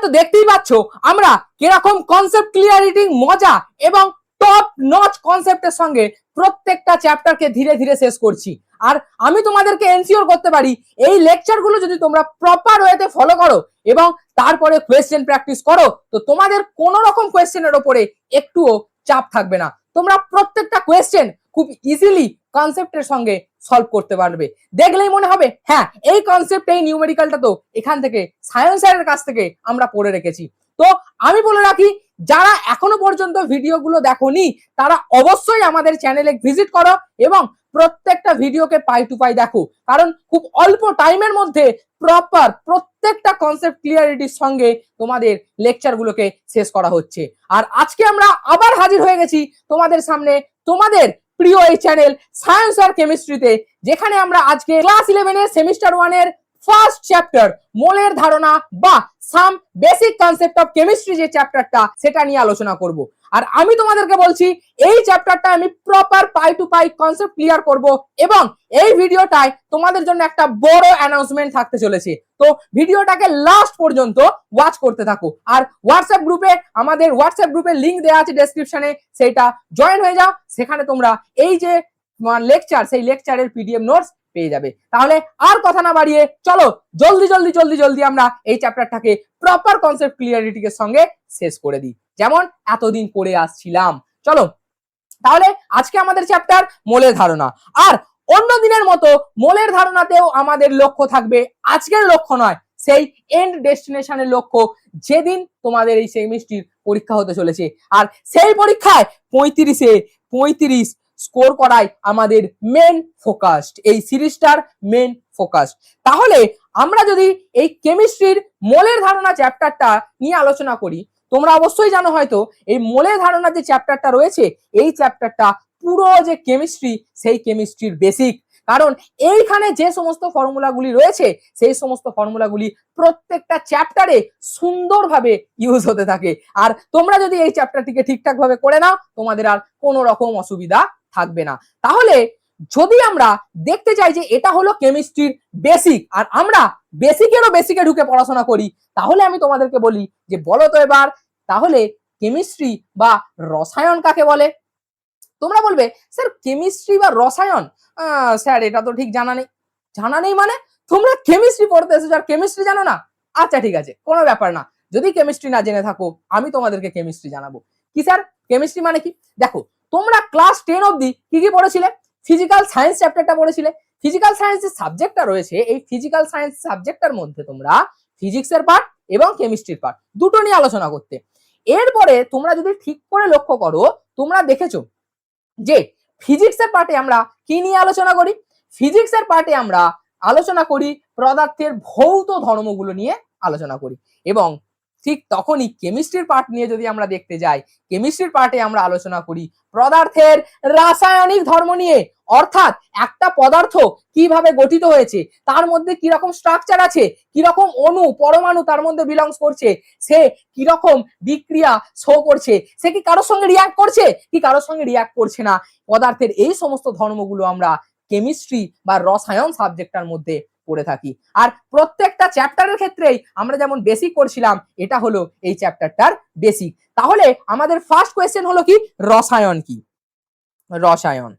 তো দেখতেই পাচ্ছ আমরা কিরকম কনসেপ্ট ক্লিয়ারিটি মজা এবং টপ নচ কনসেপ্টের সঙ্গে প্রত্যেকটা চ্যাপ্টারকে ধীরে ধীরে শেষ করছি। আর আমি তোমাদেরকে এনশিওর করতে পারি এই লেকচারগুলো যদি তোমরা প্রপার ওয়েতে ফলো করো এবং তারপরে কোয়েশ্চেন প্র্যাকটিস করো তো তোমাদের কোনো রকম কোয়েশ্চেনের ওপরে একটুও চাপ থাকবে না। তোমরা প্রত্যেকটা কোয়েশ্চেন খুব ইজিলি কনসেপ্টের সঙ্গে সলভ করতে পারবে। দেখলেই মনে হবে হ্যাঁ এই কনসেপ্ট এই নিউমেরিক্যালটা তো এখান থেকে সায়েন্স স্যারের কাছ থেকে আমরা পড়ে রেখেছি। তো আমি বলে রাখি যারা এখনো পর্যন্ত ভিডিওগুলো দেখোনি তারা অবশ্যই আমাদের চ্যানেলে ভিজিট করো এবং প্রত্যেকটা ভিডিওকে পাই টু পাই দেখো, কারণ খুব অল্প টাইমের মধ্যে প্রপার প্রত্যেকটা কনসেপ্ট ক্লিয়ারিটির সঙ্গে তোমাদের লেকচারগুলোকে শেষ করা হচ্ছে। আর আজকে আমরা আবার হাজির হয়ে গেছি তোমাদের সামনে তোমাদের প্রিয় এই চ্যানেল সায়েন্স আর কেমিস্ট্রিতে, যেখানে আমরা আজকে ক্লাস 11 এর সেমিস্টার 1 এর ফার্স্ট চ্যাপ্টার মোলের ধারণা বা some basic concept of chemistry যে চ্যাপ্টারটা সেটা নিয়ে আলোচনা করব। আর আমি তোমাদেরকে বলছি এই চ্যাপ্টারটা আমি প্রপার পাই টু পাই কনসেপ্ট ক্লিয়ার করব এবং এই ভিডিওটায় তোমাদের জন্য একটা বড় অ্যানাউন্সমেন্ট থাকতে চলেছে। তো ভিডিওটাকে লাস্ট পর্যন্ত ওয়াচ করতে থাকো। আর হোয়াটসঅ্যাপ গ্রুপে আমাদের হোয়াটসঅ্যাপ গ্রুপের লিংক দেওয়া আছে ডেসক্রিপশনে, সেটা জয়েন হয়ে যাও। সেখানে তোমরা এই যে লেকচার সেই লেকচারের পিডিএফ নোটস পেয়ে যাবে। তাহলে আর কথা না বাড়িয়ে চলো জলদি জলদি জলদি জলদি আমরা এই চ্যাপ্টারটাকে প্রপার কনসেপ্ট ক্লিয়ারিটির সঙ্গে শেষ করে দিই যেমন এতদিন করে আসছিলাম। চলো তাহলে আজকে আমাদের চ্যাপ্টার মোলের ধারণা। আর অন্য দিনের মতো মোলের ধারণাতেও আমাদের লক্ষ্য থাকবে আজকের লক্ষ্য নয়, সেই এন্ড ডেস্টিনেশনের লক্ষ্য যেদিন তোমাদের এই সেমিস্ট্রির পরীক্ষা হতে চলেছে। আর সেই পরীক্ষায় 35 স্কোর করাই আমাদের মেন ফোকাস, এই সিরিজটার মেন ফোকাস। তাহলে আমরা যদি এই কেমিস্ট্রির মোলের ধারণা চ্যাপ্টারটা নিয়ে আলোচনা করি, তোমরা অবশ্যই জানো হয়তো এই মোলের ধারণা যে চ্যাপ্টারটা রয়েছে এই চ্যাপ্টারটা পুরো যে কেমিস্ট্রি সেই কেমিস্ট্রির বেসিক। কারণ এইখানে যে সমস্ত ফর্মুলাগুলি রয়েছে সেই সমস্ত ফর্মুলাগুলি প্রত্যেকটা চ্যাপ্টারে সুন্দরভাবে ইউজ হতে থাকে। আর তোমরা যদি এই চ্যাপ্টারটিকে ঠিকঠাক ভাবে করে নাও তোমাদের আর কোনো রকম অসুবিধা থাকবে না। তাহলে যদি আমরা দেখতে চাই যে এটা হলো কেমিস্ট্রির বেসিক আর আমরা বেসিকেরও বেসিকে ঢুকে পড়াশোনা করি, তাহলে আমি তোমাদেরকে বলি যে বলো তো এবার তাহলে কেমিস্ট্রি বা রসায়ন কাকে বলে? তোমরা বলবে স্যার কেমিস্ট্রি বা রসায়ন, স্যার এটা তো ঠিক জানা নেই। জানা নেই মানে তোমরা কেমিস্ট্রি পড়তে এসেছো আর কেমিস্ট্রি জানো না? আচ্ছা ঠিক আছে, কোনো ব্যাপার না। যদি কেমিস্ট্রি না জেনে থাকো আমি তোমাদেরকে কেমিস্ট্রি জানাবো। কি স্যার কেমিস্ট্রি মানে কি? দেখো তোমরা ক্লাস 10 অবধি কি কি পড়েছিলে? ফিজিক্যাল সায়েন্স চ্যাপ্টারটা পড়েছিলে। ফিজিক্যাল সায়েন্স যে সাবজেক্টটা রয়েছে এই ফিজিক্যাল সায়েন্স সাবজেক্টটার মধ্যে তোমরা ফিজিক্সের পার্ট এবং কেমিস্ট্রির পার্ট দুটো নিয়ে আলোচনা করতে। এরপরে তোমরা যদি ঠিক করে লক্ষ্য করো তোমরা দেখেছো যে ফিজিক্সের পার্টে আমরা কি নিয়ে আলোচনা করি? ফিজিক্সের পার্টে আমরা আলোচনা করি পদার্থের ভৌত ধর্মগুলো নিয়ে আলোচনা করি। এবং ঠিক তখনই কেমিস্ট্রির পার্ট নিয়ে যদি আমরা দেখতে যাই, কেমিস্ট্রির পার্টে আমরা আলোচনা করি পদার্থের রাসায়নিক ধর্ম নিয়ে, অর্থাৎ একটা পদার্থ কিভাবে গঠিত হয়েছে, তার মধ্যে কি রকম স্ট্রাকচার আছে, কি রকম অণু পরমাণু তার মধ্যে বিলংস করছে, সে কি রকম বিক্রিয়া শো করছে, সে কি কারোর সঙ্গে রিঅ্যাক্ট করছে কি কারোর সঙ্গে রিঅ্যাক্ট করছে না, পদার্থের এই সমস্ত ধর্মগুলো আমরা কেমিস্ট্রি বা রসায়ন সাবজেক্টটার মধ্যে পড়ে থাকি। আর প্রত্যেকটা চ্যাপ্টারের ক্ষেত্রেই আমরা যেমন বেসিক করছিলাম এটা হলো এই চ্যাপ্টারটার বেসিক। তাহলে আমাদের ফার্স্ট কোয়েশ্চেন হলো কি রসায়ন কি? রসায়ন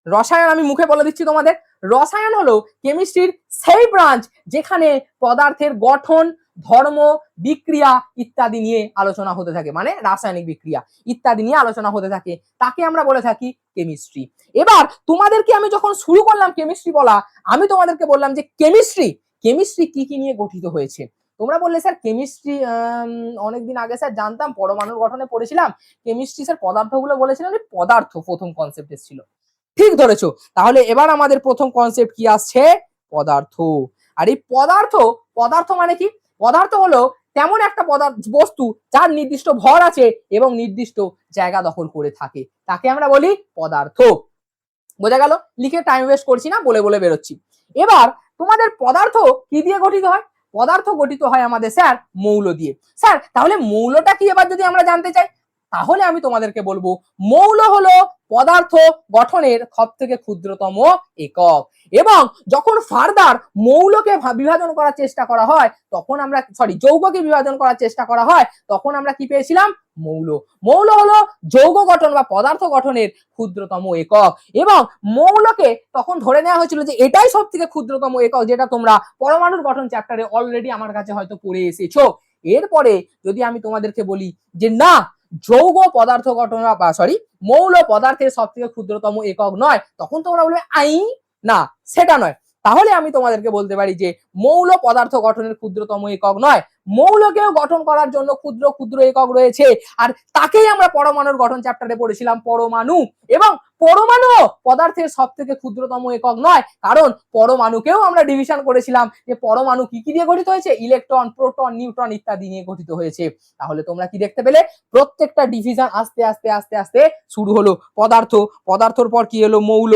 রসায়ন আমি মুখে বলে দিচ্ছি তোমাদের। রসায়ন হলো কেমিস্ট্রির সেই ব্রাঞ্চ যেখানে পদার্থের গঠন, ধর্ম, বিক্রিয়া ইত্যাদি নিয়ে আলোচনা হতে থাকে, মানে রাসায়নিক বিক্রিয়া ইত্যাদি নিয়ে আলোচনা হতে থাকে, তাকে আমরা বলে থাকি কেমিস্ট্রি। এবার তোমাদেরকে আমি যখন শুরু করলাম কেমিস্ট্রি বলা, আমি তোমাদেরকে বললাম যে কেমিস্ট্রি কেমিস্ট্রি কি কি নিয়ে গঠিত হয়েছে। তোমরা বললে স্যার কেমিস্ট্রি অনেকদিন আগে স্যার জানতাম, পরমাণুর গঠনে পড়েছিলাম, কেমিস্ট্রি স্যার পদার্থগুলো বলেছিলাম, পদার্থ প্রথম কনসেপ্ট এসেছিল। ঠিক ধরেছো। তাহলে এবার আমাদের প্রথম কনসেপ্ট কি আসছে? পদার্থ। আর এই পদার্থ মানে কি? পদার্থ হলো তেমন একটা বস্তু যার নির্দিষ্ট ভর আছে এবং নির্দিষ্ট জায়গা দখল করে থাকে, তাকে আমরা বলি পদার্থ। বোঝা গেল? লিখে টাইম ওয়েস্ট করছি না, বলে বলে বেরোচ্ছি। এবার তোমাদের পদার্থ কি দিয়ে গঠিত হয়? পদার্থ গঠিত হয় আমাদের স্যার মৌল দিয়ে। স্যার তাহলে মৌলটা কি এবার যদি আমরা জানতে চাই, তাহলে আমি তোমাদেরকে বলবো মৌল হলো পদার্থ গঠনের সব থেকে ক্ষুদ্রতম একক। এবং যখন ফার্দার মৌলকে বিভাজন করার চেষ্টা করা হয় তখন আমরা যৌগকে বিভাজন করার চেষ্টা করা হয় তখন আমরা কি পেয়েছিলাম? মৌল। মৌল হলো যৌগ গঠন বা পদার্থ গঠনের ক্ষুদ্রতম একক। এবং মৌলকে তখন ধরে নেওয়া হয়েছিল যে এটাই সব থেকে ক্ষুদ্রতম একক, যেটা তোমরা পরমাণুর গঠন চ্যাপ্টারে অলরেডি আমার কাছে হয়তো পড়ে এসেছো। এরপরে যদি আমি তোমাদেরকে বলি যে না, যৌগ পদার্থ গঠন বা মৌল পদার্থের সব থেকে ক্ষুদ্রতম একক নয়, তখন তোমরা বলবে না সেটা নয়। তাহলে আমি তোমাদেরকে বলতে পারি যে মৌল পদার্থ গঠনের ক্ষুদ্রতম একক নয়, মৌলকেও গঠন করার জন্য ক্ষুদ্র ক্ষুদ্র একক রয়েছে, আর তাকেই আমরা পরমাণুর গঠন চ্যাপ্টারে পড়েছিলাম পরমাণু। এবং পরমাণু পদার্থের সব থেকে ক্ষুদ্রতম একক নয়, কারণ পরমাণুকেও আমরা ডিভিশন করেছিলাম যে পরমাণু কি কি দিয়ে গঠিত হয়েছে, ইলেকট্রন, প্রোটন, নিউট্রন ইত্যাদি নিয়ে গঠিত হয়েছে। তাহলে তোমরা কি দেখতে পেলে, প্রত্যেকটা ডিভিশন আস্তে আস্তে আস্তে আস্তে শুরু হলো পদার্থ, পদার্থর পর কি এলো মৌল,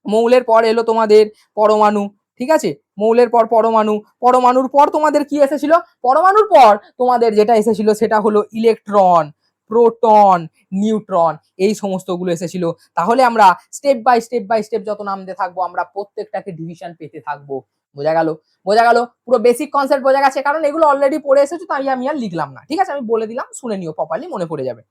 মৌলের পর এলো তোমাদের পরমাণু, ঠিক আছে, মৌলের পর পরমাণু, পরমাণুর পর তোমাদের কি এসেছিল, পরমাণুর পর তোমাদের যেটা এসেছিল সেটা হলো ইলেকট্রন, প্রোটন, নিউট্রন, এই সমস্তগুলো এসেছিল। তাহলে আমরা স্টেপ বাই স্টেপ যত নামতে থাকবো আমরা প্রত্যেকটাকে ডিভিশন পেতে থাকবো। বোঝা গেল? বোঝা গেল? পুরো বেসিক কনসেপ্ট বোঝা গেছে, কারণ এগুলো অলরেডি পড়ে এসেছো, তাই আমি আর লিখলাম না, ঠিক আছে, আমি বলে দিলাম, শুনে নিও, প্রপারলি মনে পড়ে যাবে।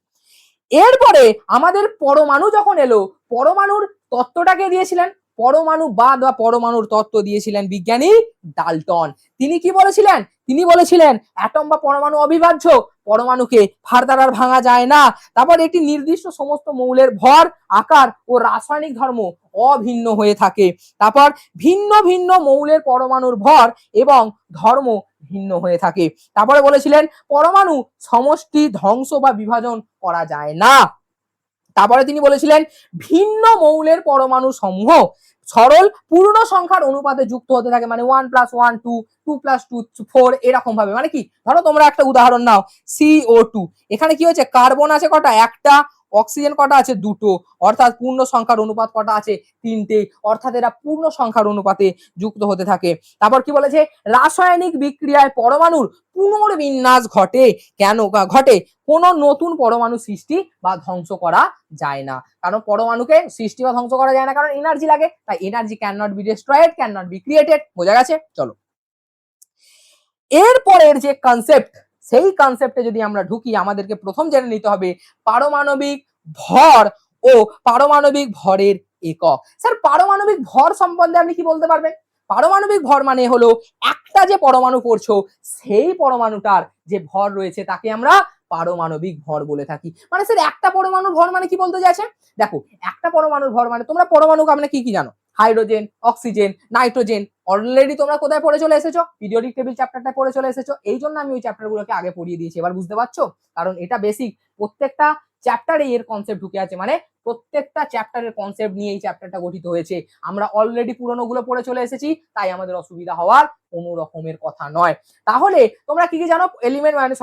এরপরে আমাদের পরমাণু যখন এলো, পরমাণুর তত্ত্বটাকে দিয়েছিলেন, পরমাণু বাদ বা পরমাণুর তত্ত্ব দিয়েছিলেন বিজ্ঞানী ডাল্টন। তিনি কি বলেছিলেন? তিনি বলেছিলেন অ্যাটম বা পরমাণু অবিভাজ্য, পরমাণুকে ফার্দার আর ভাঙা যায় না। তারপর একটি নির্দিষ্ট সমস্ত মৌলের ভর, আকার ও রাসায়নিক ধর্ম অভিন্ন হয়ে থাকে। তারপর ভিন্ন ভিন্ন মৌলের পরমাণুর ভর এবং ধর্ম ভিন্ন হয়ে থাকে। তারপরে বলেছিলেন পরমাণু সমষ্টি ধ্বংস বা বিভাজন করা যায় না। তারপরে তিনি বলেছিলেন ভিন্ন মৌলের পরমাণু সমূহ সরল পূর্ণ সংখ্যার অনুপাতে যুক্ত হতে থাকে, মানে 1+1 2 2+2 4 এরকম ভাবে। মানে কি, ধরো তোমরা একটা উদাহরণ নাও, CO2, এখানে কি হয়েছে, কার্বন আছে কটা, একটা, অক্সিজেন কটা আছে, দুটো, অর্থাৎ পূর্ণ সংখ্যার অনুপাত কটা আছে, তিনটে, অর্থাৎ এরা পূর্ণ সংখ্যার অনুপাতে যুক্ত হতে থাকে। তারপর কি বলেছে, রাসায়নিক বিক্রিয়ায় পরমাণুর পুনর্বিন্যাস ঘটে, কেন ঘটে, কোনো নতুন পরমাণু সৃষ্টি বা ধ্বংস করা যায় না। কারণ পরমাণুকে সৃষ্টি বা ধ্বংস করা যায় না, কারণ এনার্জি লাগে, তাই energy can not be destroyed, can not be created. বোঝা গেছে? চলো এরপরের যে কনসেপ্ট, সেই কনসেপ্টে যদি আমরা ঢুকি, আমাদেরকে প্রথম জেনে নিতে হবে পারমাণবিক ভর ও পারমাণবিক ভরের একক। স্যার পারমাণবিক ভর সম্বন্ধে আপনি কি বলতে পারবেন? পারমাণবিক ভর মানে হলো একটা যে পরমাণু পড়ছো সেই পরমাণুটার যে ভর রয়েছে তাকে আমরা পারমাণবিক ভর বলে থাকি। মানে স্যার একটা পরমাণুর ভর মানে কি বলতে চাইছে? দেখো, একটা পরমাণুর ভর মানে তোমরা পরমাণুকে আমরা কি কি জানো, হাইড্রোজেন, অক্সিজেন, নাইট্রোজেন, অলরেডি তোমরা কোথায় পড়ে চলে এসেছো, পিরিয়ডিক টেবিল চ্যাপ্টারটা পড়ে চলে এসেছো। এই জন্য আমি ওই চ্যাপ্টারগুলোকে আগে পড়িয়ে দিয়েছি। এবার বুঝতে পারছো? কারণ এটা বেসিক, প্রত্যেকটা চ্যাপ্টারে এর কনসেপ্ট ঢুকে আছে, মানে প্রত্যেকটা চ্যাপ্টারের কনসেপ্ট নিয়ে এই চ্যাপ্টারটা গঠিত হয়েছে। আমরা অলরেডি পুরনো গুলো পড়ে চলে এসেছি, তাই আমাদের অসুবিধা হওয়ার কোনো রকমের কথা নয়। তাহলে তোমরা কি কি জানো, এলিমেন্ট মানে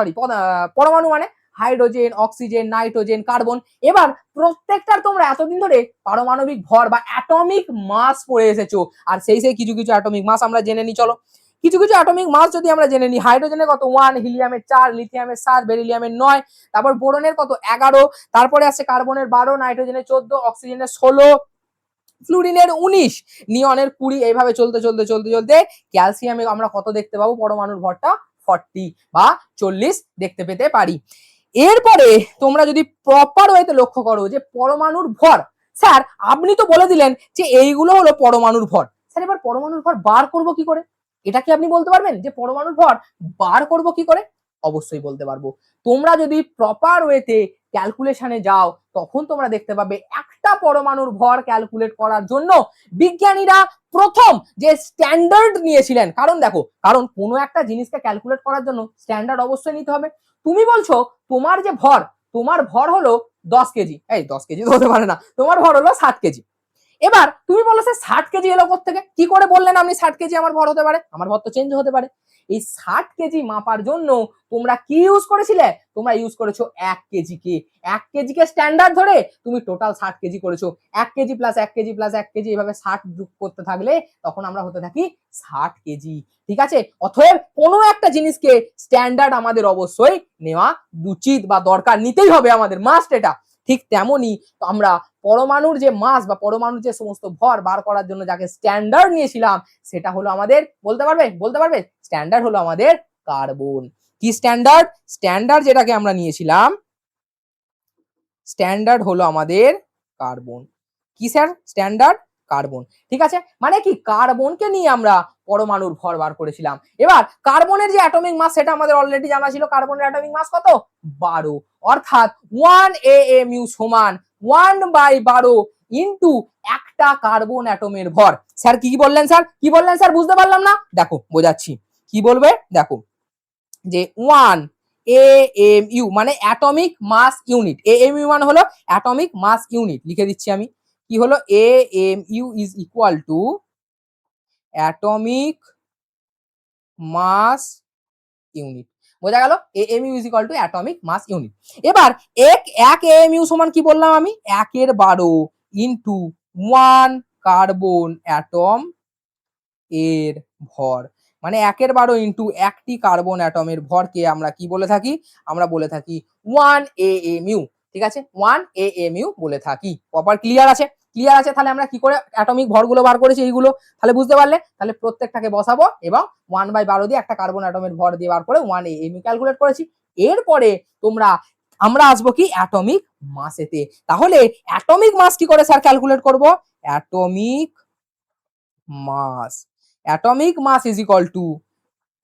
পরমাণু মানে হাইড্রোজেন, অক্সিজেন, নাইট্রোজেন, কার্বন। এবার প্রত্যেকটার তোমরা এতদিন ধরে পারমাণবিক ভর বা অ্যাটমিক মাস পড়ে এসেছো, আর সেই কিছু কিছু অ্যাটমিক মাস আমরা জেনে নিই। চলো কিছু কিছু অ্যাটমিক মাস যদি আমরা জেনে নিই, হাইড্রোজেনের কত 1, হিলিয়ামের 4, লিথিয়ামের 7, বেরিলিয়ামের 9, তারপর বোরনের কত 11, তারপরে আসছে কার্বনের 12, নাইট্রোজেনের 14, অক্সিজেনের 16, ফ্লুরিনের 19, নিয়নের 20, এইভাবে চলতে চলতে চলতে চলতে ক্যালসিয়ামে আমরা কত দেখতে পাবো, পরমাণুর ভরটা 40 বা 40 দেখতে পেতে পারি। এরপরে তোমরা যদি প্রপার ওয়েতে লক্ষ্য করো যে পরমাণুর ভর, স্যার আপনি তো বলে দিলেন যে এইগুলো হলো পরমাণুর ভর, স্যার এবার পরমাণুর ভর বার করব কি করে? এটা কি আপনি বলতে পারবেন যে পরমাণুর ভর বার করব কি করে? অবশ্যই বলতে পারবো। তোমরা যদি প্রপার ওয়েতে ক্যালকুলেশনে যাও তখন তোমরা দেখতে পাবে একটা পরমাণুর ভর ক্যালকুলেট করার জন্য বিজ্ঞানীরা প্রথম যে স্ট্যান্ডার্ড নিয়েছিলেন, কারণ দেখো, কারণ কোনো একটা জিনিসকে ক্যালকুলেট করার জন্য স্ট্যান্ডার্ড অবশ্যই নিতে হবে। তুমি বলছো তোমার যে ভর, তোমার ভর হলো 10 কেজি, এই 10 কেজি তো হতে পারে না, তোমার ভর হলো 60 কেজি। এবার তুমি বলো স্যার 60 কেজি এলো কোথা থেকে, কি করে বললেন আপনি 60 কেজি আমার ভর হতে পারে? আমার ভর তো চেঞ্জ হতে পারে। এই 60 কেজি মাপার জন্য তোমরা কি ইউজ করেছিলে? তোমরা ইউজ করেছো 1 কেজি কে। 1 কেজি কে স্ট্যান্ডার্ড ধরে তুমি টোটাল 60 কেজি করেছো। 1 KG plus 1 KG plus 1 KG এভাবে 60 যোগ করতে থাকলে তখন আমরা হতে থাকি 60 কেজি। ঠিক আছে? অতএব কোনো একটা জিনিসকে স্ট্যান্ডার্ড আমাদের অবশ্যই নেওয়া উচিত বা দরকার, নিতেই হবে আমাদের, মাস্ট এটা। ঠিক তেমনই আমরা পরমাণুর যে মাস বা পরমাণুর যে সমস্ত ভর বার করার জন্য যাকে স্ট্যান্ডার্ড নিয়েছিলাম সেটা হলো আমাদের, বলতে পারবে স্ট্যান্ডার্ড হলো আমাদের কার্বন। কি স্ট্যান্ডার্ড? স্ট্যান্ডার্ড যেটাকে আমরা নিয়েছিলাম স্ট্যান্ডার্ড হলো আমাদের কার্বন। কি স্যার? Standard carbon. ঠিক আছে, মানে কি কার্বনকে নিয়ে আমরা পরমাণুর ভর বার করেছিলাম। এবার কার্বনের যে অ্যাটমিক মাস সেটা আমাদের অলরেডি জানা ছিল, কার্বনের অ্যাটমিক মাস কত? 12, অর্থাৎ 1 AMU সমান 1/12 ইনটু একটা কার্বন অ্যাটমের ভর। স্যার কি বললেন স্যার? কি বললেন স্যার? বুঝতে পারলাম না, দেখো বোঝাচ্ছি। কি বলবে দেখো, যে 1 AMU মানে অ্যাটমিক মাস ইউনিট। AMU মানে হলো অ্যাটমিক মাস ইউনিট, লিখে দিচ্ছি আমি। কি হলো? AMU is equal to atomic mass unit. বোঝা গেল? AMU is equal to atomic mass unit. এবার এক AMU সমান কি বললাম আমি? 1/12 ইনটু 1 কার্বন অ্যাটম এর ভর, মানে 1/12 ইনটু একটি কার্বন অ্যাটমের ভরকে আমরা কি বলে থাকি? আমরা বলে থাকি 1 AMU। ঠিক আছে, 1 AMU বলে থাকি। প্রপার ক্লিয়ার আছে? ক্লিয়ার আছে? তাহলে আমরা কি করে অ্যাটমিক ভরগুলো বার করেছি এইগুলো তাহলে বুঝতে পারলে? তাহলে প্রত্যেকটাকে বসাবো এবং 1/12 দিয়ে একটা কার্বন অ্যাটমের ভর দিয়ে বার করে 1 AMU ক্যালকুলেট করেছি। এরপরে আমরা আসবো কি অ্যাটমিক মাসেতে। তাহলে অ্যাটমিক মাস কি করে স্যার ক্যালকুলেট করব? Atomic mass, atomic mass is equal to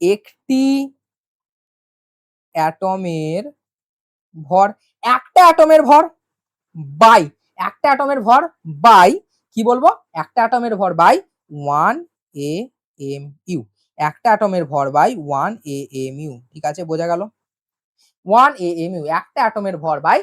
একটি অ্যাটমের ভর, একটা অ্যাটমের ভর বাই, একটা অ্যাটমের ভর বাই কি বলবো? একটা অ্যাটমের ভর বাই 1 AMU, একটা অ্যাটমের ভর বাই 1 AMU। ঠিক আছে, বোঝা গেল? 1 AMU, একটা অ্যাটমের ভর বাই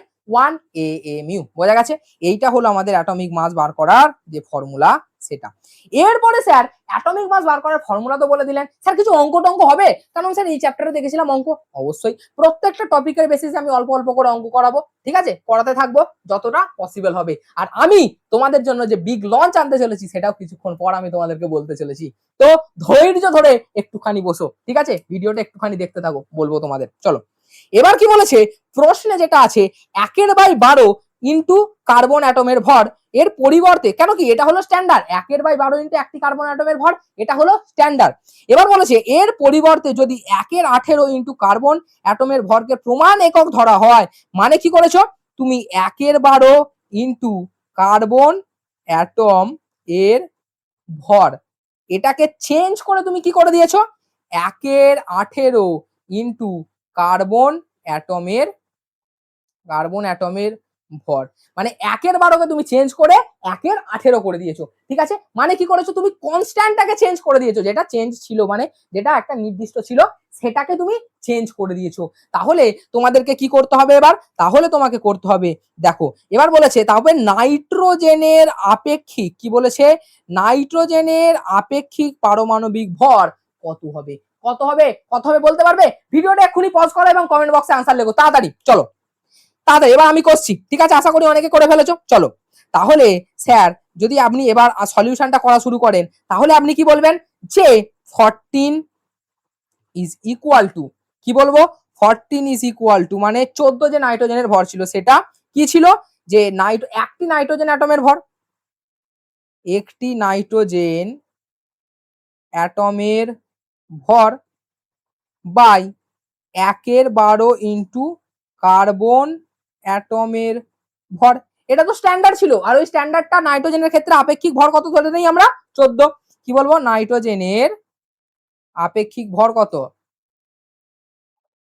1 AMU। বোঝা গেছে? এইটা হলো আমাদের অ্যাটমিক মাস বার করার যে ফর্মুলা সেটা। এরপরে স্যার অ্যাটমিক মাস বার করার ফর্মুলা তো বলে দিলেন, স্যার কিছু অঙ্ক টঙ্ক হবে? কারণ স্যার এই চ্যাপ্টারে দেখেছিলাম অঙ্ক, অবশ্যই প্রত্যেকটা টপিকের বেসিসে আমি অল্প অল্প করে অঙ্ক করাবো। ঠিক আছে, করাতে থাকবো যতটা পসিবল হবে। আর আমি তোমাদের জন্য যে বিগ লঞ্চ আনতে চলেছি সেটাও কিছুক্ষণ পর আমি তোমাদেরকে বলতে চলেছি। তো ধৈর্য ধরে একটুখানি বসো। ঠিক আছে, ভিডিওটা একটুখানি দেখতে থাকো, বলবো তোমাদের। চলো, এবার কি বলেছে প্রশ্নে যেটা আছে 1/12 ইনটু কার্বন অ্যাটমের ভর, এর পরিবর্তে, কেন কি এটা হলো স্ট্যান্ডার্ড, 1/12 ইনটু একটি কার্বন অ্যাটমের ভর এটা হলো স্ট্যান্ডার্ড। এবার বলেছে এর পরিবর্তে যদি 1/18 ইনটু কার্বন অ্যাটমের ভরকে প্রমাণ একক ধরা হয়, মানে কি করেছো তুমি 1/12 ইনটু কার্বন অ্যাটম এর ভর এটাকে চেঞ্জ করে তুমি কি করে দিয়েছো 1/18 ইনটু কার্বন অ্যাটমের ভর, মানে 1/12 তুমি চেঞ্জ করে 1/18 করে দিয়েছো। ঠিক আছে, মানে কি করেছো তুমি কনস্ট্যান্টটাকে চেঞ্জ করে দিয়েছো, যেটা চেঞ্জ ছিল মানে যেটা একটা নির্দিষ্ট ছিল সেটাকে তুমি চেঞ্জ করে দিয়েছো। তাহলে তোমাদেরকে কি করতে হবে এবার? তাহলে তোমাকে করতে হবে, দেখো এবার বলেছে তারপরে নাইট্রোজেনের আপেক্ষিক, কি বলেছে? নাইট্রোজেনের আপেক্ষিক পারমাণবিক ভর কত হবে? কত হবে? কত হবে বলতে পারবে? ভিডিওটা এক্ষুনি পজ করো এবং কমেন্ট বক্সে আনসার লেখো তাড়াতাড়ি। চলো তাড়াতাড়ি, এবার আমি করছি। ঠিক আছে, আশা করি অনেকে করে ফেলেছো। চলো তাহলে স্যার যদি আপনি এবার সলিউশনটা করা শুরু করেন তাহলে আপনি কি বলবেন? যে 14 ইজ ইকুয়াল টু, কি বলবো? 14 ইজ ইকুয়াল টু মানে 14 যে নাইট্রোজেনের ভর ছিল সেটা কি ছিল? যে একটি নাইট্রোজেন অ্যাটমের ভর, একটি নাইট্রোজেন অ্যাটমের ভর বাই 1/12 ইনটু কার্বন অ্যাটমের ভর। এটা তো স্ট্যান্ডার্ড ছিল, আর ওই স্ট্যান্ডার্ডটা নাইট্রোজেনের ক্ষেত্রে আপেক্ষিক ভর কত ধরে নেই আমরা? 14। কি বলবো? নাইট্রোজেনের আপেক্ষিক ভর কত?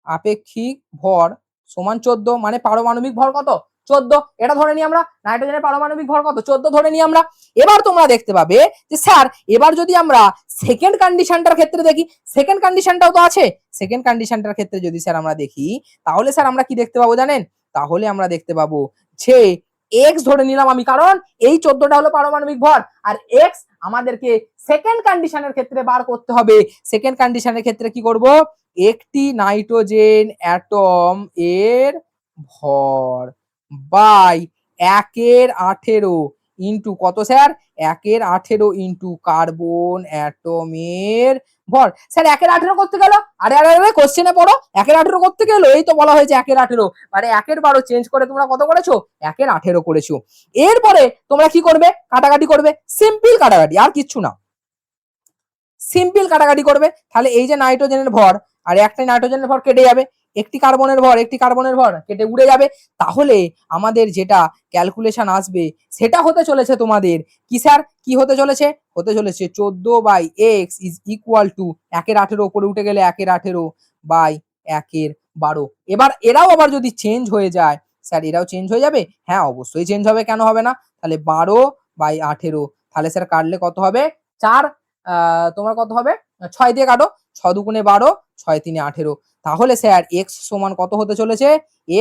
আপেক্ষিক ভর সমান 14, মানে পারমাণবিক ভর কত? 14। এটা ধরে নিই আমরা। নাইট্রোজেনের পারমাণবিক ভর কত? 14 ধরে নিই আমরা। এবার তোমরা দেখতে পাবে যে স্যার এবার যদি আমরা সেকেন্ড কন্ডিশনটার ক্ষেত্রে দেখি, সেকেন্ড কন্ডিশনটাও তো আছে। সেকেন্ড কন্ডিশনটার ক্ষেত্রে যদি স্যার আমরা দেখি তাহলে স্যার আমরা কি দেখতে পাবো জানেন? তাহলে আমরা দেখতে পাবো যে এক্স ধরে নিলাম আমি, কারণ এই 14টা হলো পারমাণবিক ভর, আর এক্স আমাদেরকে সেকেন্ড কন্ডিশনের ক্ষেত্রে বার করতে হবে। সেকেন্ড কন্ডিশনের ক্ষেত্রে কি করব, একটি নাইট্রোজেন অ্যাটম এর ভর বাই 1/18 ইন্টু কত স্যার, 1/18 ইন্টু কার্বন অ্যাটমের ভর। স্যার 1/18 করতে গেল, আরে আরে আরে কোশ্চেনে পড়ো, 1/18 করতে গেল, এই তো বলা হয়েছে 1/18, মানে 1/12 চেঞ্জ করে তোমরা কত করেছো, 1/18 করেছো। এরপরে তোমরা কি করবে, কাটাকাটি করবে, সিম্পল কাটাকাটি, আর কিচ্ছু না, সিম্পল কাটাকাটি করবে। তাহলে এই যে নাইট্রোজেনের ভর আর একটা নাইট্রোজেনের ভর কেটে যাবে, একটি কার্বনের ভর কেটে উড়ে যাবে। তাহলে আমাদের যেটা ক্যালকুলেশন আসবে সেটা হতে চলেছে তোমাদের কি স্যার, কি হতে চলেছে, হতে চলেছে 14/x ইজ ইকুয়াল টু 1/18 উপরে উঠে গেলে 1/18 বাই 1/12। এবার এরাও আবার যদি চেঞ্জ হয়ে যায়, স্যার এরাও চেঞ্জ হয়ে যাবে, হ্যাঁ অবশ্যই চেঞ্জ হবে, কেন হবে না। তাহলে 12/18, তাহলে স্যার কাটলে কত হবে, 4, তোমার কত হবে, 6 দিয়ে কাটো, 6 দুগুণে 12, 6 3 18। তাহলে স্যার এক্স সমান কত হতে চলেছে,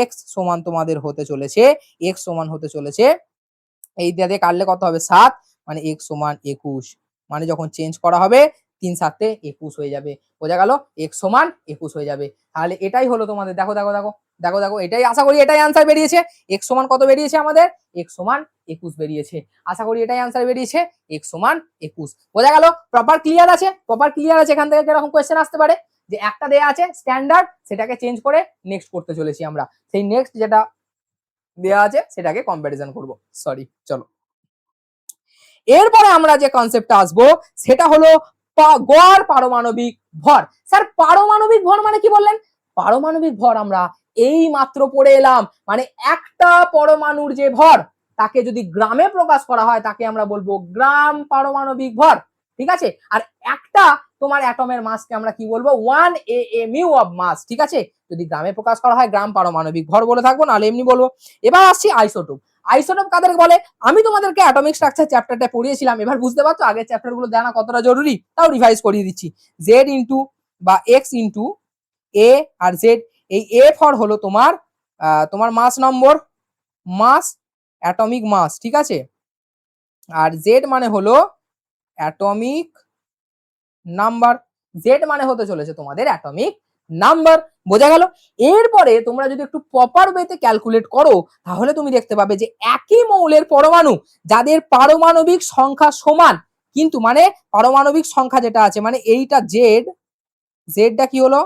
এক্স সমান তোমাদের হতে চলেছে, এক্স সমান হতে চলেছে, এই দিয়ে কাটলে কত হবে 7, মানে এক্স সমান 21, মানে যখন চেঞ্জ করা হবে 3 7 21 হয়ে যাবে, বোঝা গেল, এক্স সমান 21 হয়ে যাবে। তাহলে এটাই হলো তোমাদের, দেখো দেখো দেখো দেখো দেখো, এটাই আশা করি এটাই আনসার বেরিয়েছে। এক্স সমান কত বেরিয়েছে আমাদের, এক্স সমান 21 বেরিয়েছে, আশা করি এটাই আনসার বেরিয়েছে, এক্স সমান 21। বোঝা গেল, প্রপার ক্লিয়ার আছে, প্রপার ক্লিয়ার আছে। এখান থেকে যেরকম কোয়েশ্চেন আসতে পারে যে একটা দেয়া আছে স্ট্যান্ডার্ড, সেটাকে চেঞ্জ করে নেক্সট করতে চলেছি আমরা, সেই নেক্সট যেটা দেয়া আছে সেটাকে কম্প্যারিজন করব। সরি, চলো এরপরে আমরা যে কনসেপ্টটা আসবো সেটা হলো গড় পারমাণবিক ভর। স্যার পারমাণবিক ভর মানে কি বললেন, পারমাণবিক ভর আমরা এই মাত্র পড়ে এলাম, মানে একটা পরমাণুর যে ভর তাকে যদি গ্রামে প্রকাশ করা হয় তাকে আমরা বলবো গ্রাম পারমাণবিক ভর, ঠিক আছে। আর একটা তোমার অ্যাটমের মাসকে আমরা কি বলবো, 1 AMU অফ মাস, ঠিক আছে। যদি গ্রামে প্রকাশ করা হয় গ্রাম পারমাণবিক ভর বলে থাকবো, নাহলে এমনি বলবো। এবার আসছি আইসোটোপ। আইসোটোপ কাদের বলে, আমি তোমাদেরকে অ্যাটমিক স্ট্রাকচার চ্যাপ্টারটা পড়িয়েছিলাম, এবার বুঝতে পারছো আগের চ্যাপ্টারগুলো জানা কতটা জরুরি, তাও রিভাইজ করিয়ে দিচ্ছি। জেড ইন্টু বা এক্স ইন্টু এ আর জেড, এই এ ফর হলো তোমার তোমার মাস নম্বর, মাস, অ্যাটমিক মাস, ঠিক আছে। আর জেড মানে হলো অ্যাটমিক নাম্বার, জেড মানে হতে চলেছে তোমাদের অ্যাটমিক নাম্বার, বোঝা গেল। এরপরে তোমরা যদি একটু প্রপার ওয়েতে ক্যালকুলেট করো তাহলে তুমি দেখতে পাবে যে একই মৌলের পরমাণু যাদের পারমাণবিক সংখ্যা সমান, কিন্তু মানে পারমাণবিক সংখ্যা যেটা আছে, মানে এইটা জেড, জেডটা কি হলো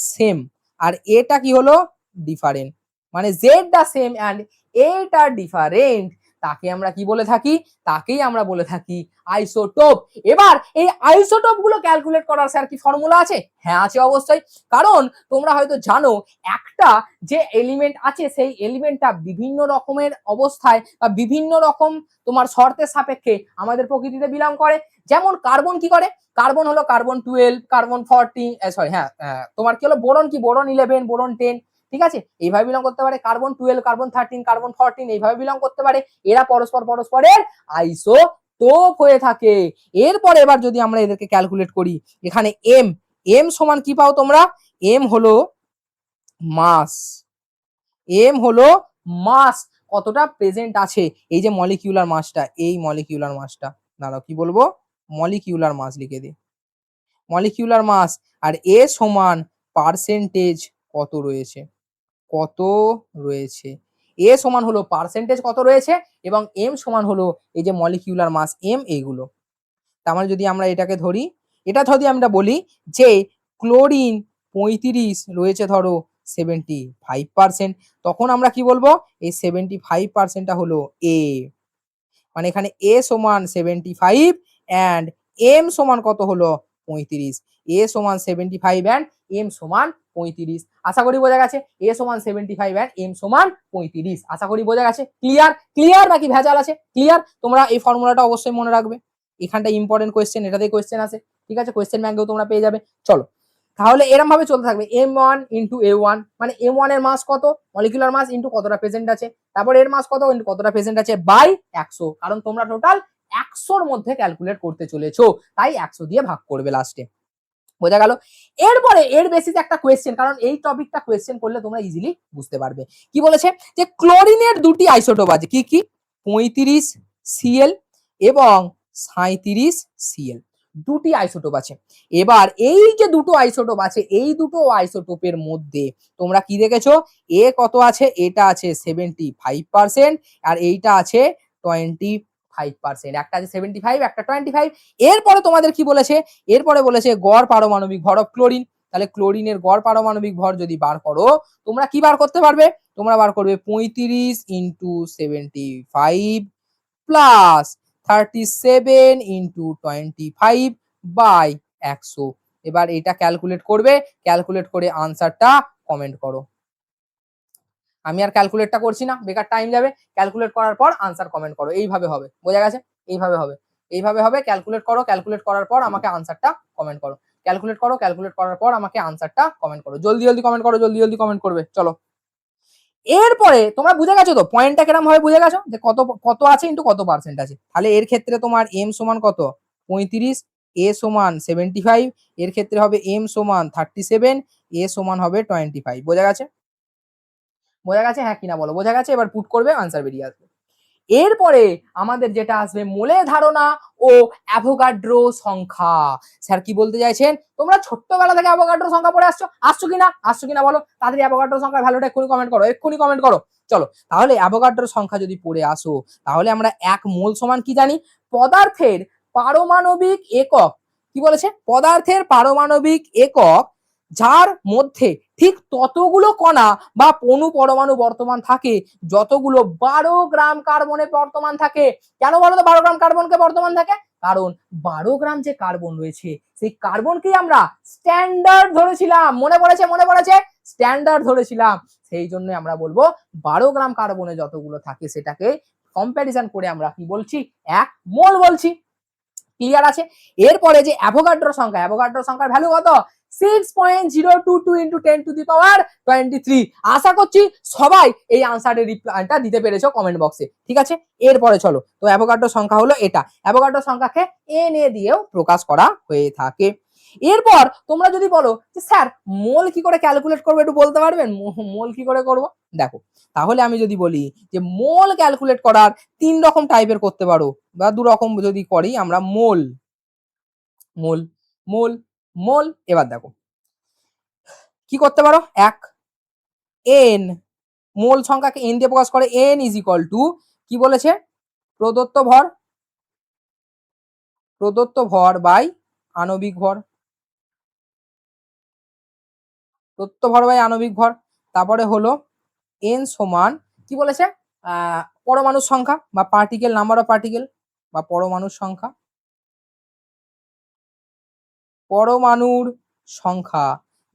সেম, আর এটা কি হলো ডিফারেন্ট, মানে জেডটা সেম অ্যান্ড এটা ডিফারেন্ট, তাকে আমরা কি বলে থাকি, তাকেই আমরা বলে থাকি আইসোটোপ। এবার এই আইসোটোপ গুলো ক্যালকুলেট করার স্যার কি ফর্মুলা আছে, হ্যাঁ আছে অবশ্যই, কারণ তোমরা হয়তো জানো একটা যে এলিমেন্ট আছে সেই এলিমেন্টটা বিভিন্ন রকমের অবস্থায় বা বিভিন্ন রকম তোমার শর্তের সাপেক্ষে আমাদের প্রকৃতিতে বিলং করে। যেমন কার্বন কি করে, কার্বন হলো কার্বন 12, কার্বন 14, সরি হ্যাঁ তোমার কি হলো বোরন কি, বোরন 11, বোরন 10, ঠিক আছে, এইভাবে বিলং করতে পারে। কার্বন 12, কার্বন 13, কার্বন 14 এইভাবে বিলং করতে পারে। এরা পরস্পর পরস্পরের আইসোটোপ হয়ে থাকে। এরপরে এবার যদি আমরা এদেরকে ক্যালকুলেট করি, এখানে এম, এম সমান কি পাও তোমরা, এম হলো মাস, এম হলো মাস, কতটা প্রেজেন্ট আছে, এই যে মলিকিউলার মাসটা, এই মলিকিউলার মাসটা, দাঁড়াও কি বলবো, মলিকিউলার মাস লিখে দিই, মলিকিউলার মাস। আর এ সমান পার্সেন্টেজ কত রয়েছে, কত রয়েছে, এ সমান হলো পার্সেন্টেজ কত রয়েছে, এবং এম সমান হলো এই যে মলিকিউলার মাস এম, এইগুলো। তার মানে যদি আমরা এটাকে ধরি, এটা যদি আমরা বলি যে ক্লোরিন 35 রয়েছে ধরো 75%, তখন আমরা কি বলবো, এই 75%টা হলো এ, মানে এখানে এ সমান 75 অ্যান্ড এম সমান কত হলো 35, এ সমান 75 অ্যান্ড এম সমান 35, আশা করি বোঝা গেছে, এ সমান 75 অ্যান্ড এম সমান 35, আশা করি বোঝা গেছে। ক্লিয়ার, ক্লিয়ার নাকি ভেজাল আছে, ক্লিয়ার। তোমরা এই ফর্মুলাটা অবশ্যই মনে রাখবে, এখানটা ইম্পর্টেন্ট কোয়েশ্চেন, এটাতেই কোয়েশ্চেন আসে, ঠিক আছে, কোয়েশ্চেন ব্যাংকেও তোমরা পেয়ে যাবে। চলো তাহলে এরকম ভাবে চলতে থাকবে, m1 ইন্টু a1, মানে m1 এর মাস কত, মলিকুলার মাস ইন্টু কতটা প্রেজেন্ট আছে, তারপর এর মাস কত ইন্টু কতটা প্রেজেন্ট আছে বাই 100, কারণ তোমরা টোটাল 100 এর মধ্যে ক্যালকুলেট করতে চলেছো, তাই 100 দিয়ে ভাগ করবে লাস্টে। বোঝা গেল? এরপরে এর বেসিসে একটা কোয়েশ্চেন, কারণ এই টপিকটা কোয়েশ্চেন করলে তোমরা ইজিলি বুঝতে পারবে। কি বলেছে যে ক্লোরিনের দুটি আইসোটোপ আছে, কি কি? 35 Cl এবং 37 Cl, দুটি আইসোটোপ আছে। এবার এই যে দুটো আইসোটোপ আছে, এই দুটো আইসোটোপের মধ্যে তোমরা কি দেখেছো, এ কত আছে? এটা আছে 75% আর এইটা আছে 25%। একটা আছে 75, একটা 25। এরপরে তোমাদের কি বলেছে? এরপরে বলেছে গড় পারমাণবিক ভর অফ ক্লোরিন। তাহলে ক্লোরিনের গড় পারমাণবিক ভর যদি বার করো, তোমরা কি বার করতে পারবে? তোমরা বার করবে 35 ইন্টু 75 প্লাস 37 ইন্টু 25 বাই 100। এবার এটা ক্যালকুলেট করবে, ক্যালকুলেট করে আনসারটা কমেন্ট করো। আমি আর ক্যালকুলেটটা করছি না, বেকার টাইম যাবে। ক্যালকুলেট করার পর আনসার কমেন্ট করো, এইভাবে হবে। বোঝা গেছে? এইভাবে হবে, এইভাবে হবে। ক্যালকুলেট করো, ক্যালকুলেট করার পর আমাকে আনসারটা কমেন্ট করো। ক্যালকুলেট করো, ক্যালকুলেট করার পর আমাকে আনসারটা কমেন্ট করো। জলদি জলদি কমেন্ট করো, জলদি জলদি কমেন্ট করবে। চলো, এরপরে তোমরা বুঝে গেছো তো পয়েন্টটা কিরকম ভাবে বুঝে গেছো, যে কত কত আছে ইন্টু কত পার্সেন্ট আছে। তাহলে এর ক্ষেত্রে তোমার এম সমান কত? 35, এ সমান 75, এর ক্ষেত্রে হবে এম সমান 37, এ সমান হবে 25। বোঝা গেছে? বোঝা গেছে হ্যাঁ কিনা বলো? বোঝা গেছে? এবার পুট করবে, আনসার বেরিয়ে আসবে। এরপরে আমাদের যেটা আসবে মোলের ধারণা ও অ্যাভোগাড্রো সংখ্যা। স্যার কি বলতে চাইছেন? তোমরা ছোট্টবেলা থেকে অ্যাভোগাড্রো সংখ্যা পড়ে আসছো কিনা? আসছো কিনা বলো তাড়াতাড়ি। অ্যাভোগাড্রো সংখ্যার ভ্যালুটা এক্ষুনি কমেন্ট করো, এক্ষুনি কমেন্ট করো। চলো, তাহলে অ্যাভোগাড্রো সংখ্যা যদি পড়ে আসো, তাহলে আমরা এক মোল সমান কি জানি? পদার্থের পারমাণবিক একক। কি বলেছে? পদার্থের পারমাণবিক একক যার মধ্যে ঠিক ততগুলো কণা বা অণু পরমাণু বর্তমান থাকে যতগুলো 12 গ্রাম কার্বনে বর্তমান থাকে। কেন বলো তো 12 গ্রাম কার্বনকে বর্তমান থাকে? কারণ 12 গ্রাম যে কার্বন রয়েছে, সেই কার্বনকেই আমরা স্ট্যান্ডার্ড ধরেছিলাম। মনে পড়েছে? মনে পড়েছে? স্ট্যান্ডার্ড ধরেছিলাম। সেই জন্য আমরা বলবো 12 গ্রাম কার্বনে যতগুলো থাকে সেটাকে কম্প্যারিজন করে আমরা কি বলছি? এক মোল বলছি। ক্লিয়ার আছে? এরপরে যে অ্যাভোগাড্রো সংখ্যা, অ্যাভোগাড্রো সংখ্যার ভ্যালু কত? 6.022 ইন্টু 10 টু দি পাওয়ার 23। আশা করছি সবাই এই আনসারের রিপ্লাইটা দিতে পেরেছো কমেন্ট বক্সে। ঠিক আছে? এরপরে চলো, তো অ্যাভোগাড্রো সংখ্যা হলো এটা। অ্যাভোগাড্রো সংখ্যাকে এন এ দিয়েও প্রকাশ করা হয়ে থাকে। এরপর তোমরা যদি বলো যে স্যার মোল কি করে ক্যালকুলেট করবো, একটু বলতে পারবেন মোল কি করে করব? দেখো, তাহলে আমি যদি বলি যে মোল ক্যালকুলেট করার 3 রকম টাইপের করতে পারো, বা 2 রকম যদি করি আমরা। মোল, মোল, মোল, মোল। এবার দেখো কি করতে পারো। এক, এন, মোল সংখ্যাকে এন দিয়ে প্রকাশ করে। এন ইজ ইকুয়াল টু কি বলেছে? প্রদত্ত ভর, প্রদত্ত ভর বাই আণবিক ভর, প্রদত্ত ভর বাই আণবিক ভর। তারপরে হলো এন সমান কি বলেছে? পরমাণুর সংখ্যা বা পার্টিকেল নাম্বার অফ পার্টিকেল, বা পরমাণুর সংখ্যা, পরমাণুর সংখ্যা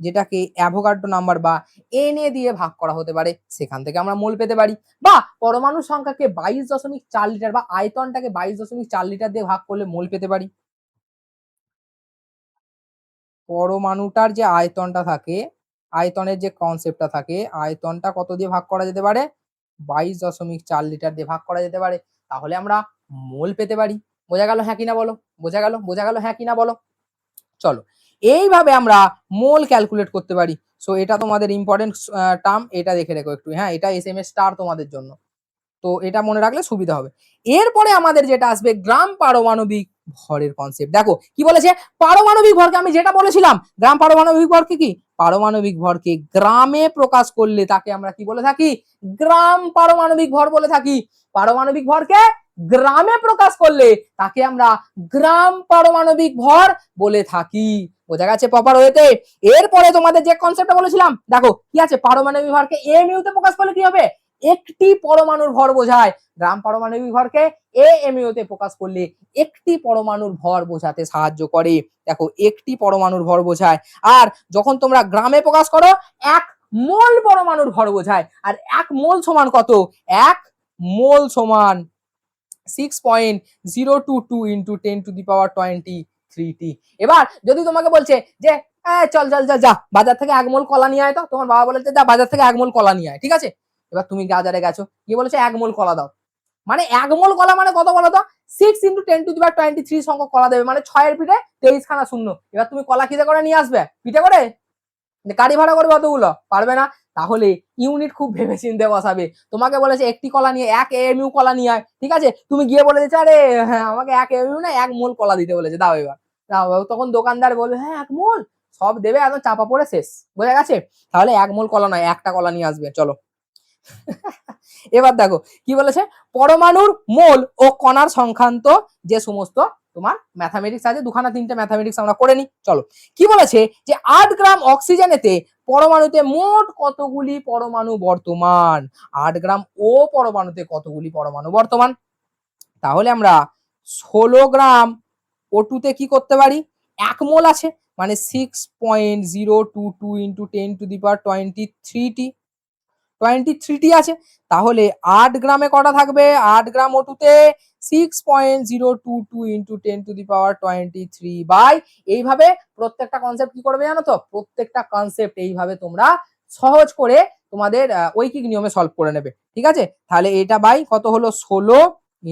যেটাকে অ্যাভোগাড্রো নাম্বার বা এন এ দিয়ে ভাগ করা হতে পারে, সেখান থেকে আমরা মোল পেতে পারি। বা পরমাণুর সংখ্যাকে 22.4 লিটার বা আয়তনটাকে 22.4 লিটার দিয়ে ভাগ করলে মোল পেতে পারি। পরমাণুটার যে আয়তনটা থাকে, আয়তনের যে কনসেপ্টটা থাকে, আয়তনটা কত দিয়ে ভাগ করা যেতে পারে? 22.4 লিটার দিয়ে ভাগ করা যেতে পারে। তাহলে আমরা মোল পেতে পারি। বোঝা গেল হ্যাঁ কিনা বলো? বোঝা গেল? বোঝা গেল হ্যাঁ কিনা বলো? চলো, এইভাবে আমরা মোল ক্যালকুলেট করতে পারি। সো এটা তোমাদের ইম্পর্টেন্ট টার্ম, এটা দেখে রেখো একটু। হ্যাঁ, এটা এসএমএস স্টার তোমাদের জন্য, তো এটা মনে রাখলে সুবিধা হবে। এরপরে আমাদের যেটা আসবে গ্রাম পারমাণবিক ভরের কনসেপ্ট। দেখো কি বলেছে? পারমাণবিক ভরকে আমি যেটা বলেছিলাম, গ্রাম পারমাণবিক ভরকে কি? পারমাণবিক ভরকে গ্রামে প্রকাশ করলে তাকে আমরা কি বলে থাকি? গ্রাম পারমাণবিক ভর বলে থাকি। পারমাণবিক ভরকে গ্রামে প্রকাশ করলে তাকে আমরা গ্রাম পারমাণবিক ভর বলে থাকি। বোঝা গেছে প্রপার ওয়েতে? এরপরে তোমাদের যে কনসেপ্টটা বলেছিলাম, দেখো কি আছে? পারমাণবিক ভরকে এমইউ তে প্রকাশ করলে কি হবে? একটি পরমাণুর ভর বোঝায়। গ্রাম পারমাণবিক ভরকে এমইউ তে প্রকাশ করলে একটি পরমাণুর ভর বোঝাতে সাহায্য করে। দেখো, একটি পরমাণুর ভর বোঝায়। আর যখন তোমরা গ্রামে প্রকাশ করো, এক মোল পরমাণুর ভর বোঝায়। আর এক মোল সমান কত? এক মোল সমান 6.022 into 10 to the power 23t। এবার যদি তোমাকে বলছে যে চল চল চল যা বাজার থেকে 1 মোল কলা নিয়ে আয়, তো তোমার বাবা বলেছে যা বাজার থেকে 1 মোল কলা নিয়ে আয়, ঠিক আছে? এবার তুমি বাজারে গেছো, গিয়ে বলেছে 1 মোল কলা দাও। মানে 1 মোল কলা মানে কত বলো তো 6 × 10⁻23 সংখ্যক কলা দেবে, মানে 6 এর পিঠে 23 খানা শূন্য। এবার তুমি কলা কিতে করে নিয়ে আসবে, পিঠে করে, গাড়ি ভাড়া করবে অতগুলো, পারবে না। তাহলে ইউনিট খুব ভেবে চিন্তে বসাবে। তোমাকে বলেছে একটি কলা নিয়ে 1 AMU কলা নিয়ে আয়, ঠিক আছে, তুমি গিয়ে বলে দিচ্ছ আরে হ্যাঁ আমাকে 1 AMU না 1 মোল কলা দিতে বলেছে, দাও এবার দাও। তখন দোকানদার বলবে হ্যাঁ 1 মোল, সব দেবে, একদম চাপা পড়ে শেষ, বোঝা গেছে। তাহলে 1 মোল কলা নয়, একটা কলা নিয়ে আসবে, চলো। এবার দেখো কি বলেছে, পরমাণুর মোল ও কণার সংখ্যান্ত যে সমস্ত তোমার ম্যাথামেটিক্স আছে, দুখানা তিনটে ম্যাথামেটিক্স আমরা করে নি, চলো। কি বলেছে যে 8 গ্রাম অক্সিজেনেতে পরমাণুতে মোট কতগুলি পরমাণু বর্তমান, 8 গ্রাম ও পরমাণুতে কতগুলি পরমাণু বর্তমান। তাহলে আমরা 16 গ্রাম O2 তে কি করতে পারি, 1 মোল আছে মানে 6.022 × 10⁻23 23টি আছে। তাহলে 8 গ্রামে কটা থাকবে, 8 গ্রাম O2 তে 6.022 × 10⁻23 বাই, এইভাবে প্রত্যেকটা কনসেপ্ট কি করবে জানো তো, প্রত্যেকটা কনসেপ্ট এইভাবে তোমরা সহজ করে তোমাদের ঐকিক নিয়মে সলভ করে নেবে, ঠিক আছে। তাহলে এটা বাই কত হলো 16 ×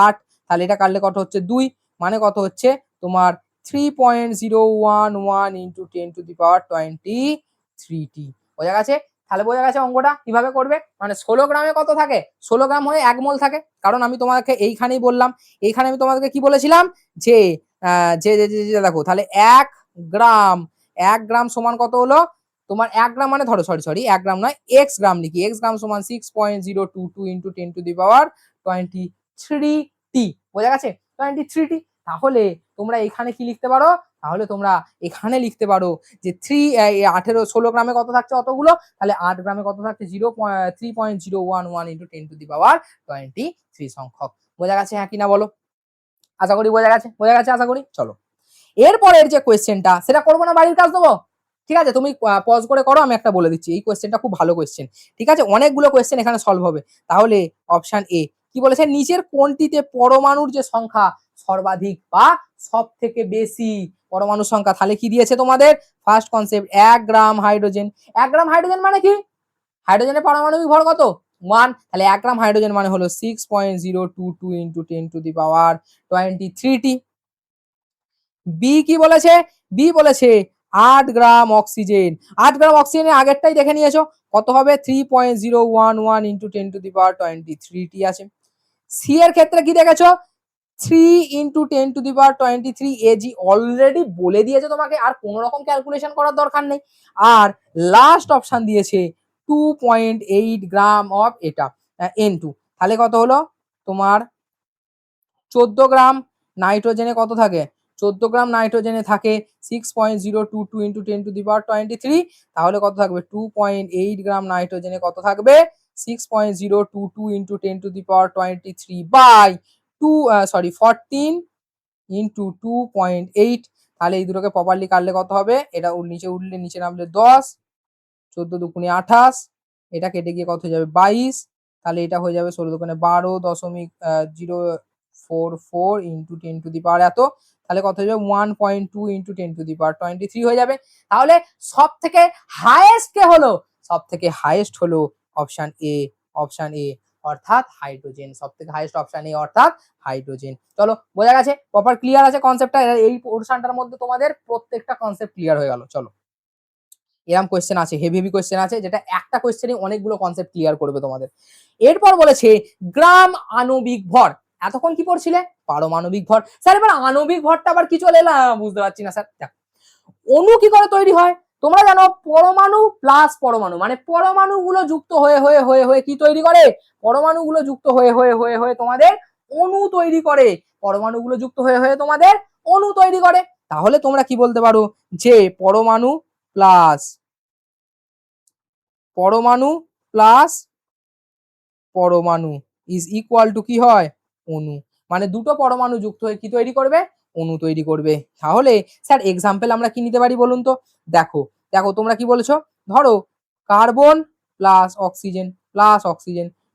8, তাহলে এটা কাটলে কত হচ্ছে 2, মানে কত হচ্ছে তোমার 3.011 × 10⁻23টি, বোঝা গেছে। তাহলে বোঝা গেছে অঙ্কটা কিভাবে করবে, মানে 16 গ্রামে কত থাকে, 16 গ্রাম হয়ে 1 মোল থাকে, কারণ আমি তোমাকে এইখানেই বললাম, এইখানে আমি তোমাদেরকে কি বলেছিলাম যে দেখো তাহলে 1 গ্রাম, 1 গ্রাম সমান কত হলো তোমার, 1 গ্রাম মানে ধরো সরি 1 গ্রাম নয় x গ্রাম লিখি, x গ্রাম সমান 6.022 × 10⁻23টি, বোঝা গেছে 23টি। তাহলে তোমরা এখানে কি লিখতে পারো, তাহলে তোমরা এখানে লিখতে পারো যে 16 গ্রামে কত থাকছে অতগুলো, তাহলে 8 গ্রামে কত থাকছে 3.011 × 10⁻23 সংখ্যক, বোঝা গেছে হ্যাঁ কিনা বলো, আশা করি বোঝা গেছে আশা করি। চলো এরপরের যে কোয়েশ্চেনটা সেটা করবো না, বাড়ির কাজ দেবো, ঠিক আছে, তুমি পজ করে করো, আমি একটা বলে দিচ্ছি, এই কোয়েশ্চেনটা খুব ভালো কোয়েশ্চেন, ঠিক আছে, অনেকগুলো কোয়েশ্চেন এখানে সলভ হবে। তাহলে অপশন এ কি বলেছে, নিচের কোনটিতে পরমাণুর যে সংখ্যা সর্বাধিক বা সব থেকে বেশি পরমাণুর সংখ্যা, তাহলে কি দিয়েছে তোমাদের ফার্স্ট কনসেপ্ট 1 গ্রাম হাইড্রোজেন, 1 গ্রাম হাইড্রোজেন মানে কি, হাইড্রোজেনের পারমাণবিক ভর কত 1, তাহলে 1 গ্রাম হাইড্রোজেন মানে হলো 6.022 × 10⁻23টি। বি কি বলেছে, বি বলেছে 8 গ্রাম অক্সিজেন, 8 গ্রাম অক্সিজেনের আগেরটাই দেখে নিয়েছো কত হবে 3.011 × 10⁻23টি আছে। সি এর ক্ষেত্রে কি দেখেছো 3 × 10⁻23 এজি, অলরেডি বলে দিয়েছে তোমাকে, আর কোনো রকম ক্যালকুলেশন করার দরকার নেই। আর লাস্ট অপশন দিয়েছে 2.8 গ্রাম অফ এটা N2, তাহলে কত হলো তোমার 14 গ্রাম নাইট্রোজেনে কত থাকে, 14 গ্রাম নাইট্রোজেনে থাকে 6.022 × 10⁻23, তাহলে কত থাকবে 2.8 গ্রাম নাইট্রোজেনে কত থাকবে 6.022 × 10⁻23 বাই 14 × 2.8, তাহলে এই দুটোকে প্রপারলি কাটলে কত হবে, এটা নিচে উঠলে নিচে নামলে 10, 14 দুগুণে 28, এটা কেটে গিয়ে কত হয়ে যাবে 22, তাহলে এটা হয়ে যাবে 16 দুগুণে 12.044 × 10⁻, এত, তাহলে কত হয়ে যাবে 1.2 × 10⁻23 হয়ে যাবে। তাহলে সব থেকে হাইয়েস্ট কে হলো, সব থেকে হাইয়েস্ট হলো অপশন এ, অপশন এ অর্থাৎ হাইড্রোজেন, সব থেকে হাইয়েস্ট অপশন এ অর্থাৎ হাইড্রোজেন। চলো বোঝা গেছে, প্রপার ক্লিয়ার আছে কনসেপ্টটা, এই পোরশনটার মধ্যে তোমাদের প্রত্যেকটা কনসেপ্ট ক্লিয়ার হয়ে গেল। চলো এরকম কোয়েশ্চেন আছে, হেভি হেভি কোয়েশ্চেন আছে, যেটা একটা কোয়েশ্চেনে অনেকগুলো কনসেপ্ট ক্লিয়ার করবে তোমাদের। এরপর বলেছে গ্রাম আণবিক ভর, এতক্ষণ কি পড়ছিলে পারমাণবিক ভর, স্যার এবার আণবিক ভরটা আবার কি চলে এলাম, বুঝতে পারছি না স্যার। অণু কি করে তৈরি হয়, তোমরা জানো পরমাণু প্লাস পরমাণু মানে পরমাণুগুলো যুক্ত হয়ে হয়ে হয়ে হয়ে কি তৈরি করে, পরমাণুগুলো যুক্ত হয়ে হয়ে হয়ে হয়ে তোমাদের অণু তৈরি করে, পরমাণুগুলো যুক্ত হয়ে হয়ে তোমাদের অণু তৈরি করে। তাহলে তোমরা কি বলতে পারো যে পরমাণু প্লাস পরমাণু প্লাস পরমাণু ইজ ইকুয়াল টু কি হয় অণু, মানে দুটো পরমাণু যুক্ত হয়ে কি তৈরি করবে, অণু তৈরি করবে। তাহলে স্যার এক্সাম্পল আমরা কি নিতে পারি বলুন তো, দেখো দেখো তোমরা কি বলেছো, ধরো কার্বন প্লাস অক্সিজেন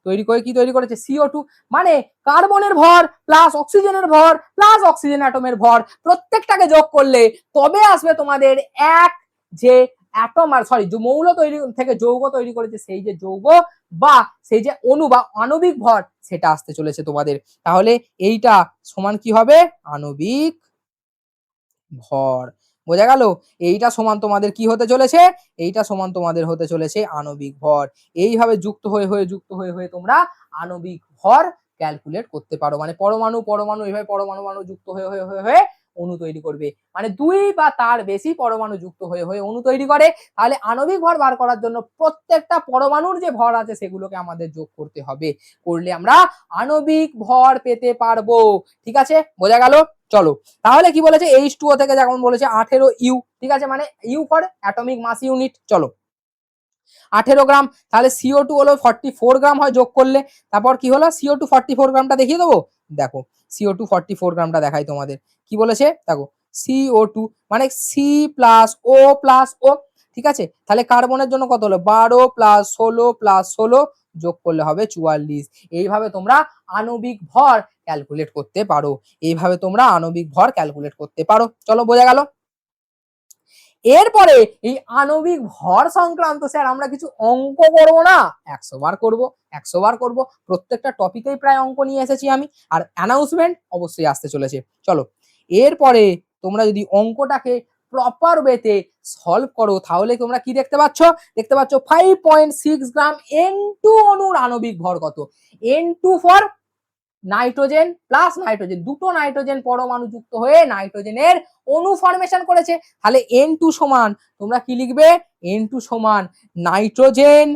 তৈরি করে কি তৈরি করেছে CO2, মানে কার্বনের ভর প্লাস অক্সিজেনের ভর প্লাস অক্সিজেন অ্যাটমের ভর প্রত্যেকটাকে যোগ করলে তবে আসবে তোমাদের এক যে অ্যাটম আর সরি মৌল তৈরি থেকে যৌগ তৈরি করেছে সেই যে যৌগ বা সেই যে অণু বা আণবিক ভর সেটা আসতে চলেছে তোমাদের। তাহলে এইটা সমান কি হবে? আণবিক ভর। বোঝা গেল? এইটা সমান তোমাদের কি হতে চলেছে? এইটা সমান তোমাদের হতে চলেছে আণবিক ভর। এইভাবে যুক্ত হয়ে তোমরা আণবিক ভর ক্যালকুলেট করতে পারো। মানে পরমাণু এইভাবে পরমাণু যুক্ত হয়ে অণু তৈরি করবে। মানে 2 বা তার বেশি পরমাণু যুক্ত হয়ে অণু তৈরি করে। তাহলে আণবিক ভর বার করার জন্য প্রত্যেকটা পরমাণুর যে ভর আছে সেগুলোকে আমাদের যোগ করতে হবে। করলে আমরা আণবিক ভর পেতে পারবো। ঠিক আছে? বোঝা গেল? চলো, তাহলে কি বলেছে? H2O থেকে যেমন বলেছে 18 ইউ, ঠিক আছে, মানে u for atomic mass unit. চলো 18 গ্রাম, তাহলে CO2 হলো 44 গ্রাম হয় যোগ করলে। তারপর কি হলো? CO2 44 গ্রামটা দেখিয়ে দেবো। দেখো CO2 44 গ্রামটা দেখাই তোমাদের। কি বলেছে দেখো, CO2 মানে C plus O plus O, ঠিক আছে। তাহলে কার্বনের জন্য কত হলো? 12 প্লাস 16 প্লাস 16 যোগ করলে হবে 44। এইভাবে তোমরা আণবিক ভর ক্যালকুলেট করতে পারো। এইভাবে তোমরা আণবিক ভর ক্যালকুলেট করতে পারো। চলো, বোঝা গেল? এরপরে এই আণবিক ভর সংক্রান্ত স্যার আমরা কিছু অঙ্ক করব না? 100 বার করব, 100 বার করব। প্রত্যেকটা টপিকেই প্রায় অঙ্ক নিয়ে এসেছি আমি, আর অ্যানাউন্সমেন্ট অবশ্যই আসতে চলেছে। চলো, এরপরে তোমরা যদি অঙ্কটাকে প্রপার ওয়েতে সলভ করো তাহলে তোমরা কি দেখতে পাচ্ছ? দেখতে পাচ্ছ 5.6 গ্রাম N2 অণুর আণবিক ভর কত? N2 for nitrogen plus nitrogen, দুটো নাইট্রোজেন পরমাণু যুক্ত হয়ে নাইট্রোজেনের অণু ফরমেশন করেছে। তাহলে N2 সমান তোমরা কি লিখবে? N2 সমান nitrogen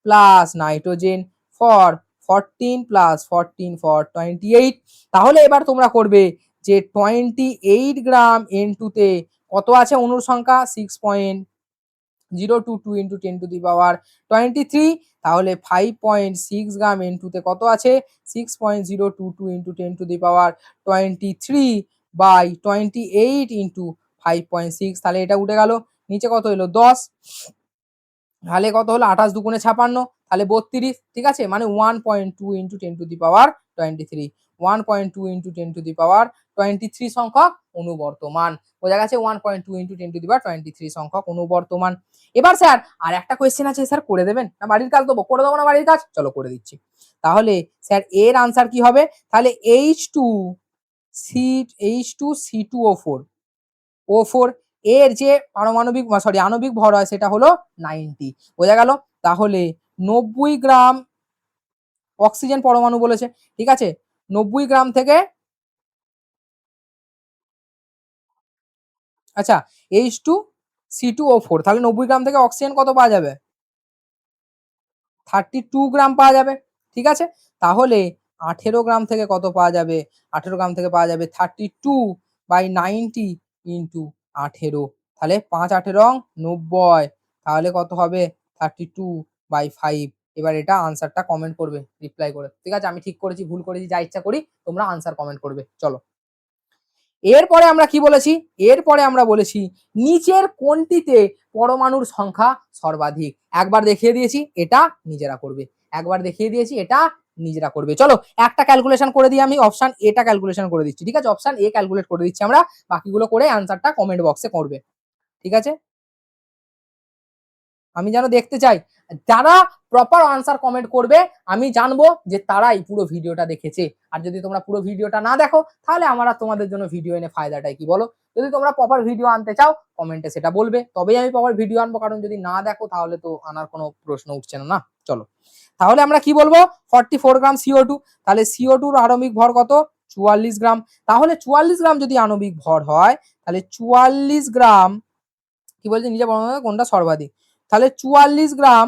plus nitrogen for 14 plus 14 for 28। তাহলে এবার তোমরা করবে যে 28 গ্রাম N2 তে কত আছে অণুর সংখ্যা? 6.022 ইন্টু 10 টু দি পাওয়ার 23। তাহলে 5.6 গ্রাম N2 তে কত আছে? 6.022 into 10 to the power 23 by 28 into 5.6। তাহলে এটা উঠে গেল, নিচে কত হলো? 10। তাহলে কত হলো? 28 দুগুণে 56, তাহলে 32, ঠিক আছে। মানে 1.2 into 10 to the power 23, 1.2 into 10 to the power 23 সংখ্যক অনুবর্তমান। বোঝা গেছে? 1.2 ইন্টু 10 টু দি পাওয়ার 23 সংখ্যক অনুবর্তমান। এবার স্যার আর একটা কোয়েশ্চেন আছে, স্যার করে দেবেন না? বাড়ির কাজ দেবো? করে দেবো না বাড়ির কাজ? চলো করে দিচ্ছি। তাহলে স্যার এর আনসার কি হবে? তাহলে H2C2O4 O4 এর যে পারমাণবিক সরি আণবিক ভর হয় সেটা হলো 90। বোঝা গেল? তাহলে 90 গ্রাম অক্সিজেন পরমাণু বলেছে, ঠিক আছে। 90 গ্রাম থেকে আচ্ছা H2C2O4, তাহলে 90 গ্রাম থেকে অক্সিজেন কত পাওয়া যাবে? 32 গ্রাম পাওয়া যাবে, ঠিক আছে। তাহলে 18 গ্রাম থেকে কত পাওয়া যাবে? 18 গ্রাম থেকে পাওয়া যাবে 32 বাই 90 ইন্টু 18। তাহলে 5 18 90, তাহলে কত হবে? 32 বাই 5। এবার এটা আনসারটা কমেন্ট করবে রিপ্লাই করে, ঠিক আছে। আমি ঠিক করেছি ভুল করেছি যা ইচ্ছা করি, তোমরা আনসার কমেন্ট করবে। চলো, এরপরে আমরা কি বলেছি? এরপরে আমরা বলেছি নিচের কোনটিতে পরমাণুর সংখ্যা সর্বাধিক। একবার দেখিয়ে দিয়েছি, এটা নিজেরা করবে। একবার দেখিয়ে দিয়েছি, এটা নিজেরা করবে। চলো একটা ক্যালকুলেশন করে দিই, আমি অপশন এটা ক্যালকুলেশন করে দিচ্ছি, ঠিক আছে। অপশন এ ক্যালকুলেট করে দিচ্ছি আমরা, বাকিগুলো করে আনসারটা কমেন্ট বক্সে করবে, ঠিক আছে। আমি যেন দেখতে চাই যারা প্রপার আনসার কমেন্ট করবে, আমি জানবো যে তারাই পুরো ভিডিওটা দেখেছে। আর যদি তোমরা পুরো ভিডিওটা না দেখো তাহলে আমার আর তোমাদের জন্য ভিডিও এনে ফায়দাটাই কি বলো? যদি তোমরা প্রপার ভিডিও আনতে চাও কমেন্টে সেটা বলবে, তবেই আমি প্রপার ভিডিও আনবো। কারণ যদি না দেখো তাহলে তো আনার কোনো প্রশ্ন উঠছে না, না। চলো, তাহলে আমরা কি বলবো? 44 গ্রাম CO2। তাহলে CO2 আণবিক ভর কত? 44 গ্রাম। তাহলে 44 গ্রাম যদি আণবিক ভর হয় তাহলে 44 গ্রাম কি বলছে নিচে বর্ণনা কোনটা সর্বাধিক? তাহলে 44 গ্রাম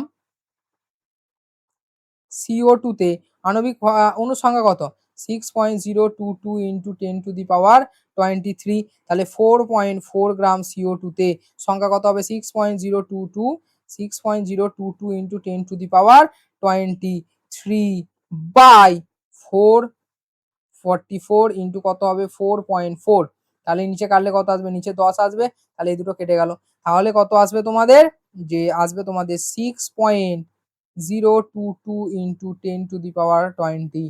CO2 তে আণবিক অণুর সংখ্যা কত? 6.022 ইন্টু 10 টু দি পাওয়ার 23। তাহলে 4.4 গ্রাম CO2 তে সংখ্যা কত হবে? 6.022 into 10 to the power 23 by 444 into কত হবে? 4.4। তাহলে নিচে কাটলে কত আসবে? নিচে 10 আসবে। তাহলে এই দুটো কেটে গেল। তাহলে কত আসবে তোমাদের? যে আসবে তোমাদের 6.022 ইন্টু 10 টু দি পাওয়ার 22।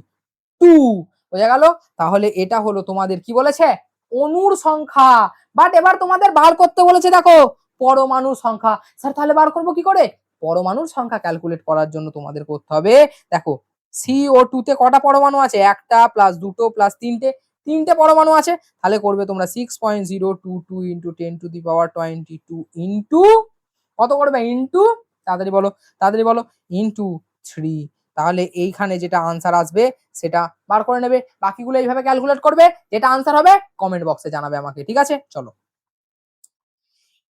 বোঝা গেল? তাহলে এটা হলো তোমাদের কি বলেছে? অণুর সংখ্যা। বাট এবার তোমাদের বার করতে বলেছে, দেখো পরমাণুর সংখ্যা। স্যার তাহলে বার করবো কি করে? পরমাণুর সংখ্যা ক্যালকুলেট করার জন্য তোমাদের করতে হবে, দেখো CO2 তে কটা পরমাণু আছে? একটা প্লাস দুটো প্লাস তিনটে পরমাণু আছে। তাহলে করবে তোমরা 6.022 ইন্টু 10⁻22 ইন্টু কত করবে? ইন্টু তাড়াতাড়ি বলো ইন্টু 3। তাহলে এইখানে যেটা আনসার আসবে সেটা বার করে নেবে। বাকিগুলো এইভাবে ক্যালকুলেট করবে, যেটা আনসার হবে কমেন্ট বক্সে জানাবে আমাকে, ঠিক আছে? চলো,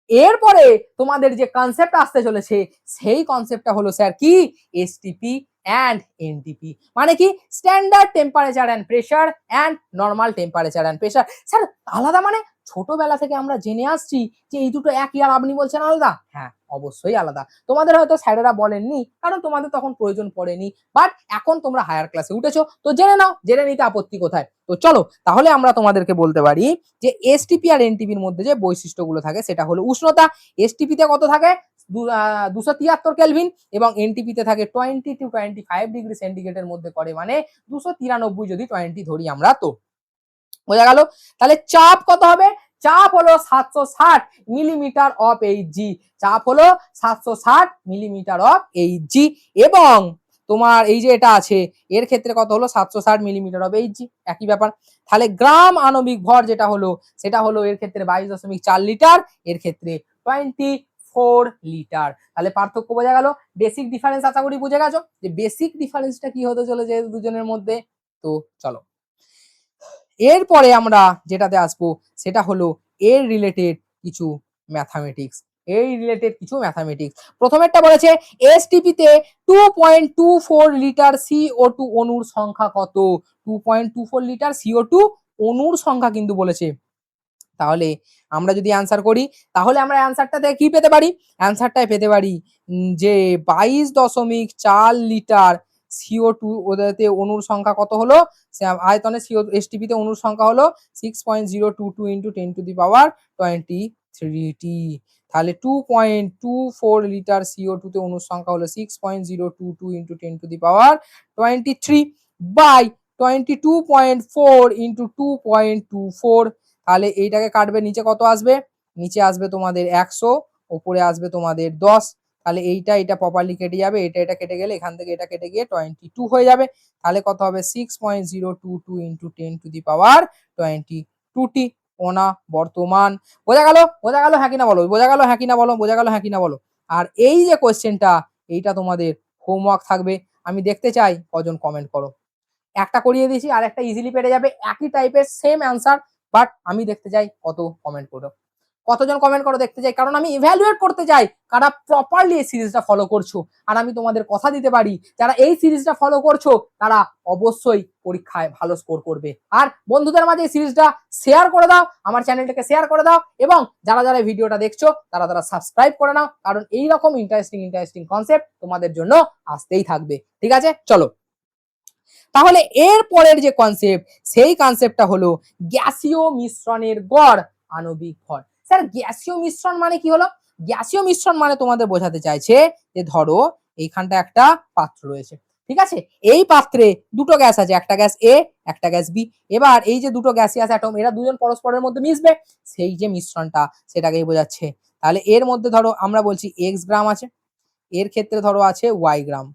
এরপরে তোমাদের যে কনসেপ্ট আসতে চলেছে সেই কনসেপ্টটা হলো স্যার কি? STP and NTP. মানে কি? Standard temperature and pressure and normal temperature and pressure. Sir আলাদা মানে? ছোটবেলা থেকে আমরা জেনে আসছি যে এই দুটো একই, আর আপনি বলছেন আলাদা? হ্যাঁ অবশ্যই আলাদা। তোমাদের হয়তো স্যারেরা বলেননি কারণ তোমাদের তখন প্রয়োজন পড়েনি, বাট এখন তোমরা হায়ার ক্লাসে উঠেছো তো জেনে নাও, জেনে নিতে আপত্তি কোথায়? তো চলো তাহলে আমরা তোমাদেরকে বলতে পারি যে এসটিপি আর এনটিপির মধ্যে যে বৈশিষ্ট্যগুলো থাকে সেটা হলো উষ্ণতা। এসটিপিতে কত থাকে? 273 কেলভিন, এবং এনটিপিতে থাকে 20 to 25 ডিগ্রি সেন্টিগ্রেডের মধ্যে করে, মানে 293 যদি 20 ধরি আমরা, তো বোঝা গেল? তাহলে চাপ কত হবে? চাপ হলো 760 মিলিমিটার অফ এইচজি। চাপ হলো 760 মিলিমিটার অফ এইচজি, এবং তোমার এই যে এটা আছে এর ক্ষেত্রে কত হলো? 760 মিলিমিটার অফ এইচজি, একই ব্যাপার। তাহলে গ্রাম আণবিক ভর যেটা হলো সেটা হলো এর ক্ষেত্রে 22.4 লিটার, এর ক্ষেত্রে 24 লিটার। তাহলে পার্থক্য বোঝা গেল। বেসিক ডিফারেন্স আশা করি বুঝে গেছো যে বেসিক ডিফারেন্সটা কি হতে চলেছে দুজনের মধ্যে। তো চলো, এরপরে আমরা যেটাতে আসবো সেটা হলো এর রিলেটেড কিছু ম্যাথামেটিক্স। প্রথমেরটা বলেছে এসটিপি তে 2.24 লিটার CO2 অণুর সংখ্যা কত? 2.24 লিটার CO2 অণুর সংখ্যা কিন্তু বলেছে। তাহলে আমরা যদি অ্যান্সার করি তাহলে আমরা অ্যান্সারটাতে কি পেতে পারি? অ্যান্সারটায় পেতে পারি যে 22.4 লিটার CO2 ওদেরতে অণুর সংখ্যা কত হলো? আয়তনে এসটিপি তে অণুর সংখ্যা হলো 6.022 ইন্টু 10⁻23t। তাহলে 2.24 লিটার CO2 তে অণুর সংখ্যা হলো 6.022 ইন্টু 10⁻23 বাই 22.4 ইন্টু 2.24। তাহলে এইটাকে কাটবে, নিচে কত আসবে? নিচে আসবে তোমাদের 100, উপরে আসবে তোমাদের 10। তাহলে এটা প্রপারলি কেটে যাবে, এটা কেটে গেলে এখান থেকে এটা কেটে গিয়ে 22 হয়ে যাবে। তাহলে কত হবে? 6.022 ইন্টু 10⁻22t ওনা বর্তমান। বোঝা গেল? হ্যাঁ কিনা বলো? বোঝা গেল হ্যাঁ কিনা বলো? আর এই যে কোয়েশ্চেনটা, এইটা তোমাদের হোমওয়ার্ক থাকবে। আমি দেখতে চাই কজন কমেন্ট করো। একটা করিয়ে দিয়েছি, আর একটা ইজিলি পেরে যাবে, একই টাইপের সেম অ্যান্সার, বাট আমি দেখতে চাই কত কমেন্ট করো, কতজন কমেন্ট করো দেখতে চাই, কারণ আমি ইভ্যালুয়েট করতে চাই কারা প্রপারলি এই সিরিজটা ফলো করছো। আর আমি তোমাদের কথা দিতে পারি যারা এই সিরিজটা ফলো করছো তারা অবশ্যই পরীক্ষায় ভালো স্কোর করবে। আর বন্ধুদের মাঝে এই সিরিজটা শেয়ার করে দাও, আমার চ্যানেলটাকে শেয়ার করে দাও, এবং যারা যারা ভিডিওটা দেখছো তারা সাবস্ক্রাইব করে নাও, কারণ এইরকম ইন্টারেস্টিং কনসেপ্ট তোমাদের জন্য আসতেই থাকবে। ঠিক আছে, চলো তাহলে এর পরের যে কনসেপ্ট সেই কনসেপ্টটা হলো গ্যাসীয় মিশ্রণের গড় আণবিক ভর। স্যার গ্যাসীয় মিশ্রণ মানে কি হলো? গ্যাসীয় মিশ্রণ মানে তোমাদের বোঝাতে চাইছে যে ধরো এইখানটা একটা পাত্র রয়েছে, ঠিক আছে? এই পাত্রে দুটো গ্যাস আছে, একটা গ্যাস এ একটা গ্যাস বি। এবার এই যে দুটো গ্যাসিয়াস অ্যাটম এরা দুজন পরস্পরের মধ্যে মিশবে, সেই যে মিশ্রণটা সেটাকেই বোঝাচ্ছে। তাহলে এর মধ্যে ধরো আমরা বলছি এক্স গ্রাম আছে, এর ক্ষেত্রে ধরো আছে ওয়াই গ্রাম,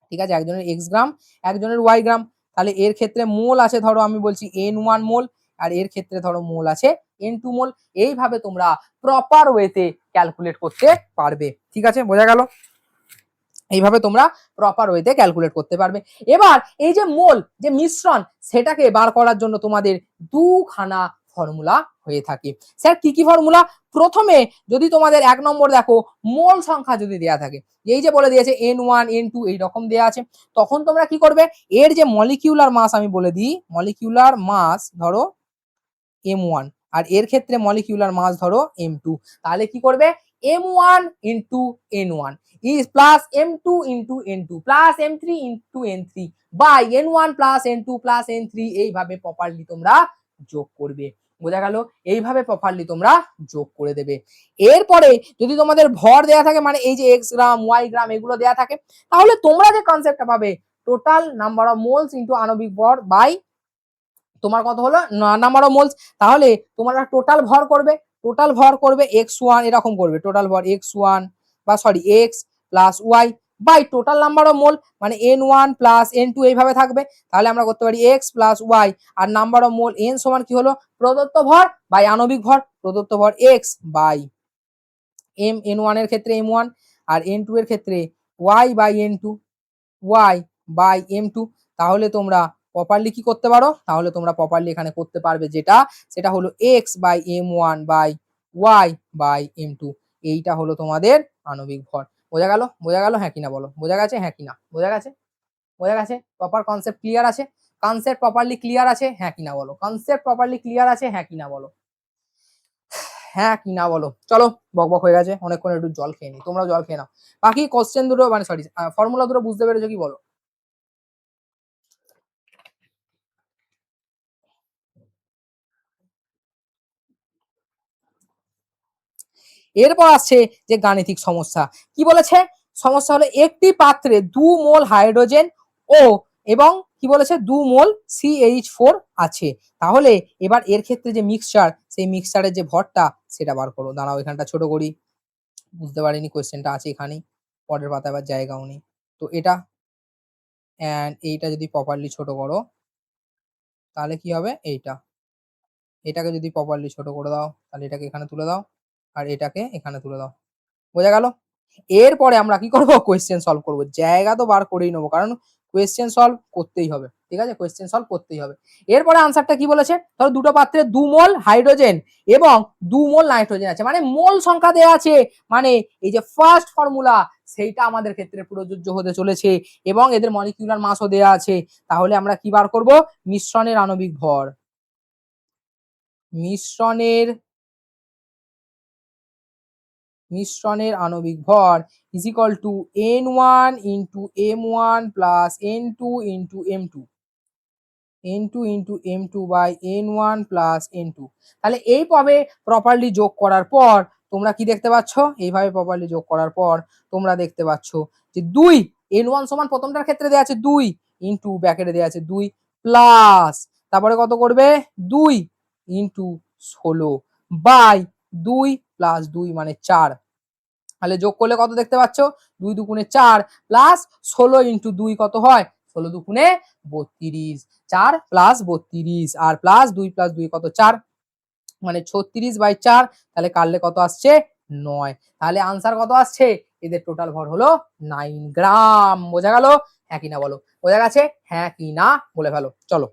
ঠিক আছে? একজনের এক্স গ্রাম একজনের ওয়াই গ্রাম। তাহলে এর ক্ষেত্রে মোল আছে ধরো আমি বলছি N1 মোল, আর এর ক্ষেত্রে ধরো মোল আছে N2 মোল। এইভাবে তোমরা প্রপার ওয়েতে ক্যালকুলেট করতে পারবে, ঠিক আছে? বোঝা গেল? এইভাবে তোমরা প্রপার ওয়েতে ক্যালকুলেট করতে পারবে। এবার এই যে মোল, যে মিশ্রণ, সেটাকে বার করার জন্য তোমাদের দুখানা ফর্মুলা হয়ে থাকে। স্যার কি কি ফর্মুলা? প্রথমে যদি তোমাদের 1 নম্বর দেখো মোল সংখ্যা যদি দেয়া থাকে, এই যে বলে দিয়েছে N1 N2 এইরকম দেয়া আছে, তখন তোমরা কি করবে? এর যে মলিকিউলার মাস আমি বলে দিই, মলিকিউলার মাস ধরো M1, আর এর ক্ষেত্রে মলিকিউলার মাস ধরো M2। তাহলে কি করবে? M1 into N1 is plus M2 into N2 plus M3 into N3 by N1 plus N2 plus N3। এইভাবে প্রপারলি তোমরা যোগ করবে। বোঝা গেল? এইভাবে প্রপারলি তোমরা যোগ করে দেবে। এরপরে যদি তোমাদের ভর দেয়া থাকে, মানে এই যে এক্স গ্রাম ওয়াই গ্রাম এগুলো দেয়া থাকে, তাহলে তোমরা যে কনসেপ্টটা পাবে total number of moles into আণবিক ভর বাই তোমার কত হলো নাম্বার অফ মোলস। তাহলে তোমরা টোটাল ভর করবে, টোটাল ভর করবে x1 এরকম করবে, টোটাল ভর x1 বা sorry x plus y by total number of mole মানে n1 প্লাস n2 এইভাবে থাকবে। তাহলে আমরা করতে পারি x প্লাস y আর নাম্বার অফ মোল n সমান কি হলো প্রদত্ত ভর বাই আণবিক ভর, প্রদত্ত ভর x বাই n1 এর ক্ষেত্রে m1 আর n2 এর ক্ষেত্রে y by n2 y by m2। তাহলে তোমরা প্রপারলি কি করতে পারো, তাহলে তোমরা প্রপারলি এখানে করতে পারবে যেটা সেটা হলো x by m1 by y by m2, এইটা হলো তোমাদের আণবিক ভর। বোঝা গেল? বোঝা গেল হ্যাঁ কিনা বলো, বোঝা গেছে হ্যাঁ কিনা, বোঝা গেছে? বোঝা গেছে? প্রপার কনসেপ্ট ক্লিয়ার আছে? কনসেপ্ট প্রপারলি ক্লিয়ার আছে হ্যাঁ কিনা বলো, কনসেপ্ট প্রপারলি ক্লিয়ার আছে হ্যাঁ কিনা বলো, হ্যাঁ কিনা বলো। চলো বকবক হয়ে গেছে অনেকক্ষণ, একটু জল খেয়ে নি, তোমরাও জল খেয়ে নাও। বাকি কোশ্চেন দুটো মানে সরি ফর্মুলা দুটো বুঝতে পেরেছো কি বলো? এরপর আসছে যে গাণিতিক সমস্যা, কি বলেছে? সমস্যা হলো একটি পাত্রে 2 মোল হাইড্রোজেন ও এবং কি বলেছে 2 মোল CH4 আছে, তাহলে এবার এর ক্ষেত্রে যে মিক্সচার সেই মিক্সচারের যে ভরটা সেটা বার করো। দাঁড়াও এখানটা ছোট করি, বুঝতে পারিনি কোয়েশ্চেনটা আছে এখানেই, পরের পাতা আবার জায়গাও নেই। তো এটা এন্ড এইটা যদি প্রপারলি ছোট করো তাহলে কি হবে, এইটা এটাকে যদি প্রপারলি ছোট করে দাও তাহলে এটাকে এখানে তুলে দাও আর এটাকে এখানে তুলে দাও। বোঝা গেল? এরপরে আমরা কি করব, কোয়েশ্চেন সলভ করব। জায়গা তো বার করেই নেবো কারণ কোয়েশ্চেন সলভ করতেই হবে, ঠিক আছে? কোয়েশ্চেন সলভ করতেই হবে। এরপরে আনসারটা কি বলেছে, ধরো দুটো পাত্রে 2 মোল হাইড্রোজেন এবং 2 মোল নাইট্রোজেন আছে, মানে মোল সংখ্যা দেওয়া আছে, মানে এই যে ফার্স্ট ফর্মুলা সেইটা আমাদের ক্ষেত্রে প্রযোজ্য হতে চলেছে এবং এদের মলিকিউলার মাসও দেওয়া আছে। তাহলে আমরা কি বার করব, মিশ্রণের আণবিক ভর, মিশ্রণের আণবিক ভর is equal to n1 into m1 plus n2 into m2, n2 into m2 by n1 plus n2। তাহলে এইভাবে প্রপারলি যোগ করার পর তোমরা কি দেখতে পাচ্ছ, এইভাবে প্রপারলি যোগ করার পর তোমরা দেখতে পাচ্ছ যে 2 n1 সমান প্রথমটার ক্ষেত্রে দেওয়া আছে 2 ইন্টু ব্র্যাকেটে দেওয়া আছে 2 প্লাস তারপরে কত করবে 2 ইন্টু 16 বাই 2 প্লাস 2 মানে 4। তাহলে যোগ করলে কত দেখতে পাচ্ছ, 2 দুগুণে 4 প্লাস 16 ইন্টু 2 কত হয়, 16 দুগুণে 32, 4 প্লাস 32 আর প্লাস 2 প্লাস 2 কত 4 মানে 36 বাই 4। তাহলে কাটলে কত আসছে 9। তাহলে আনসার কত আসছে, এদের টোটাল ভর হলো 9 গ্রাম। বোঝা গেল হ্যাঁ কি না বলো, বোঝা গেছে হ্যাঁ কি না বলে ফেলো। চলো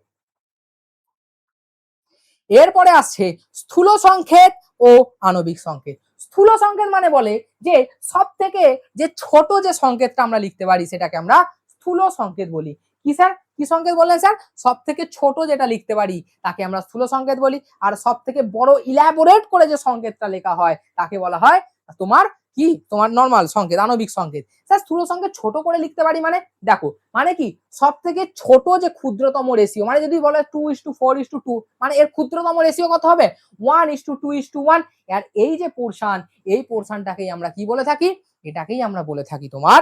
এরপরে আসছে স্থূল সংকেত ও আণবিক সংকেত। স্থূল সংকেত মানে বলে যে সব থেকে যে ছোট যে সংকেতটা আমরা লিখতে পারি সেটাকে আমরা স্থূল সংকেত বলি। কি স্যার, কি সংকেত বললেন স্যার? সব থেকে ছোট যেটা লিখতে পারি তাকে আমরা স্থূল সংকেত বলি, আর সব থেকে বড় ইলাবোরেট করে যে সংকেতটা লেখা হয় তাকে বলা হয় তোমার কি, তোমার নর্মাল সংকেত, আণবিক সংকেত। স্যার স্থূল সংকেত ছোট করে লিখতে পারি মানে, দেখো মানে কি সব থেকে ছোট যে ক্ষুদ্রতম রেশিও, মানে যদি বলে 2:4:2 মানে এর ক্ষুদ্রতম রেশিও কত হবে 1:2:1। আর এই যে পোরশন, এই পোরশনটাকেই আমরা কি বলে থাকি, এটাকেই আমরা বলে থাকি তোমার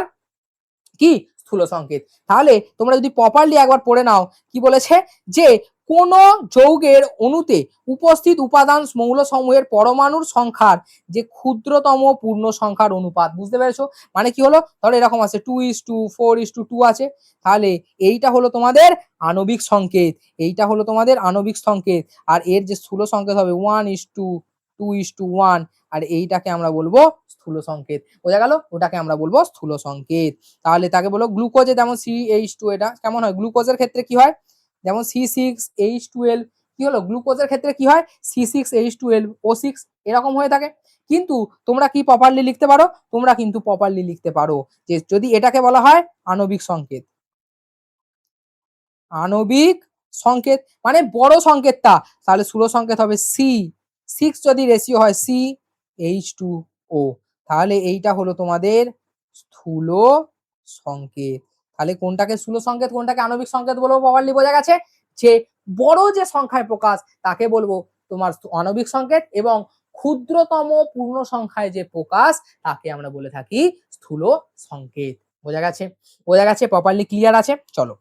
কি স্থূল সংকেত। তাহলে তোমরা যদি প্রপারলি একবার পড়ে নাও কি বলেছে, যে কোন যৌগের অণুতে উপস্থিত উপাদান মৌল সমূহের পরমাণুর সংখ্যার যে ক্ষুদ্রতম পূর্ণ সংখ্যার অনুপাত। বুঝতে পেরেছো? মানে কি হলো, ধরো এরকম আছে 2:4:2 আছে, তাহলে এইটা হলো তোমাদের আণবিক সংকেত, এইটা হলো তোমাদের আণবিক সংকেত, আর এর যে স্থূল সংকেত হবে 1:2:1 আর এইটাকে আমরা বলবো স্থূল সংকেত। বোঝা গেল? ওটাকে আমরা বলবো স্থূল সংকেত। তাহলে তাকে বলো গ্লুকোজে যেমন CH2, এটা কেমন হয়, গ্লুকোজের ক্ষেত্রে কি হয় যেমন C6H12, কি হলো গ্লুকোজের ক্ষেত্রে কি হয় C6H12O6 এরকম হয়ে থাকে। কিন্তু তোমরা কি প্রপারলি লিখতে পারো, তোমরা কিন্তু প্রপারলি লিখতে পারো যে যদি এটাকে বলা হয় আণবিক সংকেত, আণবিক সংকেত মানে বড় সংকেতটা, তাহলে স্থূল সংকেত হবে C6 যদি রেশিও হয় CH2O, তাহলে এইটা হলো তোমাদের স্থূল সংকেত। তাহলে কোনটাকে স্থূল সংকেত কোনটাকে আণবিক সংকেত বলবো প্রপারলি বোঝা গেছে, যে বড় যে সংখ্যায় প্রকাশ তাকে বলবো তোমার আণবিক সংকেত এবং ক্ষুদ্রতম পূর্ণ সংখ্যায় যে প্রকাশ তাকে আমরা বলে থাকি স্থূল সংকেত। বোঝা গেছে? বোঝা গেছে? প্রপারলি ক্লিয়ার আছে? চলো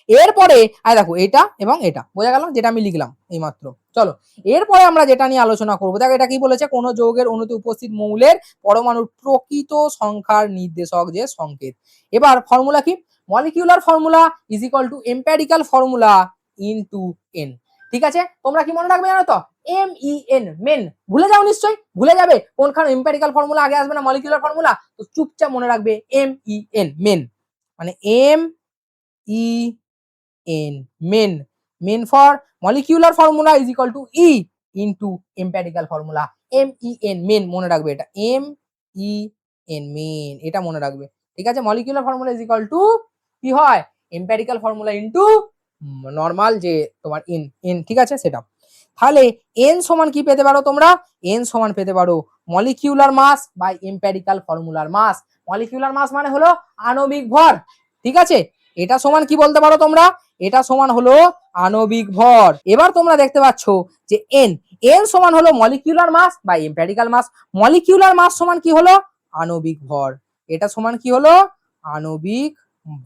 এরপরে দেখো এটা এবং এটা বোঝা গেল, যেটা আমি লিখলাম এইমাত্র। চলো এরপরে আমরা যেটা নিয়ে আলোচনা করবো, দেখো এটা কি বলেছে, কোন যৌগের অণুতে উপস্থিত মৌলের পরমাণুর প্রকৃত সংখ্যার নির্দেশক যে সংকেত। এবার ফর্মুলা কি, molecular formula is equal two empirical formula into N. ঠিক আছে, তোমরা কি মনে রাখবে জানো তো, MEN মেন, ভুলে যাও নিশ্চয়ই, ভুলে যাবে কোনখানে এম্পিরিক্যাল ফর্মুলা আগে আসবে না মলিকিউলার ফর্মুলা, তো চুপচাপ মনে রাখবে MEN মেন, মানে MEN men, men for molecular formula is equal to E into empirical formula MEN men, মনে রাখবে এটা MEN মেন, এটা মনে রাখবে। ঠিক আছে, molecular formula is equal to কি হয়, এম্পিরিক্যাল ফর্মুলা ইনটু নরমাল যে তোমার এন, ঠিক আছে সেটা। তাহলে এন সমান কি পেতে পারো তোমরা, এন সমান পেতে পারো মলিকিউলার মাস বাই এম্পিরিক্যাল ফর্মুলার মাস। মলিকিউলার মাস মানে হলো আণবিক ভর, ঠিক আছে, এটা সমান কি বলতে পারো তোমরা, এটা সমান হলো আণবিক ভর। এবার তোমরা দেখতে পাচ্ছ যে এন সমান হলো molecular mass by empirical mass, molecular mass সমান কি হলো আণবিক ভর, এটা সমান কি হলো আণবিক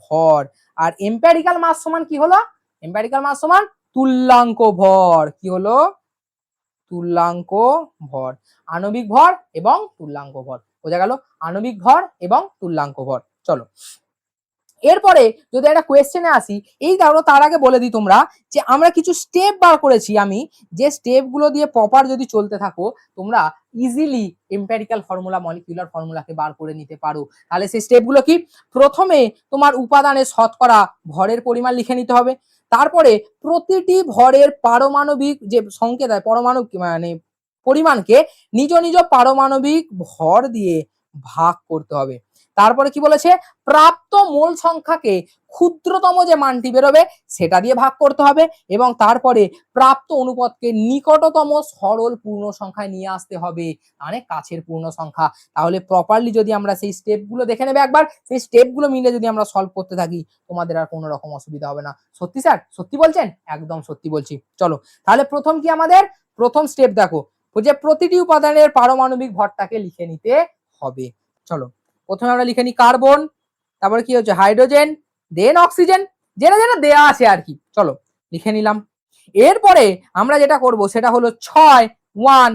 ভর। আর এম্পিরিক্যাল মাস সমান কি হলো, এম্পিরিক্যাল মাস সমান তুল্যাঙ্ক ভর, কি হলো তুল্যাঙ্ক ভর, আণবিক ভর এবং তুল্যাঙ্ক ভর, বোঝা গেল, আণবিক ভর এবং তুল্যাঙ্ক ভর। চলো এরপরে যদি একটা কোয়েশ্চেনে আসি, এই ধরো তার আগে বলে দিই তোমরা যে আমরা কিছু স্টেপ বার করেছি, আমি যে স্টেপগুলো দিয়ে প্রপার যদি চলতে থাকো তোমরা ইজিলি এম্পিরিক্যাল ফর্মুলা মলিকিউলার ফর্মুলাকে বার করে নিতে পারো। তাহলে সেই স্টেপগুলো কি, প্রথমে তোমার উপাদানের শতকরা ভরের পরিমাণ লিখে নিতে হবে, তারপরে প্রতিটি ভরের পারমাণবিক যে সংকেত হয় পরমাণু মানে পরিমাণকে নিজ নিজ পারমাণবিক ভর দিয়ে ভাগ করতে হবে। তারপরে কি বলেছে, প্রাপ্ত মোল সংখ্যাকে ক্ষুদ্রতম যে মানটি বেরোবে সেটা দিয়ে ভাগ করতে হবে, এবং তারপরে প্রাপ্ত অনুপাতকে নিকটতম সরল পূর্ণ সংখ্যায় নিয়ে আসতে হবে, মানে কাছের পূর্ণ সংখ্যা। তাহলে প্রপারলি যদি আমরা সেই স্টেপগুলো দেখে নেবে একবার, সেই স্টেপগুলো মিলে যদি আমরা সলভ করতে থাকি তোমাদের আর কোনো রকম অসুবিধা হবে না। সত্যি স্যার, সত্যি বলছেন? একদম সত্যি বলছি। চলো তাহলে প্রথম কি আমাদের, প্রথম স্টেপ দেখো যে প্রতিটি উপাদানের পারমাণবিক ভরটাকে লিখে নিতে হবে। চলো প্রথমে আমরা লিখে নিই কার্বন, তারপরে কি হচ্ছে হাইড্রোজেন, দেন অক্সিজেন, যেটা যেটা দেয়া আছে আর কি। চলো লিখে নিলাম। এরপরে আমরা যেটা করব সেটা হলো 6 1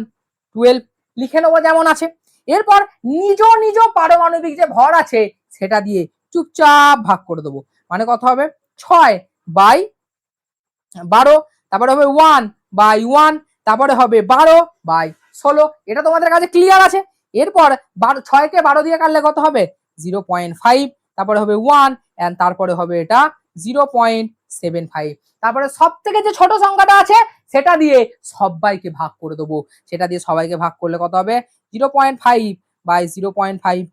12 লিখে নেবো যেমন আছে। এরপর নিজ নিজ পারমাণবিক যে ভর আছে সেটা দিয়ে চুপচাপ ভাগ করে দেবো, মানে কত হবে 6 বাই 12, তারপরে হবে 1 বাই 1, তারপরে হবে 12 বাই 16। এটা তোমাদের কাছে ক্লিয়ার আছে? এরপর 6 কে 12 দিয়ে কাটলে কত হবে 0.5, তারপরে হবে 1 এন্ড তারপরে হবে এটা 0.75, তারপরে সব থেকে যে ছোট সংখ্যাটা আছে সেটা দিয়ে সবাইকে ভাগ করে দেবো, সেটা দিয়ে সবাইকে ভাগ করলে কত হবে 0.5 বাই 0.5,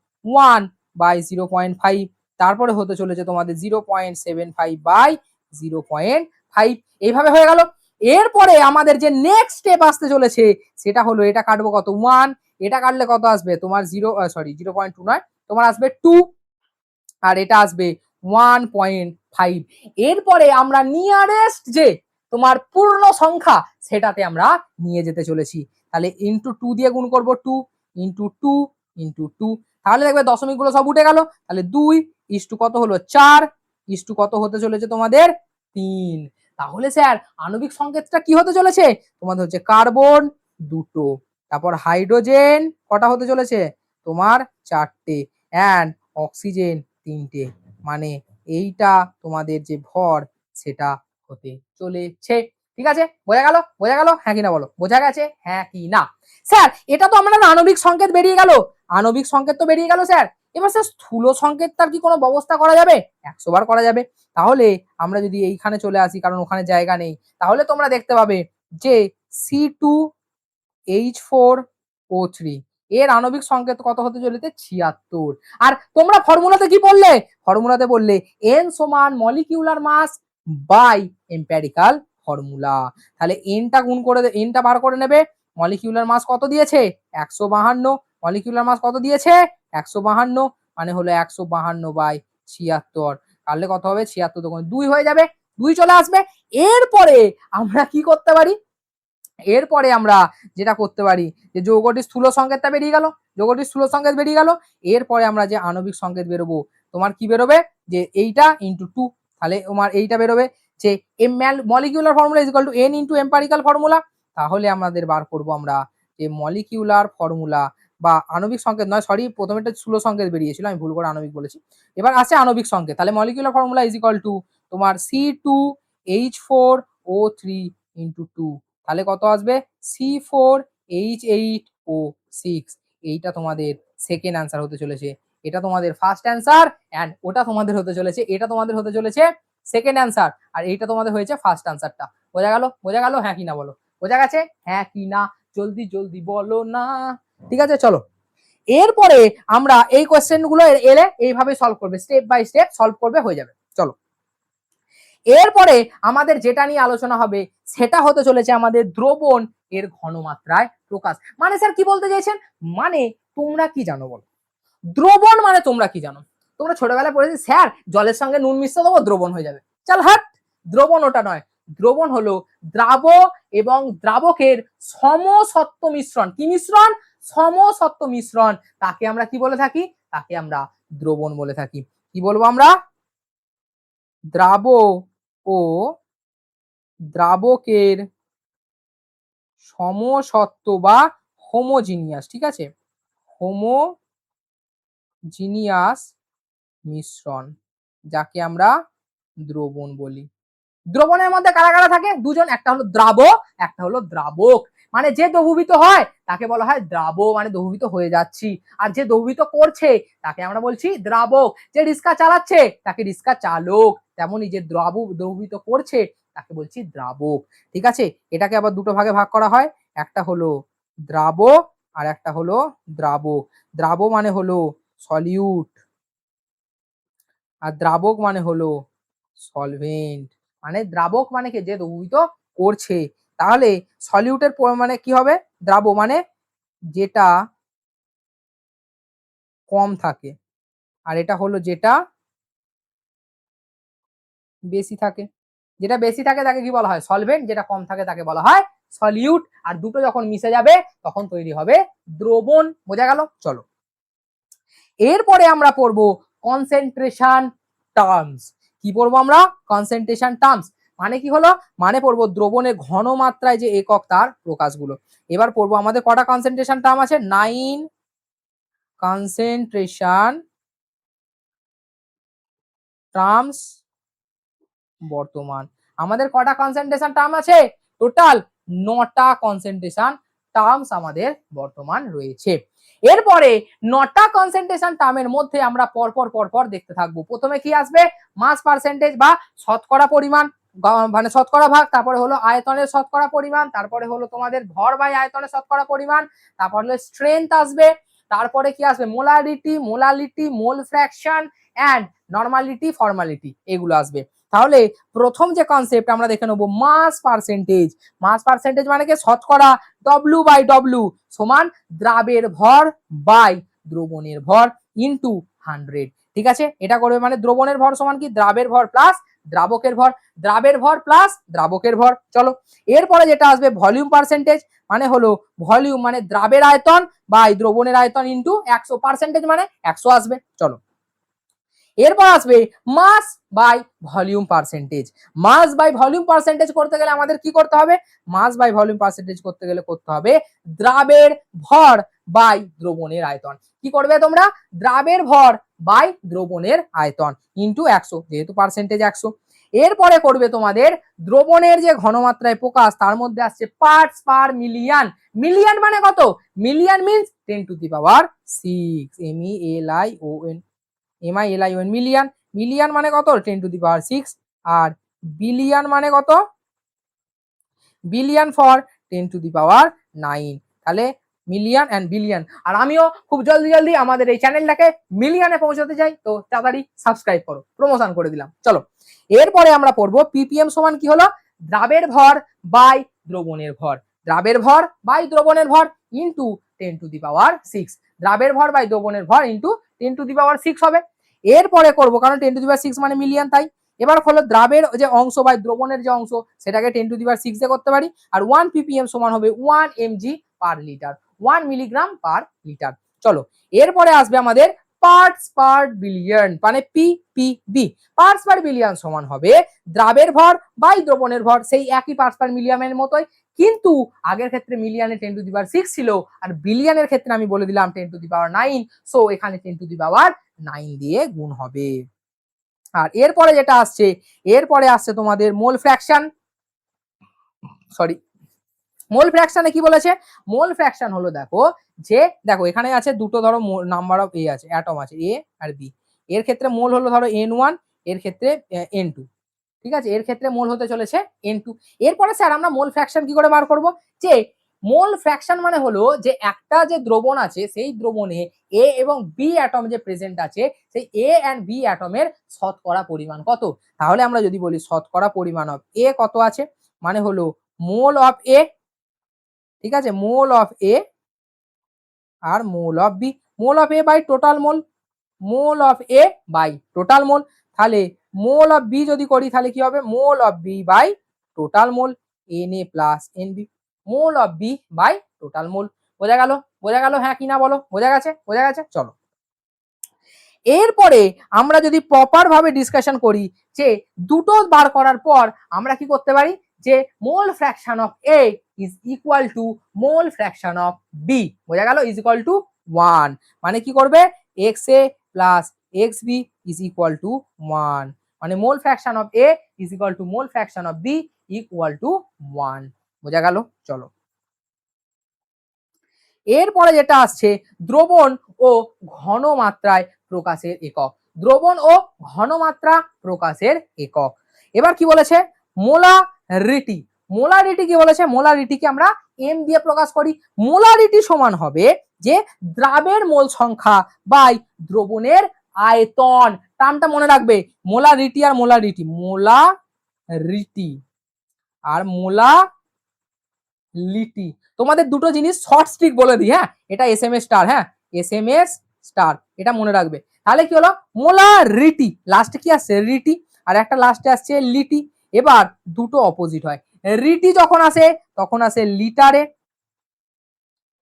1 বাই 0.5, তারপরে হতে চলেছে তোমাদের 0.75 বাই 0.5, এইভাবে হয়ে গেল। এরপরে আমাদের যে নেক্সট স্টেপ আসতে চলেছে সেটা হলো এটা কাটবো কত 1, এটা কাটলে কত আসবে তোমার 0.2 নয়, তোমার আসবে 2, আর এটা আসবে 1.5। এরপরে আমরা নিয়ারেস্ট যে তোমার পূর্ণ সংখ্যা সেটাতে আমরা নিয়ে যেতে চলেছি, তাহলে ইনটু 2 দিয়ে গুণ করব, 2 ইনটু 2 ইনটু 2, তাহলে দেখবে দশমিকগুলো সব উঠে গেল, তাহলে 2 ইসটু কত হলো 4 ইসটু কত হতে চলেছে তোমাদের 3। তাহলে স্যার আণবিক সংকেতটা কি হতে চলেছে তোমাদের হচ্ছে কার্বন 2টো, তারপর হাইড্রোজেন কটা হতে চলেছে তোমার 4টে, এন্ড অক্সিজেন 3টে, মানে এইটা তোমাদের যে ভর সেটা হতে চলেছে। ঠিক আছে, বোঝা গেল? বোঝা গেল হ্যাঁ কি না বলো, বোঝা গেছে হ্যাঁ কি না? স্যার এটা তো আমাদের আণবিক সংকেত বেরিয়ে গেল, আণবিক সংকেত তো বেরিয়ে গেল স্যার, এবার স্যার স্থূল সংকেত তার কি কোনো ব্যবস্থা করা যাবে? 100 বার করা যাবে। তাহলে আমরা যদি এইখানে চলে আসি, কারণ ওখানে জায়গা নেই, তাহলে তোমরা দেখতে পাবে যে C2H4O3 এর আণবিক সংকেত কত হতে চলেছে 76। আর তোমরা ফর্মুলাতে কি পড়লে, ফর্মুলাতে বললে n সমান molecular mass by empirical formula, তাহলে nটা গুণ করে nটা বার করে নেবে, মলিকিউলার মাস কত দিয়েছে 152, মলিকিউলার মাস কত দিয়েছে 152, মানে হলো 152 বাই 76, তাহলে কত হবে 76 তখন 2 হয়ে যাবে, 2 চলে আসবে। এরপরে আমরা কি করতে পারি, এরপরে আমরা যেটা করতে পারি যে যৌগটির স্থূল সংকেতটা বেরিয়ে গেল, যৌগটির স্থূল সংকেত বেরিয়ে গেল, এরপরে আমরা যে আণবিক সংকেত বেরোবো তোমার কি বেরোবে যে এইটা ইন্টু 2, তাহলে তোমার এইটা বেরোবে যে a molecular formula is equal to n into empirical formula. তাহলে আমাদের বার করব আমরা যে মলিকিউলার ফর্মুলা বা আণবিক সংকেত নয়, সরি প্রথমেটা স্থূল সংকেত বেরিয়েছিল, আমি ভুল করে আণবিক বলেছি। এবার আসছে আণবিক সংকেত। তাহলে molecular formula is equal two তোমার C2H4O3 ইন্টু 2। তাহলে কত আসবে C4H8O6। এইটা তোমাদের সেকেন্ড অ্যান্সার হতে চলেছে। এটা তোমাদের ফার্স্ট অ্যান্সার অ্যান্ড ওটা তোমাদের হতে চলেছে, এটা তোমাদের হতে চলেছে সেকেন্ড অ্যান্সার, আর এইটা তোমাদের হয়েছে ফার্স্ট অ্যান্সারটা। বোঝা গেল? বোঝা গেল? হ্যাঁ কি না বলো? বোঝা গেছে? হ্যাঁ কি না জলদি জলদি বলো না। ঠিক আছে, চলো এরপরে আমরা এই কোশ্চেন গুলো এলে এইভাবে সলভ করবে, স্টেপ বাই স্টেপ সলভ করবে, হয়ে যাবে। চলো এরপরে আমাদের যেটা নিয়ে আলোচনা হবে সেটা হতে চলেছে আমাদের দ্রবণ এর ঘনমাত্রায় প্রকাশ। মানে স্যার কি বলতে চাইছেন, মানে তোমরা কি জানো বলো? দ্রবণ মানে তোমরা কি জানো? তোমরা ছোটবেলায় পড়েছি স্যার জলের সঙ্গে নুন মিশিয়ে দেবো দ্রবণ হয়ে যাবে। চল হাট, দ্রবণ ওটা নয়। দ্রবণ হলো দ্রাব এবং দ্রাবকের সমসত্ব মিশ্রণ। কি মিশ্রণ? সমসত্ব মিশ্রণ। তাকে আমরা কি বলে থাকি? তাকে আমরা দ্রবণ বলে থাকি। কি বলবো আমরা? দ্রাব ও দ্রাবকের সমসত্ব বা হোমোজিনিয়াস, ঠিক আছে, হোমোজিনিয়াস মিশ্রণ, যাকে আমরা দ্রবণ বলি। দ্রবণের মধ্যে কারা কারা থাকে? দুজন, একটা হলো দ্রাব, একটা হলো দ্রাবক। মানে যে দ্রবীভূত হয় তাকে বলা হয় দ্রাব, মানে দ্রবীভূত হয়ে যাচ্ছি, আর যে দ্রবীভূত করছে তাকে আমরা বলছি দ্রাবক। যে রিস্কা চালাচ্ছে তাকে রিস্কা চালক, তেমনি যে দ্রবীভূত করছে তাকে বলছি দ্রাবক। ঠিক আছে, এটাকে আবার দুটো ভাগে ভাগ করা হয়, একটা হলো দ্রাব আর একটা হলো দ্রাবক। দ্রাব মানে হলো সলিউট আর দ্রাবক মানে হলো সলভেন্ট। মানে দ্রাবক মানে কি? যে দ্রবীভূত করছে। তাহলে সলিউটের মানে কি হবে? দ্রাব মানে যেটা কম থাকে, আর এটা হলো যেটা বেশি থাকে। যেটা বেশি থাকে তাকে কি বলা হয়? সলভেন্ট। যেটা কম থাকে তাকে বলা হয় সলিউট। আর দুটো যখন মিশে যাবে তখন তৈরি হবে দ্রবণ। বোঝা গেল? চলো এরপরে আমরা পড়বো কনসেন্ট্রেশন টার্মস। কি পড়বো আমরা? Concentration terms. মানে কি হলো? মানে পড়বো দ্রবণের ঘনমাত্রায় যে একক তার প্রকাশগুলো। এবার পড়বো আমাদের কটা কনসেন্ট্রেশন টার্ম আছে? 9 কনসেন্ট্রেশন টার্মস বর্তমান। আমাদের কটা কনসেন্ট্রেশন টার্ম আছে? টোটাল 9টা কনসেন্ট্রেশন টার্মস আমাদের বর্তমান রয়েছে। এরপরে 9টা কনসেন্ট্রেশন টার্মের মধ্যে আমরা পরপর দেখতে থাকবো। প্রথমে কি আসবে? মাস পার্সেন্টেজ বা শতকরা পরিমাণ, মানে শতকরা ভাগ, তারপরে হলো আয়তনের শতকরা পরিমাণ, তারপরে হলো তোমাদের ভর বাই আয়তনের শতকরা পরিমাণ, তারপর হলো স্ট্রেংথ আসবে, তারপরে কি আসবে? Molarity, mole fraction and normality, formality, এগুলো আসবে। তাহলে প্রথম যে কনসেপ্ট আমরা দেখে নেবো মাস পার্সেন্টেজ। মাস পার্সেন্টেজ মানে কি? শতকরা, W/W সমান দ্রাবের ভর বাই দ্রবণের ভর ইনটু 100। ঠিক আছে, এটা করবে মানে দ্রবণের ভর সমান কি? দ্রাবের ভর প্লাস দ্রাবকের ভর, দ্রাবের ভর প্লাস দ্রাবকের ভর। চলো এরপরে যেটা আসবে ভলিউম পার্সেন্টেজ, মানে হলো ভলিউম মানে দ্রাবের আয়তন বাই দ্রবণের আয়তন ইনটু 100, পার্সেন্টেজ মানে 100 আসবে। চলো এরপর আসবে mass by volume percentage. Mass by volume percentage করতে গেলে আমাদের কি করতে হবে? মাস বাই ভলিউম পার্সেন্টেজ করতে গেলে করতে হবে দ্রাবের ভর বাই দ্রবণের আয়তন। কি করবে তোমরা? দ্রাবের ভর বাই দ্রবণের আয়তন ইনটু 100, যেহেতু পার্সেন্টেজ 100। এরপরে করবে তোমাদের দ্রবণের যে ঘনমাত্রায় প্রকাশ, তার মধ্যে আসছে পার্টস পার মিলিয়ন। মিলিয়ন মানে কত? Million means 10⁶, MILION, million. Million মানে কত? 10⁶। আর বিলিয়ন মানে কত? Billion for 10⁹। তাহলে মিলিয়ন এন্ড বিলিয়ন। আর আমিও খুব জলদি আমাদের এই চ্যানেলটাকে মিলিয়নে পৌঁছাতে চাই, তো তাড়াতাড়ি সাবস্ক্রাইব করো, প্রমোশন করে দিলাম। চলো এরপরে আমরা পড়বো পিপিএম সমান কি হলো? দ্রাবের ভর বাই দ্রবণের ভর। দ্রাবের ভর বাই দ্রবণের ভর ইনটু 10⁶। দ্রাবের ভর বাই দ্রবণের ভর ইনটু 10⁶ হবে। এরপরে করবো, কারণ 10⁶ মানে মিলিয়ন, তাই এবার হলো দ্রাবের যে অংশ বাই দ্রবণের যে অংশ সেটাকে 10⁶ দিয়ে করতে পারি। আর 1 ppm সমান হবে 1 mg per litre, 1 milligram per litre. চলো এরপরে আসবে আমাদের পার্টস পার বিলিয়ন, মানে পিপিবি। পার্টস পার বিলিয়ন সমান হবে দ্রাবের ভর বাই দ্রবণের ভর, সেই একই পার্টস পার মিলিয়নের মতোই, কিন্তু আগের ক্ষেত্রে মিলিয়নে 10⁻6 ছিল, আর বিলিয়নের ক্ষেত্রে আমি বলে দিলাম 10⁹, সো এখানে 10⁹ দিয়ে গুণ হবে। আর এরপরে যেটা আসছে, এরপরে আসছে তোমাদের মোল ফ্র্যাকশন, সরি মোল ফ্র্যাকশনে কি বলেছে, মোল ফ্র্যাকশন হলো দেখো যে দেখো এখানে আছে দুটো ধরো নাম্বার অফ এ আছে, অ্যাটম আছে এ আর বি, এর ক্ষেত্রে মোল হলো ধরো n1, এর ক্ষেত্রে n2, ঠিক আছে, এর ক্ষেত্রে মোল হতে চলেছে n2। এরপরে স্যার আমরা মোল ফ্র্যাকশন কি করে বার করব, যে মোল ফ্র্যাকশন মানে হলো যে একটা যে দ্রবণ আছে সেই দ্রবণে এ এবং বি অ্যাটম যে প্রেজেন্ট আছে, সেই এ এন্ড বি অ্যাটমের শতকরা পরিমাণ কত। তাহলে আমরা যদি বলি শতকরা পরিমাণ অফ এ কত আছে, মানে হলো মোল অফ এ, ঠিক আছে, মোল অফ এ আর mole of b, mole of a by total mole, mole of a by total mole. তাহলে মোল অফ বি যদি করি তাহলে কি হবে, mole of b by total mole, Na plus Nb, mole of b by total mole. বোঝা গেল, বোঝা গেল, হ্যাঁ কি না বলো, বোঝা গেছে, বোঝা গেছে। চলো এরপরে আমরা যদি প্রপার ভাবে ডিসকাশন করি, যে দুটো বার করার পর আমরা কি করতে পারি, যে mole fraction of a is equal to mole fraction of b, বোঝা গেল, ইজ ইকুয়াল টু 1, মানে কি করবে x a plus x b is equal to 1, মানে mole fraction of a is equal to mole fraction of b equal to 1, বোঝা গেল। চলো এরপরে যেটা আসছে দ্রবণ ও ঘনমাত্রায় প্রকাশের একক, দ্রবণ ও ঘনমাত্রা প্রকাশের একক। এবার কি বলেছে, মোলারিটি, মোলারিটি কি বলেছে, মোলারিটিকে আমরা এম দিয়ে প্রকাশ করি। মোলারিটি সমান হবে যে দ্রাবের মোল সংখ্যা বাই দ্রবণের আয়তন, টার্মটা মনে রাখবে, মোলারিটি আর মোলারিটি, মোলারিটি আর মোলালিটি, তোমাদের দুটো জিনিস শর্ট স্ট্রিক বলে দিই, হ্যাঁ এটা এসএমএস স্টার, হ্যাঁ এসএমএস স্টার, এটা মনে রাখবে। তাহলে কি হলো, মোলারিটি লাস্টে কি আসছে রিটি, আর একটা লাস্টে আসছে লিটি। এবার দুটো অপোজিট হয়, রিটি যখন আসে তখন আসে লিটারে,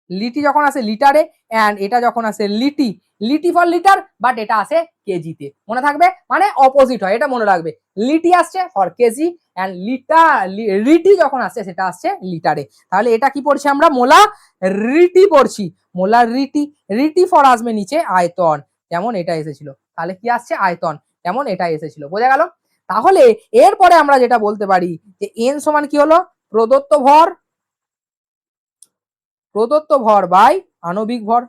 লিটি যখন আসে লিটারে, এন্ড এটা যখন আসে litti, litti for litre, but এটা আসে কেজিতে, মনে থাকবে, মানে অপোজিট হয়, এটা মনে রাখবে, লিটি আসছে ফর কেজি এন্ড রিটি যখন আসছে সেটা আসছে লিটারে। তাহলে এটা কি পড়ছি আমরা, মোলা রিটি পড়ছি, মোলা রিটি, রিটি ফর আসবে নিচে আয়তন, যেমন এটা এসেছিল, তাহলে কি আসছে আয়তন, যেমন এটা এসেছিল, বোঝা গেল। তাহলে এরপরে আমরা যেটা বলতে পারি যে এন সমান কি হলো, প্রদত্ত ভর, প্রদত্ত ভর বাই আণবিক ভর,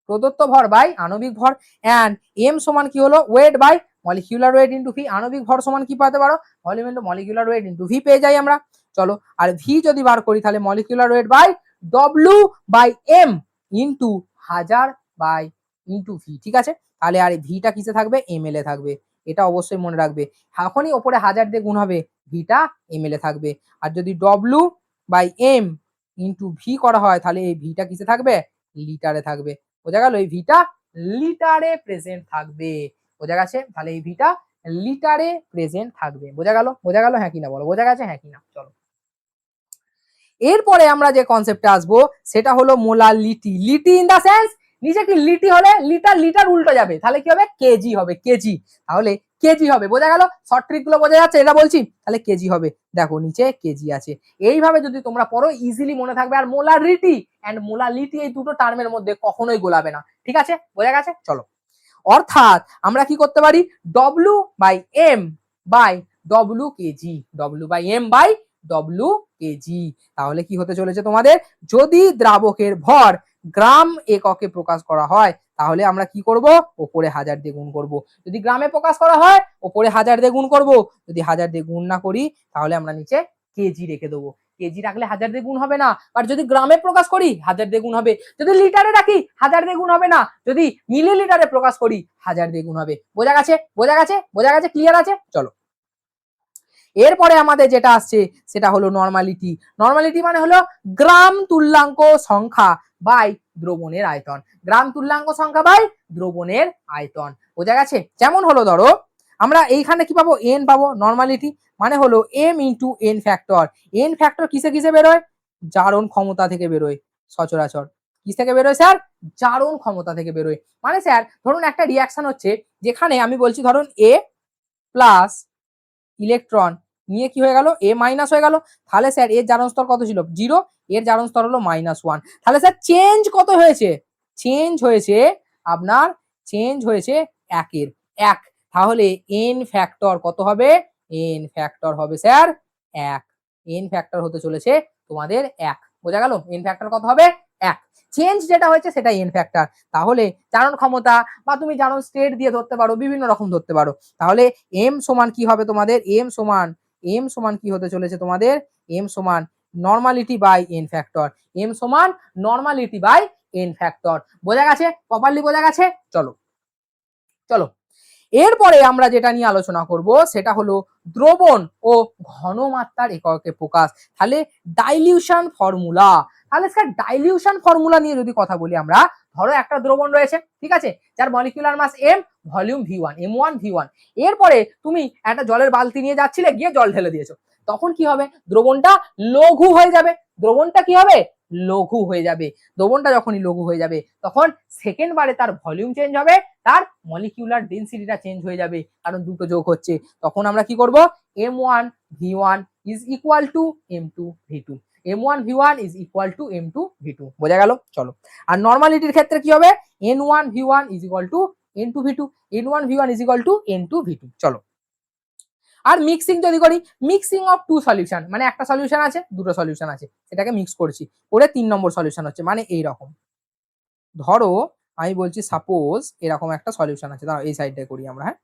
প্রদত্ত ভর বাই আণবিক ভর, এন্ড এম সমান কি হলো, weight by molecular weight into v, আণবিক ভর সমান কি পেতে পারো, volume into molecular weight into v পেয়ে যাই আমরা। চলো আর ভি যদি বার করি তাহলে molecular weight by W by m into 1000 by into v, ঠিক আছে। তাহলে আর ভিটা কিসে থাকবে, এমএল এ থাকবে, এটা অবশ্যই মনে রাখবে, এখনই ওপরে 1000 দিয়ে গুণ হবে, ভিটা এমএল এ থাকবে। আর যদি ডব্লিউ বাই এম ইনটু ভি করা হয় তাহলে এই ভিটা কিসে থাকবে, লিটারে থাকবে, বোঝা গেল, এই ভিটা লিটারে প্রেজেন্ট থাকবে, বোঝা গেছে, তাহলে এই ভিটা লিটারে প্রেজেন্ট থাকবে, বোঝা গেল, বোঝা গেল, হ্যাঁ কিনা বলো, বোঝা গেছে, হ্যাঁ কিনা। চলো এরপরে আমরা যে কনসেপ্টে আসবো সেটা হলো মোলালিটি, লিটি ইন দা সেন্স, নিচে কি লিটি হলে লিটার, লিটার উল্টো যাবে, তাহলে কি হবে কেজি হবে, কেজি, তাহলে কেজি হবে, বোঝা গেল, শর্ট ট্রিক গুলো বোঝা যাচ্ছে, এটা বলছি, তাহলে কেজি হবে, দেখো নিচে কেজি আছে। এইভাবে যদি তোমরা পড়ো ইজিলি মনে থাকবে, আর মোলারিটি এন্ড মোলালিটি এই দুটো টার্মের মধ্যে কখনোই গোলাবে না, ঠিক আছে, বোঝা গেছে। চলো অর্থাৎ আমরা কি করতে পারি, W by M by W kg, W by M by W kg, তাহলে কি হতে চলেছে তোমাদের, যদি দ্রাবকের ভর গ্রাম এককে প্রকাশ করা হয় তাহলে আমরা কি করব, ওপরে 1000 দিয়ে গুণ করব, যদি গ্রামে প্রকাশ করা হয় ওপরে 1000 দিয়ে গুণ করব, যদি 1000 দিয়ে গুণ না করি তাহলে আমরা নিচে কেজি রেখে দেবো, কেজি রাখলে 1000 দিয়ে গুণ হবে না, আর যদি গ্রামে প্রকাশ করি 1000 দিয়ে গুণ হবে, যদি লিটারে রাখি 1000 দিয়ে গুণ হবে না, যদি মিলিলিটারে প্রকাশ করি 1000 দিয়ে গুণ হবে, বোঝা গেছে, বোঝা গেছে, বোঝা গেছে, ক্লিয়ার আছে। চলো এরপরে আমাদের যেটা আসছে সেটা হলো নরমালিটি, নরমালিটি মানে হলো গ্রাম তুল্যাঙ্ক সংখ্যা বাই দ্রবণের আয়তন, গ্রাম তুল্যাঙ্ক সংখ্যা বাই দ্রবণের আয়তন, বোঝা গেছে। যেমন হলো ধরো আমরা এইখানে কি পাবো, এন পাবো, নরমালিটি মানে হলো m into n factor, n factor কিসে কিসে বেরোয়, জারণ ক্ষমতা থেকে বেরোয় সচরাচর, কি থেকে বেরোয় স্যার? জারণ ক্ষমতা থেকে বেরোয়। মানে স্যার ধরুন একটা রিঅ্যাকশন হচ্ছে, যেখানে আমি বলছি ধরুন A প্লাস ইলেকট্রন নিয়ে কি হয়ে গেল? A মাইনাস হয়ে গেল। তাহলে স্যার এর জারণ স্তর কত ছিল? 0, এর জারণ স্তর হলো -1। তাহলে স্যার চেঞ্জ কত হয়েছে? চেঞ্জ হয়েছে আপনার, চেঞ্জ হয়েছে 1 এর 1। তাহলে n ফ্যাক্টর কত হবে? n ফ্যাক্টর হবে স্যার 1। n ফ্যাক্টর হতে চলেছে তোমাদের 1। বোঝা গেল? n ফ্যাক্টর কত হবে? 1। চেঞ্জ যেটা হয়েছে সেটা n ফ্যাক্টর। তাহলে জারণ ক্ষমতা বা তুমি জারণ স্টেট দিয়ে ধরতে পারো, বিভিন্ন রকম ধরতে পারো। তাহলে m সমান কি হবে তোমাদের? m সমান কি হতে চলেছে তোমাদের? m সমান normality by n factor. m সমান নরমালিটি বাই n ফ্যাক্টর। বোঝা গেছে? প্রপারলি বোঝা গেছে? চলো চলো এরপরে আমরা যেটা নিয়ে আলোচনা করব সেটা হলো দ্রবণ ও ঘনমাত্রার এককে প্রকাশ। তাহলে ডাইলিউশন ফর্মুলা। তাহলে স্যার ডাইলিউশন ফর্মুলা নিয়ে যদি কথা বলি আমরা, ধরো একটা দ্রবণ রয়েছে, ঠিক আছে, যার মলিকিউলার মাস m, volume v1, m1 v1। এরপরে তুমি একটা জলের বালতি নিয়ে যাচ্ছিলে, গিয়ে জল ঢেলে দিয়েছো। তখন কি হবে? দ্রবণটা লঘু হয়ে যাবে। দ্রবণটা কি হবে? লঘু হয়ে যাবে। দ্রবণটা যখনই লঘু হয়ে যাবে তখন সেকেন্ড বারে তার ভলিউম চেঞ্জ হবে, তার মলিকিউলার ডেনসিটিটা চেঞ্জ হয়ে যাবে, কারণ দুটো যোগ হচ্ছে। তখন আমরা কি করব? m1 v1 is equal two m2 v2। m1 v1 is equal two m2 v2। বোঝা গেল? চলো। আর নরমালিটির ক্ষেত্রে কি হবে? n1 v1 is equal two n2 v2। n1 v1 is equal two n2 v2। চলো। আর মিক্সিং যদি করি, মিক্সিং অফ টু সলিউশন, মানে একটা সলিউশন আছে, দুটো সলিউশন আছে, সেটাকে মিক্স করছি, করে 3 নম্বর সলিউশন হচ্ছে। মানে এই রকম ধরো আমি বলছি সাপোজ এরকম একটা সলিউশন আছে, দাঁড়াও এই সাইডটায় করি আমরা, হ্যাঁ,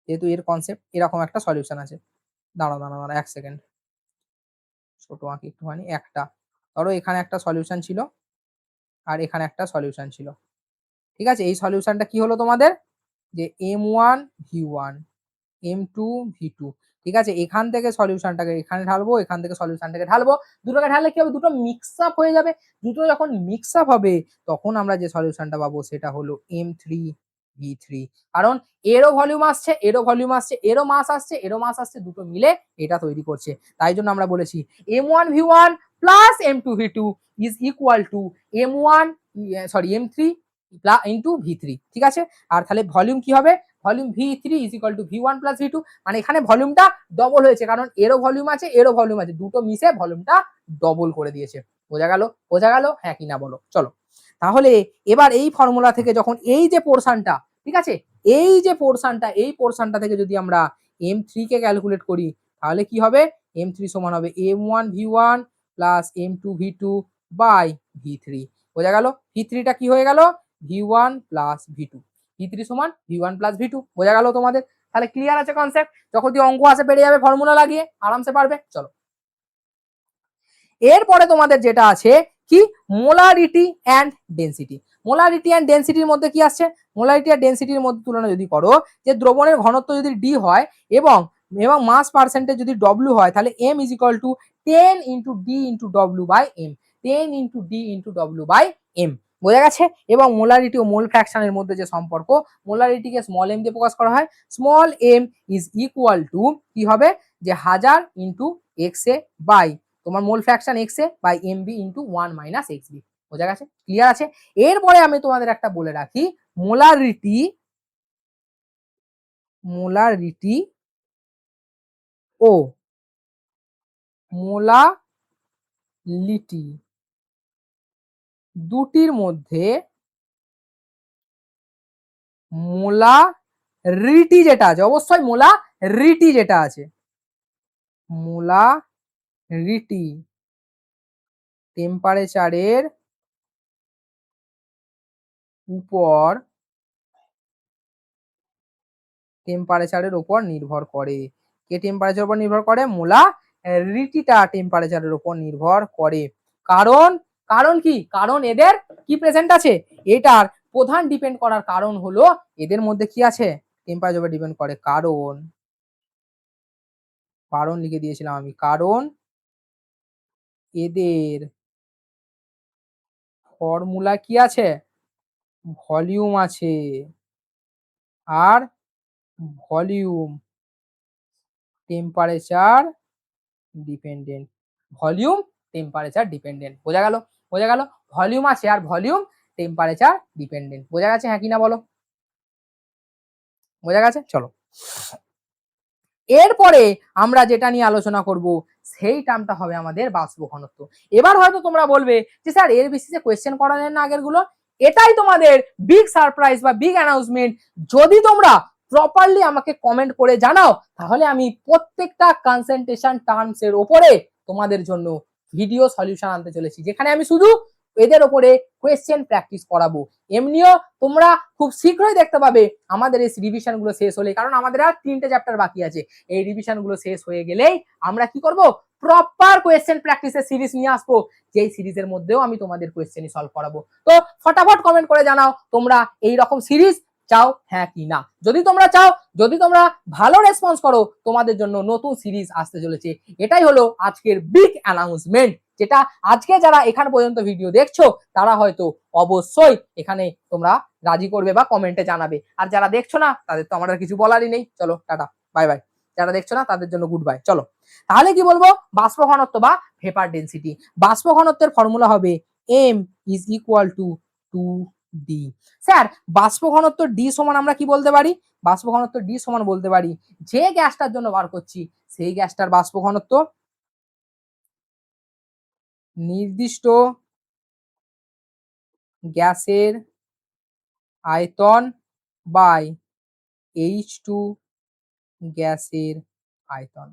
যেহেতু এর কনসেপ্ট এরকম একটা সলিউশন আছে। দাঁড়াও দাঁড়াও দাঁড়াও 1 সেকেন্ড, ছোট আঁকি একটুখানি। একটা ধরো এখানে একটা সলিউশন ছিল আর এখানে একটা সলিউশন ছিল, ঠিক আছে। এই সলিউশনটা কি হলো তোমাদের? যে m1 v1 m2 v2, ঠিক আছে। এখান থেকে সলিউশনটাকে এখানে ঢালবো, এখান থেকে সলিউশনটাকে ঢালবো, দুটোকে ঢাললে কি হবে? দুটো মিক্স আপ হয়ে যাবে। দুটো যখন মিক্স আপ হবে তখন আমরা যে সলিউশনটা পাবো সেটা হলো m3 v3। কারণ এরও ভলিউম আসছে, এরও ভলিউম আসছে, এরও মাস আসছে, এরও মাস আসছে, দুটো মিলে এটা তৈরি করছে। তাই জন্য আমরা বলেছি m1 v1 plus m2 v2 is equal two m1 m3 into v3, ঠিক আছে। আর তাহলে ভলিউম কি হবে? Volume v3 is equal two v1 plus v2। মানে এখানে ভলিউমটা ডবল হয়েছে, কারণ এরও ভলিউম আছে, এরও ভলিউম আছে, দুটো মিশে ভলিউমটা ডবল করে দিয়েছে। বোঝা গেল? বোঝা গেল? হ্যাঁ কি না বলো? চলো। তাহলে এবার এই ফর্মুলা থেকে যখন এই যে পোরশনটা, ঠিক আছে, এই যে পোরশনটা, এই পোরশনটা থেকে যদি আমরা m3 কে ক্যালকুলেট করি, তাহলে কি হবে? m3 সমান হবে m1 v1 plus m2 v2 by v3। বোঝা গেল? v3 টা কি হয়ে গেল? v1 plus v2। v3 সমান v1 প্লাস v2। বোঝা গেল তোমাদের? তাহলে ক্লিয়ার আছে কনসেপ্ট? যখন অঙ্ক আসে পেরে যাবে, ফর্মুলা লাগিয়ে আরামসে পারবে। চলো এরপরে তোমাদের যেটা আছে কি? Molarity and density. Molarity and ডেনসিটির মধ্যে কি আসছে? মোলারিটি আর ডেনসিটির মধ্যে তুলনা যদি করো, যে দ্রবণের ঘনত্ব যদি d হয় এবং এবং মাস পার্সেন্টেজ যদি w হয়, তাহলে m is equal to 10 into d into w by m। 10 into d into w by m। বোঝা গেছে? এবং মোলারিটি ও মোল ফ্র্যাকশনের মধ্যে যে সম্পর্ক, মোলারিটিকে স্মল m দিয়ে প্রকাশ করা হয়। Small m is equal to কি হবে? যে 1000 ইন্টু x এ বাই তোমার mole fraction x a by mb into 1 minus xb। বোঝা গেছে? ক্লিয়ার আছে? এরপরে আমি তোমাদের একটা বলে রাখি, মোলারিটি মোলারিটি ও মোলালিটি দুটির মধ্যে মোলারিটি যেটা আছে, অবশ্যই মোলারিটি যেটা আছে, মোলারিটি টেম্পারেচারের উপর টেম্পারেচারের উপর নির্ভর করে। কে টেম্পারেচারের উপর নির্ভর করে? মোলারিটিটা টেম্পারেচারের উপর নির্ভর করে। কারণ কারণ কি? কারণ এদের কি প্রেজেন্ট আছে? এটার প্রধান ডিপেন্ড করার কারণ হলো এদের মধ্যে কি আছে? টেম্পারেচার উপর ডিপেন্ড করে। কারণ কারণ লিখে দিয়েছিলাম আমি, কারণ এদের ফর্মুলা কি আছে? ভলিউম আছে। আর volume temperature dependent. Volume temperature dependent. বোঝা গেল? বোঝা গেল? ভলিউম আছে, আর ভলিউম টেম্পারেচার ডিপেন্ডেন্ট। বোঝা গেছে হ্যাঁ কি না বলো? বোঝা গেছে? চলো এরপরে আমরা যেটা নিয়ে আলোচনা করব সেই টার্মটা হবে আমাদের বাষ্প ঘনত্ব। এবার হয়তো তোমরা বলবে যে স্যার এর বেসিসে কোয়েশ্চেন করা যায় না আগের গুলো। এটাই তোমাদের বিগ সারপ্রাইজ বা বিগ অ্যানাউন্সমেন্ট। যদি তোমরা প্রপারলি আমাকে কমেন্ট করে জানাও তাহলে আমি প্রত্যেকটা কনসেন্ট্রেশন টার্মস এর উপরে তোমাদের জন্য ভিডিও সলিউশন আনতে চলেছি, যেখানে আমি শুধু এদের উপরে কোয়েশ্চেন প্র্যাকটিস করাবো। এমনিও তোমরা খুব শীঘ্রই দেখতে পাবে আমাদের এই রিভিশন গুলো শেষ হলে, কারণ আমাদের আর 3টে চ্যাপ্টার বাকি আছে। এই রিভিশন গুলো শেষ হয়ে গেলেই আমরা কি করব, প্রপার কোয়েশ্চেন প্র্যাকটিসের সিরিজ নিয়ে আসবো, যেই সিরিজের মধ্যেও আমি তোমাদের কোয়েশ্চেনই সলভ করাবো। তো ফটাফট কমেন্ট করে জানাও তোমরা এই রকম সিরিজ চাও হ্যাঁ কি না। যদি তোমরা চাও, যদি তোমরা ভালো রেসপন্স করো, তোমাদের জন্য নতুন সিরিজ আসতে চলেছে। এটাই হলো আজকের বিগ অ্যানাউন্সমেন্ট, যেটা আজকে যারা এখান পর্যন্ত ভিডিও দেখছো তারা হয়তো অবশ্যই এখানে তোমরা রাজি করবে বা কমেন্টে জানাবে। আর যারা দেখছো না তাদের তো আমার আর কিছু বলারই নেই। চলো টাটা বাই বাই। যারা দেখছো না তাদের জন্য গুড বাই। চলো তাহলে কি বলবো, বাষ্প ঘনত্ব বা ভেপার ডেনসিটি। বাষ্প ঘনত্বের ফর্মুলা হবে m is equal two 2d। Sir বাষ্প ঘনত্ব d সমান আমরা কি বলতে পারি? বাষ্প ঘনত্ব d সমান বলতে পারি যে গ্যাসটার জন্য বার করছি সেই গ্যাসটার বাষ্প ঘনত্ব নির্দিষ্ট গ্যাসের আয়তন বাই H2 গ্যাসের আয়তন।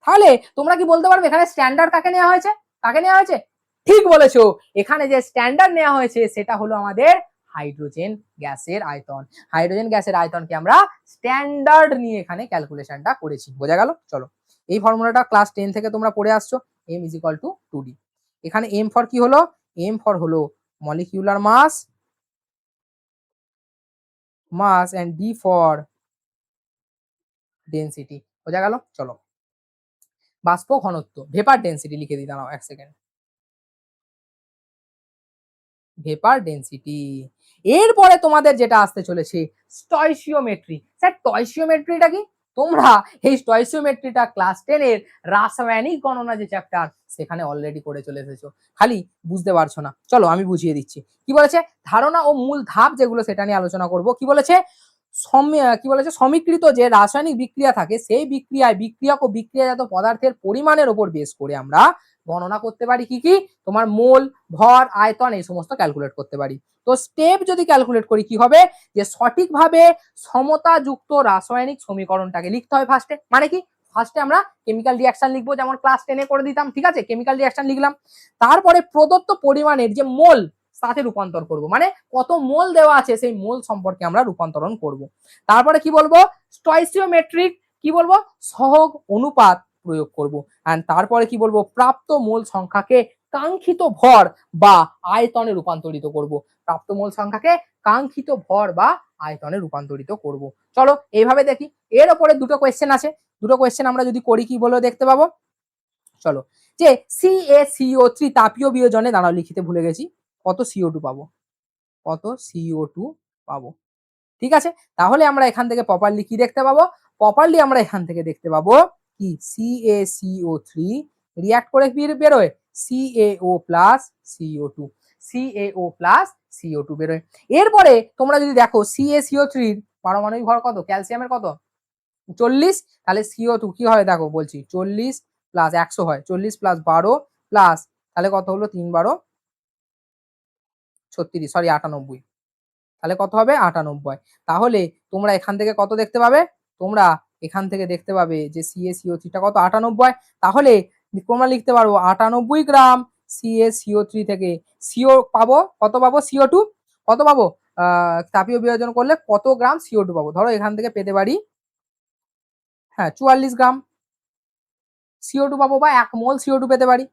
তাহলে তোমরা কি বলতে পারবে এখানে স্ট্যান্ডার্ড কাকে নেওয়া হয়েছে? কাকে নেওয়া হয়েছে? ঠিক বলেছো, এখানে যে স্ট্যান্ডার্ড নেওয়া হয়েছে সেটা হলো আমাদের হাইড্রোজেন গ্যাসের আয়তন। হাইড্রোজেন গ্যাসের আয়তনকে আমরা স্ট্যান্ডার্ড নিয়ে এখানে ক্যালকুলেশনটা করেছি। বোঝা গেল? চলো এই ফর্মুলাটা ক্লাস 10 থেকে তোমরা পড়ে আসছো, m is equal two 2d। এখানে m ফর কি হলো? m ফর হলো molecular mass and d for density. বোঝা গেল? চলো বাষ্প ঘনত্ব ভেপার ডেনসিটি লিখে দিই, দাঁড়াও এক সেকেন্ড। Vapour density. এরপরে তোমাদের যেটা আসতে চলেছে স্টয়চিওমেট্রি। স্যার স্টয়চিওমেট্রিটা কি? তোমরা এই স্টয়চিওমেট্রিটা ক্লাস 10 এর রাসায়নিক গণনা যে চ্যাপ্টার সেখানে অলরেডি করে চলে এসেছো, খালি বুঝতে পারছো না। চলো আমি বুঝিয়ে দিচ্ছি। কি বলেছে, ধারণা ও মূল ধাপ যেগুলো সেটা নিয়ে আলোচনা করব। কি বলেছে, কি বলেছে, সমীকৃত যে রাসায়নিক বিক্রিয়া থাকে সেই বিক্রিয়ায় বিক্রিয়ক ও বিক্রিয়াজাত পদার্থের পরিমাণের উপর বেস করে আমরা গণনা করতে পারি কি কি, তোমার মোল, ভর, আয়তন, এই সমস্ত ক্যালকুলেট করতে পারি। তো স্টেপ যদি ক্যালকুলেট করি কি হবে, যে সঠিকভাবে সমতাযুক্ত রাসায়নিক সমীকরণটাকে লিখতে হয় ফার্স্টে। মানে কি, ফার্স্টে আমরা কেমিক্যাল রিঅ্যাকশন লিখবো, যেমন ক্লাস 10 এ করে দিতাম, ঠিক আছে? কেমিক্যাল রিঅ্যাকশন লিখলাম, তারপরে প্রদত্ত পরিমাণের যে মোল সাথে রূপান্তর করব, মানে কত মোল দেওয়া আছে সেই মোল সম্পর্কে আমরা রূপান্তরণ করব। তারপরে কি বলবো, স্টয়চিওমেট্রিক কি বলবো, সহগ অনুপাত প্রয়োগ করব। এন্ড তারপরে কি বলবো, প্রাপ্ত মোল সংখ্যাকে কাঙ্ক্ষিত ভর বা আয়তনে রূপান্তরিত করব। প্রাপ্ত মোল সংখ্যাকে কাঙ্ক্ষিত ভর বা আয়তনে রূপান্তরিত করব। চলো এইভাবে দেখি। এর উপরে দুটো কোয়েশ্চেন আছে, দুটো কোয়েশ্চেন আমরা যদি করি কি বলে দেখতে পাবো। চলো, যে CaCO3 তাপীয় বিয়োজনে, দাঁড়াও লিখিতে ভুলে গেছি, কত CO2 পাবো, কত CO2 পাবো। ঠিক আছে, তাহলে আমরা এখান থেকে প্রপারলি কি দেখতে পাবো, প্রপারলি আমরা এখান থেকে দেখতে পাবো কি CaCO3 রিঅ্যাক্ট করে কি বেরোয়, CaO plus CO2, CaO plus CO2 বেরোয়। এরপরে তোমরা যদি দেখো CaCO3 এর পারমাণবিক ভর কত, ক্যালসিয়ামের কত 40, তাহলে CO2 কি হয় দেখো বলছি 40 প্লাস 100 হয়, 40 প্লাস 12 প্লাস, তাহলে কত হলো 3 12 36, সরি 98, তাহলে কত হবে 98। তাহলে তোমরা এখান থেকে কত দেখতে পাবে, তোমরা এখান থেকে দেখতে পাবে যে CaCO3 টা কত 98। তাহলে তোমরা লিখতে পারবো 98 গ্রাম CaCO3 থেকে CO পাবো, কত পাবো CO2, কত পাবো, তাপীয় বিয়োজন করলে কত গ্রাম CO2 পাবো। ধরো এখান থেকে পেতে পারি, হ্যাঁ 44 গ্রাম CO2 পাবো, বা 1 মোল CO2 পেতে পারি।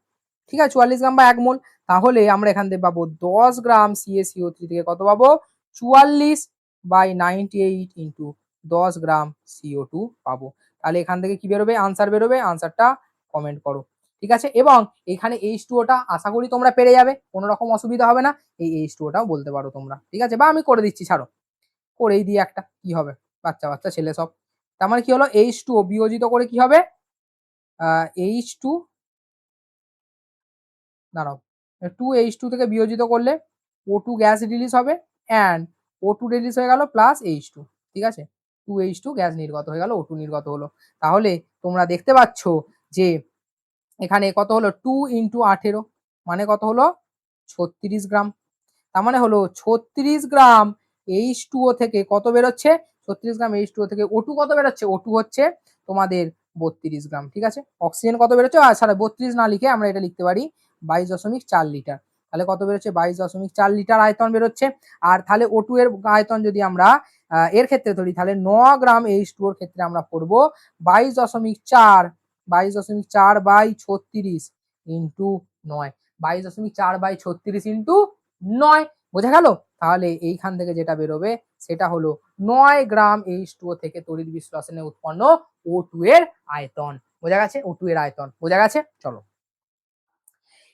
ঠিক আছে, 44 গ্রাম বা 1 মোল। তাহলে আমরা এখান থেকে পাবো 10 গ্রাম CaCO3 থেকে কত পাবো, 44/98 ইন্টু 10 গ্রাম CO2 পাবো। তাহলে এখান থেকে কি বেরোবে, আনসার বেরোবে, আনসারটা কমেন্ট করো। ঠিক আছে, এবং এখানে H2O টা আশা করি তোমরা পেরে যাবে, কোনো রকম অসুবিধা হবে না। এই H2O টাও বলতে পারো তোমরা, ঠিক আছে, বা আমি করে দিচ্ছি, ছাড়ো করেই দিই একটা, কি হবে, বাচ্চা বাচ্চা ছেলে সব। তার মানে কি হলো, H2O বিয়োজিত করে কি হবে, H2, দাঁড়াও 2H2 থেকে বিয়োজিত করলে O2 গ্যাস রিলিজ হবে অ্যান্ড O2 রিলিজ হয়ে গেল প্লাস H2, ঠিক আছে, 2H2 গ্যাস নির্গত হয়ে গেল, O2 নির্গত হলো। তাহলে তোমরা দেখতে পাচ্ছ যে এখানে কত হলো 2 × 18 মানে কত হলো 36 গ্রাম। তার মানে হলো 36 গ্রাম H2O থেকে কত বেরোচ্ছে, 36 গ্রাম H2O থেকে O2 কত বেরোচ্ছে, O2 হচ্ছে তোমাদের 32 গ্রাম, ঠিক আছে। অক্সিজেন কত বেরোচ্ছে, আর 32 না লিখে আমরা এটা লিখতে পারি 22.4 লিটার। তাহলে কত বেরোচ্ছে 22.4 লিটার আয়তন বেরোচ্ছে। আর তাহলে O2 এর আয়তন যদি আমরা এর ক্ষেত্রে ধরি তাহলে 9 গ্রাম H2O এর ক্ষেত্রে আমরা করব 22.4 বাই 36 ইন্টু 9, 22.4 বাই 36 ইন্টু 9, বোঝা গেল। তাহলে এইখান থেকে যেটা বেরোবে সেটা হলো 9 গ্রাম H2O থেকে তড়িৎ বিশ্লেষণে উৎপন্ন O2 এর আয়তন, বোঝা গেছে, O2 এর আয়তন বোঝা গেছে। চলো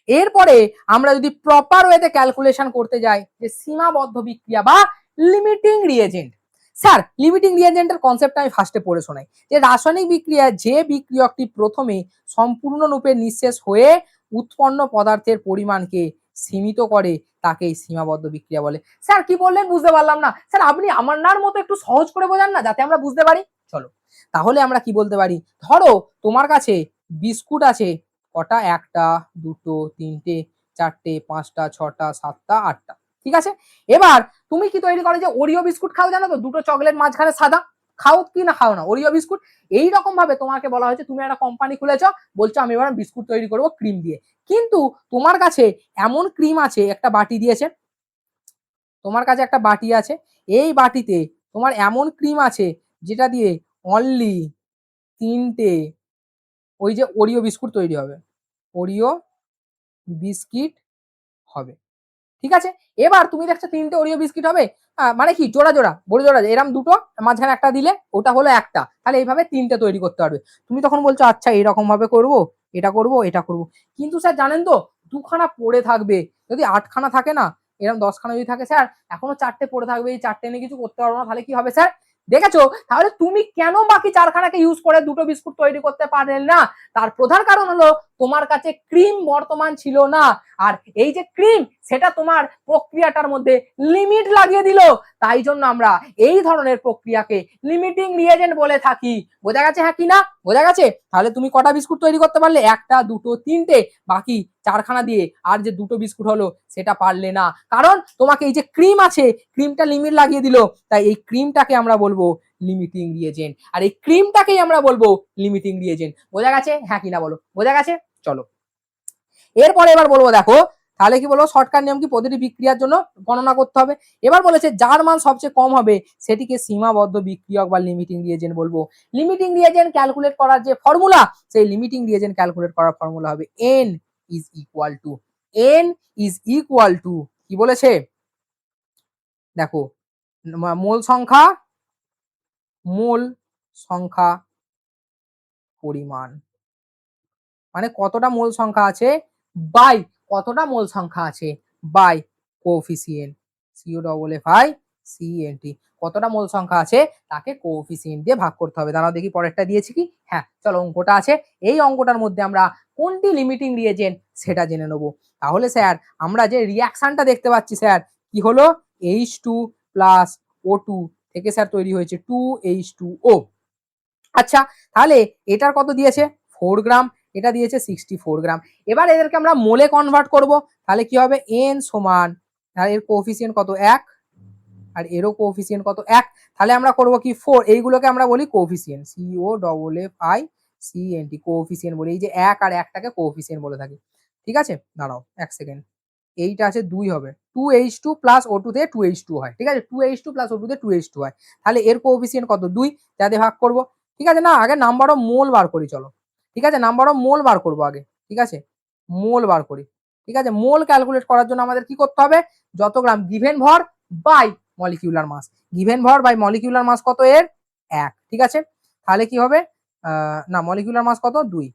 এরপরে আমরা যদি প্রপার ওয়েতে ক্যালকুলেশন করতে যাই যে সীমাবদ্ধ বিক্রিয়া বা লিমিটিং রিএজেন্ট। স্যার লিমিটিং রিএজেন্টের কনসেপ্ট আমি ফার্স্টে পড়ে শোনাই যে রাসায়নিক বিক্রিয়া যে বিক্রিয়কটি প্রথমে সম্পূর্ণরূপে নিঃশেষ হয়ে উৎপন্ন পদার্থের পরিমাণকে সীমিত করে তাকেই সীমাবদ্ধ বিক্রিয়া বলে। স্যার কি বললেন বুঝতে পারলাম না, স্যার আপনি আমার নার মতো একটু সহজ করে বোঝান না যাতে আমরা বুঝতে পারি। চলো তাহলে আমরা কি বলতে পারি, ধরো তোমার কাছে বিস্কুট আছে কটা, 1টা 2টো 3টে 4টে 5টা 6টা 7টা 8টা, ঠিক আছে। এবার তুমি কি তৈরি করো যে ওরিও বিস্কুট খাও, জানো তো, 2টো চকলেট মাঝখানে সাদা, খাও কি না খাও না ওরিও বিস্কুট। এই রকম ভাবে তোমাকে বলা হয়েছে তুমি একটা কোম্পানি খুলেছো, বলছো আমি এবার বিস্কুট তৈরি করবো ক্রিম দিয়ে, কিন্তু তোমার কাছে এমন ক্রিম আছে, একটা বাটি দিয়েছে, তোমার কাছে একটা বাটি আছে, এই বাটিতে তোমার এমন ক্রিম আছে যেটা দিয়ে অনলি 3টে ওই যে ওরিও বিস্কুট তৈরি হবে, ওরিও বিস্কিট হবে, ঠিক আছে। এবার তুমি দেখছো 3টে ওরিও বিস্কিট হবে, মানে কি জোড়া জোড়া বড় জোড়া, এরকম দুটো মাঝখানে একটা দিলে ওটা হলো একটা, তাহলে এইভাবে 3টে তৈরি করতে পারবে। তুমি তখন বলছো আচ্ছা এরকম ভাবে করবো, এটা করবো এটা করবো, কিন্তু স্যার জানেন তো 2খানা পড়ে থাকবে, যদি 8খানা থাকে না, এরকম 10খানা যদি থাকে স্যার এখনো 4টে পড়ে থাকবে, এই 4টে নিয়ে কিছু করতে পারবো না, তাহলে কি হবে স্যার। দেখেছো, তাহলে তুমি কেন বাকি 4খানাকে ইউজ করে 2টো বিস্কুট তৈরি করতে পারলেন না, তার প্রধান কারণ হলো তোমার কাছে ক্রিম বর্তমান ছিল না, আর এই যে ক্রিম সেটা তোমার প্রক্রিয়াটার মধ্যে লিমিট লাগিয়ে দিল, তাই জন্য আমরা এই ধরনের প্রক্রিয়াকে লিমিটিং রিএজেন্ট বলে থাকি। বোঝা গেছে হ্যাঁ কি না, বোঝা গেছে। তাহলে তুমি কটা বিস্কুট তৈরি করতে পারলে, 1টা 2টো 3টে, বাকি 4খানা দিয়ে আর যে 2টো বিস্কুট হলো সেটা পারলে না, কারণ তোমাকে এই যে ক্রিম আছে ক্রিমটা লিমিট লাগিয়ে দিল, তাই এই ক্রিমটাকে আমরা বলবো লিমিটিং রিএজেন্ট, আর এই ক্রিমটাকেই আমরা বলবো লিমিটিং রিএজেন্ট। বোঝা গেছে হ্যাঁ কি না বলো, বোঝা গেছে। চলো এরপরে এবার বলবো, দেখো তাহলে কি বলবো, শর্টকাট নিয়ম কি, প্রতিটি বিক্রিয়ার জন্য গণনা করতে হবে। এবার বলেছে যার মান সবচেয়ে কম হবে সেটিকে সীমাবদ্ধ বিক্রিয়ক বা লিমিটিং রিএজেন্ট বলবো। লিমিটিং রিএজেন্ট ক্যালকুলেট করার যে ফর্মুলা, সেই লিমিটিং রিএজেন্ট ক্যালকুলেট করার ফর্মুলা হবে n ইজ ইকুয়াল টু কি বলেছে, দেখো মোল সংখ্যা পরিমাণ, মানে কতটা মোল সংখ্যা আছে বাই কতটা মোল সংখ্যা আছে বাই কোএফিসিয়েন্ট COFFICENT, কতটা মোল সংখ্যা আছে তাকে কোএফিসিয়েন্ট দিয়ে ভাগ করতে হবে। দাঁড়াও দেখি পরেরটা দিয়েছি কি, হ্যাঁ চলো অঙ্কটা আছে, এই অঙ্কটার মধ্যে আমরা কোনটি লিমিটিং রিএজেন্ট সেটা জেনে নেব। তাহলে স্যার আমরা যে রিঅ্যাকশনটা দেখতে পাচ্ছি স্যার কি হলো, H2 প্লাস O2 থেকে স্যার তৈরি হয়েছে 2H2O। আচ্ছা তাহলে এটার কত দিয়েছে 4 গ্রাম, এটা দিয়েছে 64 গ্রাম। এবার এদেরকে আমরা মোলে কনভার্ট করব, তাহলে কি হবে n সমান, তাহলে এর কোএফিসিয়েন্ট কত 1 আর এরও কোএফিসিয়েন্ট কত 1, তাহলে আমরা করব কি 4, এইগুলোকে আমরা বলি কোএফিসিয়েন্ট, COFFICENT কোএফিসিয়েন্ট বলি, এই যে 1 আর 1টাকে কোএফিসিয়েন্ট বলে থাকি, ঠিক আছে। দাঁড়াও 1 সেকেন্ড, এইটা আছে 2 হবে, 2H2 প্লাস O2 তে 2H2 হয়, ঠিক আছে, 2H2 প্লাস O2 তে 2H2 হয়, তাহলে এর কোএফিসিয়েন্ট কত 2, যাতে ভাগ করব, ঠিক আছে। না আগে নাম্বার অফ মোল বার করি, চলো ঠিক আছে, নাম্বার অফ মোল বার করবো আগে, ঠিক আছে, মোল বার করি, ঠিক আছে। মোল ক্যালকুলেট করার জন্য আমাদের কি করতে হবে, যত গ্রাম গিভেন ভর বাই মলিকিউলার মাস, গিভেন ভর বাই মলিকিউলার মাস কত এর 1, ঠিক আছে। তাহলে কি হবে, না মলিকিউলার মাস কত 2,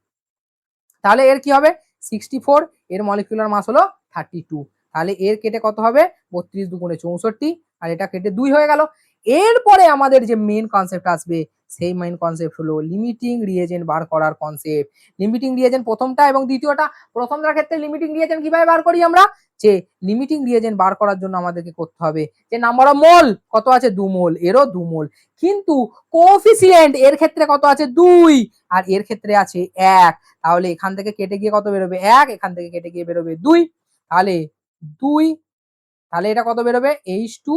তাহলে এর কি হবে 64, এর মলিকিউলার মাস হলো 32, তাহলে এর কেটে কত হবে 32 দুগুণে 64, আর এটা কেটে 2 হয়ে গেল। এরপরে আমাদের যে মেন কনসেপ্ট আসবে সেই মেইন কনসেপ্ট হলো লিমিটিং রিএজেন্ট বার করার কনসেপ্ট। লিমিটিং রিএজেন্ট প্রথমটা এবং দ্বিতীয়টা, প্রথমটার ক্ষেত্রে লিমিটিং রিএজেন্ট কিভাবে বার করি আমরা, যে লিমিটিং রিএজেন্ট বার করার জন্য আমাদেরকে করতে হবে যে নাম্বার অফ মোল কত আছে 2 মোল, এরও 2 মোল, কিন্তু কোএফিসিয়েন্ট এর ক্ষেত্রে কত আছে 2 আর এর ক্ষেত্রে আছে 1, তাহলে এখান থেকে কেটে গিয়ে কত বেরোবে 1, এখান থেকে কেটে গিয়ে বেরোবে 2, তাহলে 2, তাহলে এটা কত বেরোবে H2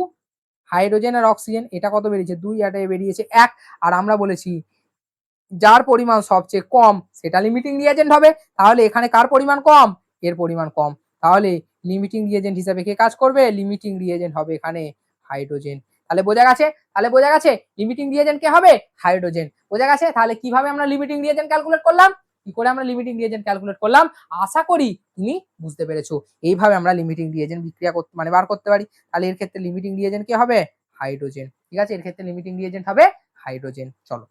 হাইড্রোজেন আর অক্সিজেন, এটা কত বেরিয়েছে 2, এটা বেরিয়েছে 1, আর আমরা বলেছি যার পরিমাণ সবচেয়ে কম সেটা লিমিটিং রিএজেন্ট হবে, তাহলে এখানে কার পরিমাণ কম, এর পরিমাণ কম, তাহলে লিমিটিং রিএজেন্ট হিসেবে কে কাজ করবে, লিমিটিং রিএজেন্ট হবে এখানে হাইড্রোজেন। তাহলে বোঝা গেছে লিমিটিং রিএজেন্ট কে হবে, হাইড্রোজেন। বোঝা গেছে তাহলে কিভাবে আমরা লিমিটিং রিএজেন্ট ক্যালকুলেট করলাম, কি করে আমরা লিমিটিং রিএজেন্ট ক্যালকুলেট করলাম, আশা করি তুমি বুঝতে পেরেছো। এইভাবে আমরা লিমিটিং রিএজেন্ট বিক্রিয়া করতে মানে বার করতে পারি। তাহলে এর ক্ষেত্রে লিমিটিং রিএজেন্ট কে হবে, হাইড্রোজেন। ঠিক আছে, এর ক্ষেত্রে লিমিটিং রিএজেন্ট হবে হাইড্রোজেন। চলো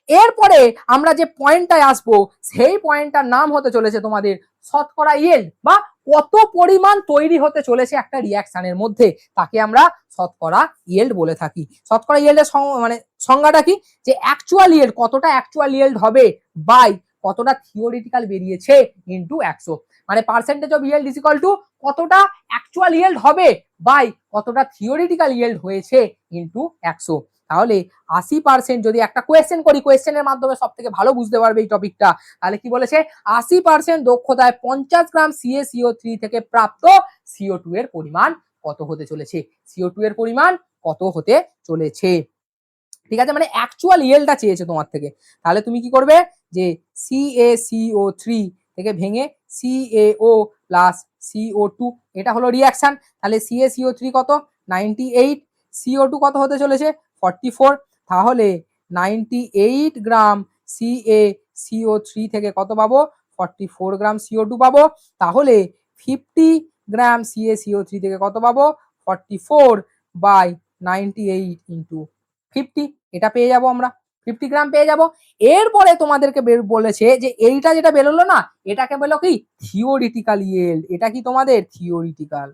এরপরে আমরা যে পয়েন্টটায় আসবো সেই পয়েন্টটার নাম হতে চলেছে তোমাদের শতকরা ইয়েল্ড, বা কত পরিমাণ তৈরি হতে চলেছে একটা রিঅ্যাকশনের মধ্যে, তাকে আমরা শতকরা ইয়েল্ড বলে থাকি। শতকরা ইয়েল্ডের মানে সংজ্ঞাটা কি, যে অ্যাকচুয়াল ইয়েল্ড কতটা অ্যাকচুয়াল ইয়েল্ড হবে বাই কতটা থিওরিটিক্যাল বেরিয়েছে ইনটু 100, মানে percentage of yield is equal two কতটা অ্যাকচুয়াল ইয়েল্ড হবে বাই কতটা থিওরিটিক্যাল ইয়েল্ড হয়েছে ইনটু 100। তাহলে 80% যদি একটা কোয়েশ্চেন করি, কোয়েশ্চেনের মাধ্যমে সব থেকে ভালো বুঝতে পারবে এই টপিকটা, তাহলে কি বলেছে 80% দক্ষতায় 50 গ্রাম CaCO3 থেকে প্রাপ্ত CO2 এর পরিমাণ কত হতে চলেছে, CO2 এর পরিমাণ কত হতে চলেছে। ঠিক আছে, মানে অ্যাকচুয়াল ইয়েল্ডটা চেয়েছে তোমার থেকে। তাহলে তুমি কি করবে, যে CaCO3 থেকে ভেঙে CaO প্লাস CO2, এটা হলো রিঅ্যাকশন। তাহলে CaCO3 কত 98, CO2 কত হতে চলেছে 44, তাহলে 98 গ্রাম CaCO3 থেকে কত পাবো 44 গ্রাম CO2 পাবো। তাহলে 50 গ্রাম CaCO3 থেকে কত পাবো 44 বাই 98 ইন্টু 50, এটা পেয়ে যাব আমরা, 50 গ্রাম পেয়ে যাব। এরপরে তোমাদেরকে বলেছে যে এইটা যেটা বেরোলো না, এটাকে বলো কি থিওরিটিক্যাল ইয়েল্ড। এটা কি তোমাদের থিওরিটিক্যাল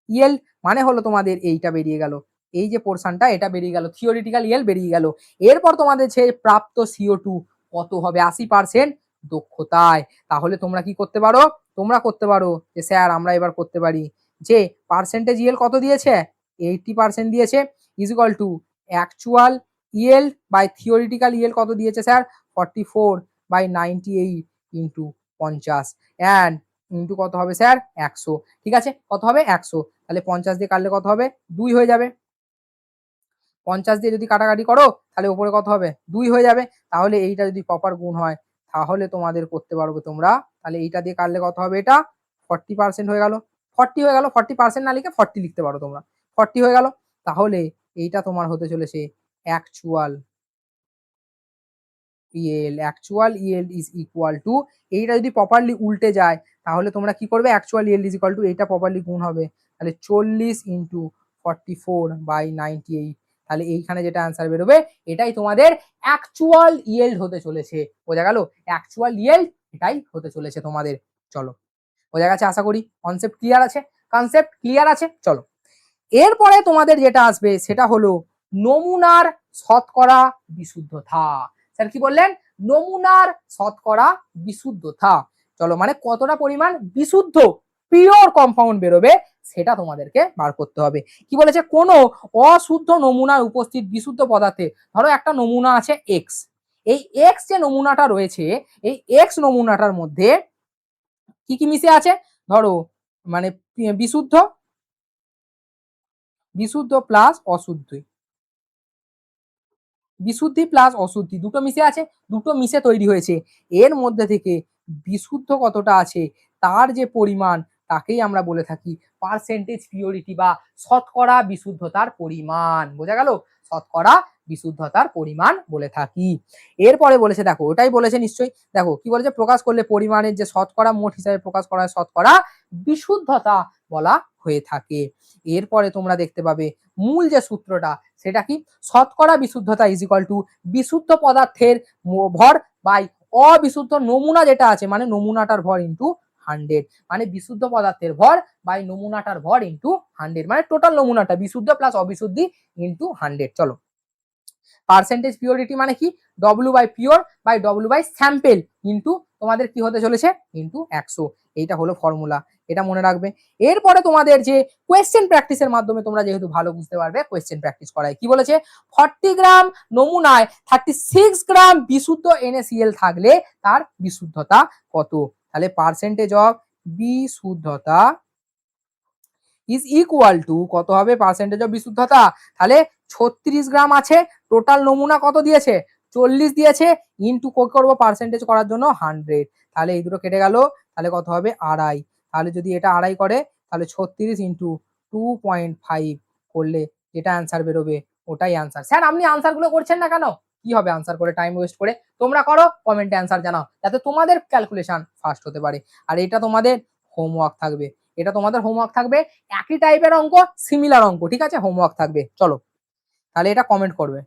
ইয়েল্ড, মানে হলো তোমাদের এইটা বেরিয়ে গেল, এই যে পোর্শনটা এটা বেরিয়ে গেল, থিওরিটিক্যাল ইয়েল্ড বেরিয়ে গেল। এরপর তোমাদের যে প্রাপ্ত CO2 কত হবে 80% দক্ষতায়। তাহলে তোমরা কি করতে পারো, তোমরা করতে পারো যে স্যার আমরা এবার করতে পারি যে পার্সেন্টেজ ইয়েল্ড কত দিয়েছে 80% দিয়েছে, is equal to actual yield by theoretical yield কত দিয়েছে sir 44 by 98 into 50 and into কত হবে স্যার 100। ঠিক আছে, কত হবে 100, তাহলে 50 দিয়ে কাটলে কত হবে 2 হয়ে যাবে, 50 দিয়ে যদি কাটাকাটি করো তাহলে উপরে কত হবে 2 হয়ে যাবে। তাহলে এইটা যদি প্রপার গুণ হয় তাহলে তোমাদের করতে পারবে তোমরা, তাহলে এইটা দিয়ে কাটলে কত হবে, এটা 40% হয়ে গেল, 40 হয়ে গেল, 40% না লিখে 40 লিখতে পারো তোমরা, 40 হয়ে গেল। তাহলে এইটা তোমার হতে চলেছে actual yield is equal two, এইটা যদি প্রপারলি উল্টে যায় তাহলে তোমরা কি করবে, actual yield is equal two এইটা প্রপারলি গুণ হবে, তাহলে 40 ইন্টু 44 বাই 98, তাহলে এইখানে যেটা অ্যান্সার বেরোবে এটাই তোমাদের অ্যাকচুয়াল ইয়েল্ড হতে চলেছে। বোঝা গেল, অ্যাকচুয়াল ইয়েল্ড এটাই হতে চলেছে তোমাদের। চলো বোঝা গেছে, আশা করি কনসেপ্ট ক্লিয়ার আছে। চলো এরপরে তোমাদের যেটা আসবে সেটা হলো নমুনার শতকরা বিশুদ্ধতা। স্যার কি বললেন, নমুনার শতকরা বিশুদ্ধতা। চলো মানে কতটা পরিমাণ বিশুদ্ধ পিওর কম্পাউন্ড বেরোবে সেটা তোমাদেরকে বার করতে হবে। কি বলেছে, কোনো অশুদ্ধ নমুনার উপস্থিত বিশুদ্ধ পদার্থে, ধরো একটা নমুনা আছে এক্স, এই এক্স যে নমুনাটা রয়েছে এই এক্স নমুনাটার মধ্যে কি কি মিশে আছে, ধরো মানে বিশুদ্ধ প্লাস অশুদ্ধি, বিশুদ্ধি প্লাস অশুদ্ধি দুটো মিশে আছে, দুটো মিশে তৈরি হয়েছে। এর মধ্যে থেকে বিশুদ্ধ কতটা আছে তার যে পরিমাণ তাকেই আমরা বলে থাকি পার্সেন্টেজ পিওরিটি বা শতকরা বিশুদ্ধতার পরিমাণ। বোঝা গেল, শতকরা বিশুদ্ধতার পরিমাণ বলে থাকি। এরপরে বলেছে দেখো, ওটাই বলেছে নিশ্চয়ই, দেখো কি বলেছে, প্রকাশ করলে পরিমাণের যে শতকরা মোট হিসাবে প্রকাশ করা হয় শতকরা বিশুদ্ধতা বলা হয়ে থাকে। এরপরে তোমরা দেখতে পাবে মূল যে সূত্রটা সেটা কি, শতকরা বিশুদ্ধতা ইজ ইকুয়াল টু বিশুদ্ধ পদার্থের ভর বাই অবিশুদ্ধ নমুনা যেটা আছে, মানে নমুনাটার ভর ইন্টু 100, মানে বিশুদ্ধ পদার্থের ভর বাই নমুনাটার ভর ইন্টু 100, মানে টোটাল নমুনাটা বিশুদ্ধ প্লাস অবিশুদ্ধি ইন্টু 100। চলো, পার্সেন্টেজ পিওরিটি মানে কি, W by pure by W by sample into তোমাদের কি হতে চলেছে ইন্টু 100। এইটা হলো ফর্মুলা, এটা মনে রাখবে। এরপরে তোমাদের যে কোয়েশ্চেন প্র্যাকটিসের মাধ্যমে তোমরা যেহেতু ভালো বুঝতে পারবে, কোয়েশ্চেন প্র্যাকটিস করায় কি বলেছে, 40 গ্রাম নমুনায় 36 গ্রাম বিশুদ্ধ NaCl থাকলে তার বিশুদ্ধতা কত। তাহলে পার্সেন্টেজ অফ বিশুদ্ধতা ইজ ইকুয়াল টু কত হবে, পার্সেন্টেজ অফ বিশুদ্ধতা, তাহলে 36 গ্রাম আছে, টোটাল নমুনা কত দিয়েছে 40 দিয়েছে, ইনটু করবো পার্সেন্টেজ করার জন্য 100, তাহলে এই দুটো কেটে গেল, তাহলে কত হবে 2.5। তাহলে যদি এটা 2.5 করে তাহলে 36 ইন্টু 2.5 করলে যেটা অ্যান্সার বেরোবে ওটাই অ্যান্সার। স্যার আপনি আনসার গুলো করছেন না কেন, কি হবে আনসার করে টাইম ওয়েস্ট করে, তোমরা করো, কমেন্টে অ্যান্সার জানাও যাতে তোমাদের ক্যালকুলেশন ফাস্ট হতে পারে। আর এটা তোমাদের হোমওয়ার্ক থাকবে, এটা তোমাদের হোমওয়ার্ক থাকবে, একই টাইপের অঙ্ক, সিমিলার অঙ্ক, ঠিক আছে, হোমওয়ার্ক থাকবে। চলো তাহলে এটা কমেন্ট করবে,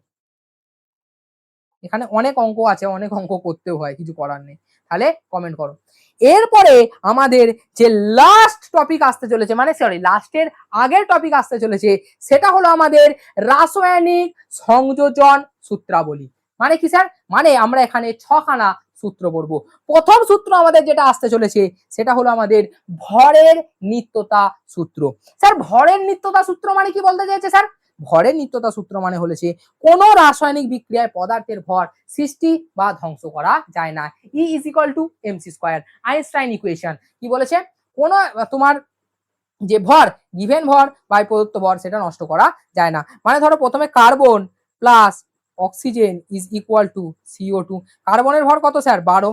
এখানে অনেক অঙ্ক আছে, অনেক অঙ্ক করতেও হয়, কিছু করার নেই, তাহলে কমেন্ট করো। এরপরে আমাদের যে লাস্ট টপিক আসতে চলেছে, মানে সরি লাস্টের আগের টপিক আসতে চলেছে, সেটা হলো আমাদের রাসায়নিক সংযোজন সূত্রাবলী। মানে কি স্যার, মানে আমরা এখানে 6খানা সূত্র পড়বো। প্রথম সূত্র আমাদের যেটা আসতে চলেছে সেটা হলো আমাদের ভরের নিত্যতা সূত্র। স্যার ভরের নিত্যতা সূত্র মানে কি বলতে চাইছে স্যার, ভরের নিত্যতা সূত্র মানে হলেছে কোন রাসায়নিক বিক্রিয়ায় পদার্থের ভর সৃষ্টি বা ধ্বংস করা যায় না। E is equal two mc square, Einstein equation. কি বলেছে, কোন তোমার যে ভর, গিভেন ভর বা প্রদত্ত ভর সেটা নষ্ট করা যায় না। মানে ধরো প্রথমে carbon plus oxygen is equal two CO2। কার্বনের ভর কত স্যার 12,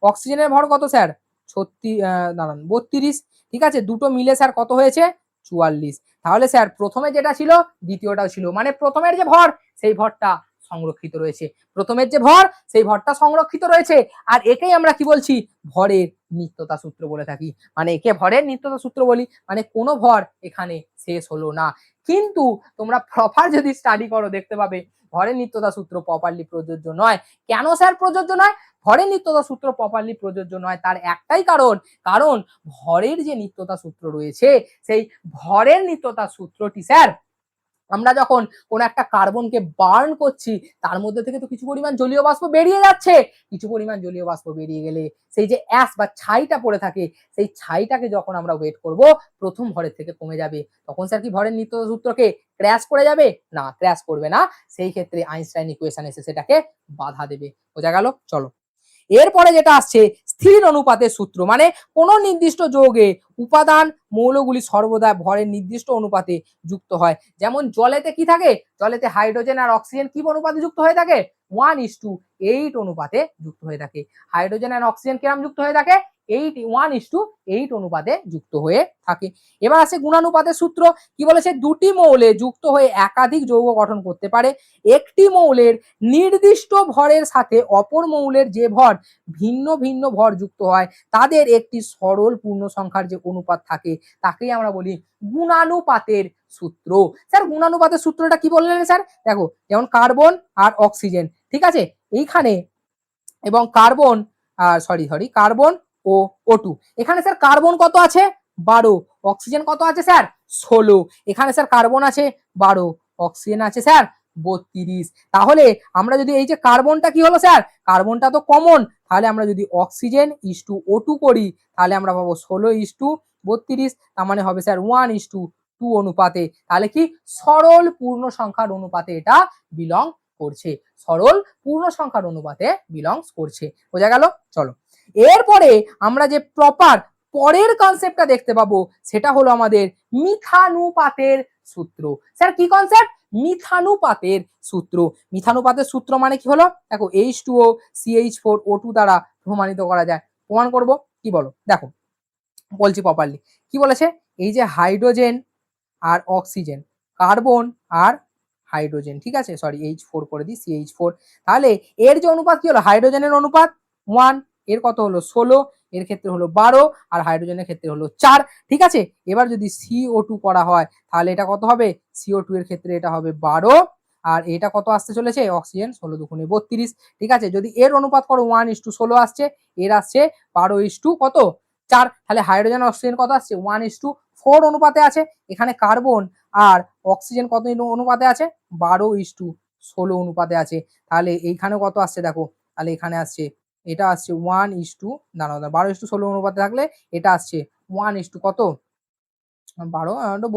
অক্সিজেনের ভর কত স্যার 32, ঠিক আছে, দুটো মিলে স্যার কত হয়েছে 44। তাহলে স্যার প্রথমে যেটা ছিল দ্বিতীয়টাও ছিল, মানে প্রথমের যে ভর সেই ভরটা সংরক্ষিত রয়েছে, প্রথমের যে ভর সেই ভরটা সংরক্ষিত রয়েছে। আর একেই আমরা কি বলছি, ভরের নিত্যতা সূত্র বলে থাকি। মানে একে ভরের নিত্যতা সূত্র বলি, মানে কোনো ভর এখানে শেষ হলো না। কিন্তু তোমরা প্রপার যদি স্টাডি করো দেখতে পাবে ভরের নিত্যতা সূত্র প্রপারলি প্রযোজ্য নয়। কেন স্যার প্রযোজ্য নয়, ভরের নিত্যতা সূত্র প্রপারলি প্রযোজ্য নয় তার একটাই কারণ, কারণ ভরের যে নিত্যতা সূত্র রয়েছে সেই ভরের নিত্যতা সূত্রটি স্যার আমরা যখন কোন একটা কার্বনকে বার্ন করছি তার মধ্যে থেকে তো কিছু পরিমাণ জলীয় বাষ্প বেরিয়ে যাচ্ছে, কিছু পরিমাণ জলীয় বাষ্প বেরিয়ে গেলে সেই যে অ্যাশ বা ছাইটা পড়ে থাকে সেই ছাইটাকে যখন আমরা ওয়েট করব প্রথম ভরের থেকে কমে যাবে, তখন স্যার কি ভরের নিত্যতা সূত্রকে ক্র্যাশ করে যাবে, না ক্র্যাশ করবে না। সেই ক্ষেত্রে আইনস্টাইন ইকুয়েশন এসে সেটাকে বাধা দেবে। বোঝা গেল। চলো এরপরে যেটা আসছে স্থির অনুপাতের সূত্র, মানে কোন নির্দিষ্ট যৌগে উপাদান মৌলগুলি সর্বদা ভরের নির্দিষ্ট অনুপাতে যুক্ত হয়। যেমন জলেতে কি থাকে, জলেতে হাইড্রোজেন আর অক্সিজেন কি অনুপাতে যুক্ত হয়ে থাকে 1:8 অনুপাতে যুক্ত হয়ে থাকে। হাইড্রোজেন আর অক্সিজেন কিরকম যুক্ত হয়ে থাকে 1:8 অনুপাতে যুক্ত হয়ে থাকে। এবার আছে গুণানুপাতের সূত্র, কি বলেছে, দুটি মৌলে যুক্ত হয়ে একাধিক যৌগ গঠন করতে পারে। একটি মৌলের নির্দিষ্ট ভরের সাথে অপর মৌলের যে ভর ভিন্ন ভিন্ন ভর যুক্ত হয় তাদের একটি সরল পূর্ণ সংখ্যার যে অনুপাত থাকে তাকেই আমরা বলি গুণানুপাতের সূত্র। স্যার গুণানুপাতের সূত্রটা কি বললেন স্যার, দেখো যেমন কার্বন আর অক্সিজেন, ঠিক আছে, এইখানে এবং কার্বন কার্বন ও O2, এখানে স্যার কার্বন কত আছে 12, অক্সিজেন কত আছে স্যার 16, এখানে স্যার কার্বন আছে 12, অক্সিজেন আছে স্যার 32। তাহলে আমরা যদি এই যে কার্বনটা কি হলো স্যার, কার্বনটা তো কমন, তাহলে আমরা যদি অক্সিজেন ইস্টু O2 করি তাহলে আমরা পাবো 16:32, তার মানে হবে স্যার 1:2 অনুপাতে। তাহলে কি সরল পূর্ণ সংখ্যার অনুপাতে এটা বিলং করছে, সরল পূর্ণ সংখ্যার অনুপাতে বিলংস করছে। বোঝা গেল। চলো এরপরে আমরা যে প্রপার পরের কনসেপ্টটা দেখতে পাবো সেটা হলো আমাদের মিথানুপাতের সূত্র। স্যার কি কনসেপ্ট, মিথানুপাতের সূত্র। মিথানুপাতের সূত্র মানে কি হলো, দেখো H2O CH4O2 দ্বারা প্রমাণিত করা যায়। প্রমাণ করব, কি বলো, দেখো বলছি প্রপারলি, কি বলেছে, এই যে হাইড্রোজেন আর অক্সিজেন, কার্বন আর হাইড্রোজেন, ঠিক আছে, সরি H4 করে দিই CH4, তাহলে এর যে অনুপাত কি হলো, হাইড্রোজেনের অনুপাত 1, এর কত হলো 16, এর ক্ষেত্রে হলো 12, আর হাইড্রোজেনের ক্ষেত্রে হলো 4, ঠিক আছে। এবার যদি CO2 করা হয় তাহলে এটা কত হবে, CO2 এর ক্ষেত্রে এটা হবে 12, আর এটা কত আসতে চলেছে অক্সিজেন 16 দুগুণে 32, ঠিক আছে। যদি এর অনুপাত করো 1:16 আসছে, এর আসছে 12 কত 4, তাহলে হাইড্রোজেন অক্সিজেন কত আসছে 1:4 অনুপাতে আছে। এখানে কার্বন আর অক্সিজেন কত অনুপাতে আছে 12:16 অনুপাতে আছে। তাহলে এইখানে কত আসছে দেখো, তাহলে এখানে আসছে এটা আসছে 1:, দাঁড়াও 12:16 অনুপাতে থাকলে এটা আসছে 1: কত 12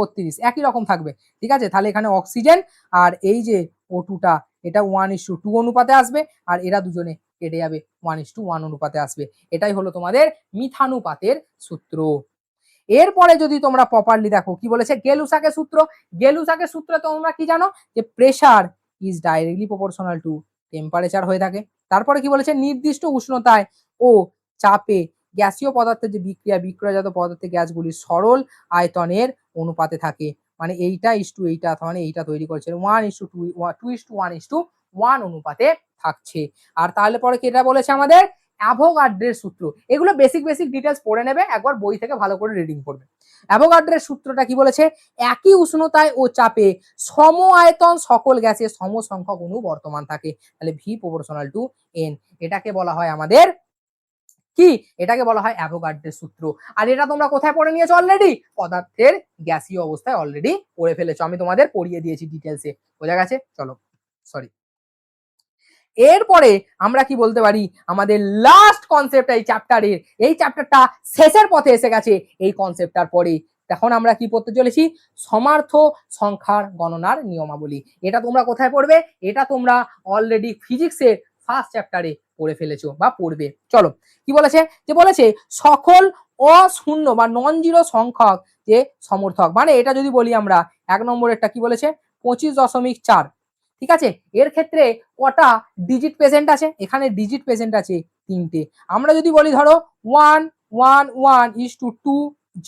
32, একই রকম থাকবে। ঠিক আছে, তাহলে এখানে অক্সিজেন আর এই যে O2টা এটা 1:2 অনুপাতে আসবে, আর এরা দুজনে কেটে যাবে 1:1 অনুপাতে আসবে। এটাই হলো তোমাদের মিথানুপাতের সূত্র। এরপরে যদি তোমরা প্রপারলি দেখো কি বলেছে গেলুসাকের সূত্র। গেলুসাকের সূত্র তোমরা কি জানো যে pressure is directly proportional to temperature হয়ে থাকে। তারপরে কি বলেছে নির্দিষ্ট উষ্ণতায় ও চাপে গ্যাসীয় পদার্থের যে বিক্রিয়াজাত পদার্থের গ্যাসগুলি সরল আয়তনের অনুপাতে থাকে। মানে এইটা ইস্টু এইটা, মানে এইটা তৈরি করেছে 1:2:1 অনুপাতে থাকছে। আর তাহলে পরে কি এটা বলেছে আমাদের অ্যাভোগাড্রের সূত্র। এগুলো বেসিক ডিটেলস পড়ে নেবে, একবার বই থেকে ভালো করে রিডিং করবে। অ্যাভোগাড্রের সূত্রটা কি বলেছে, একই উষ্ণতায় ও চাপে সম আয়তন সকল গ্যাসে সম সংখ্যক অণু বর্তমান থাকে। তাহলে ভি প্রপোর্শনাল টু এন, এটাকে বলা হয় আমাদের কি, এটাকে বলা হয় অ্যাভোগাড্রের সূত্র। আর এটা তোমরা কোথায় পড়ে নিয়েছো অলরেডি, পদার্থের গ্যাসীয় অবস্থায় অলরেডি পড়ে ফেলেছো, আমি তোমাদের পড়িয়ে দিয়েছি ডিটেলসে। বোঝা গেছে? চলো সরি। এরপরে আমরা কি বলতে পারি, আমাদের লাস্ট কনসেপ্ট এই চ্যাপ্টারের, এই চ্যাপ্টারটা শেষের পথে এসে গেছে এই কনসেপ্টটার পরে। এখন আমরা কি পড়তে চলেছি, সমার্থ সংখ্যার গণনার নিয়মাবলী। এটা তোমরা কোথায় পড়বে, এটা তোমরা অলরেডি ফিজিক্সের ফার্স্ট চ্যাপ্টারে পড়ে ফেলেছো বা পড়বে। চলো কি বলেছে, যে বলেছে সকল অশূন্য বা নন জিরো সংখ্যক যে সমর্থক, মানে এটা যদি বলি আমরা 1 নম্বরেরটা কি বলেছে 25.4। ঠিক আছে, এর ক্ষেত্রে কটা ডিজিট প্রেজেন্ট আছে, এখানে ডিজিট প্রেজেন্ট আছে 3টে। আমরা যদি বলি ধরো 1:1:2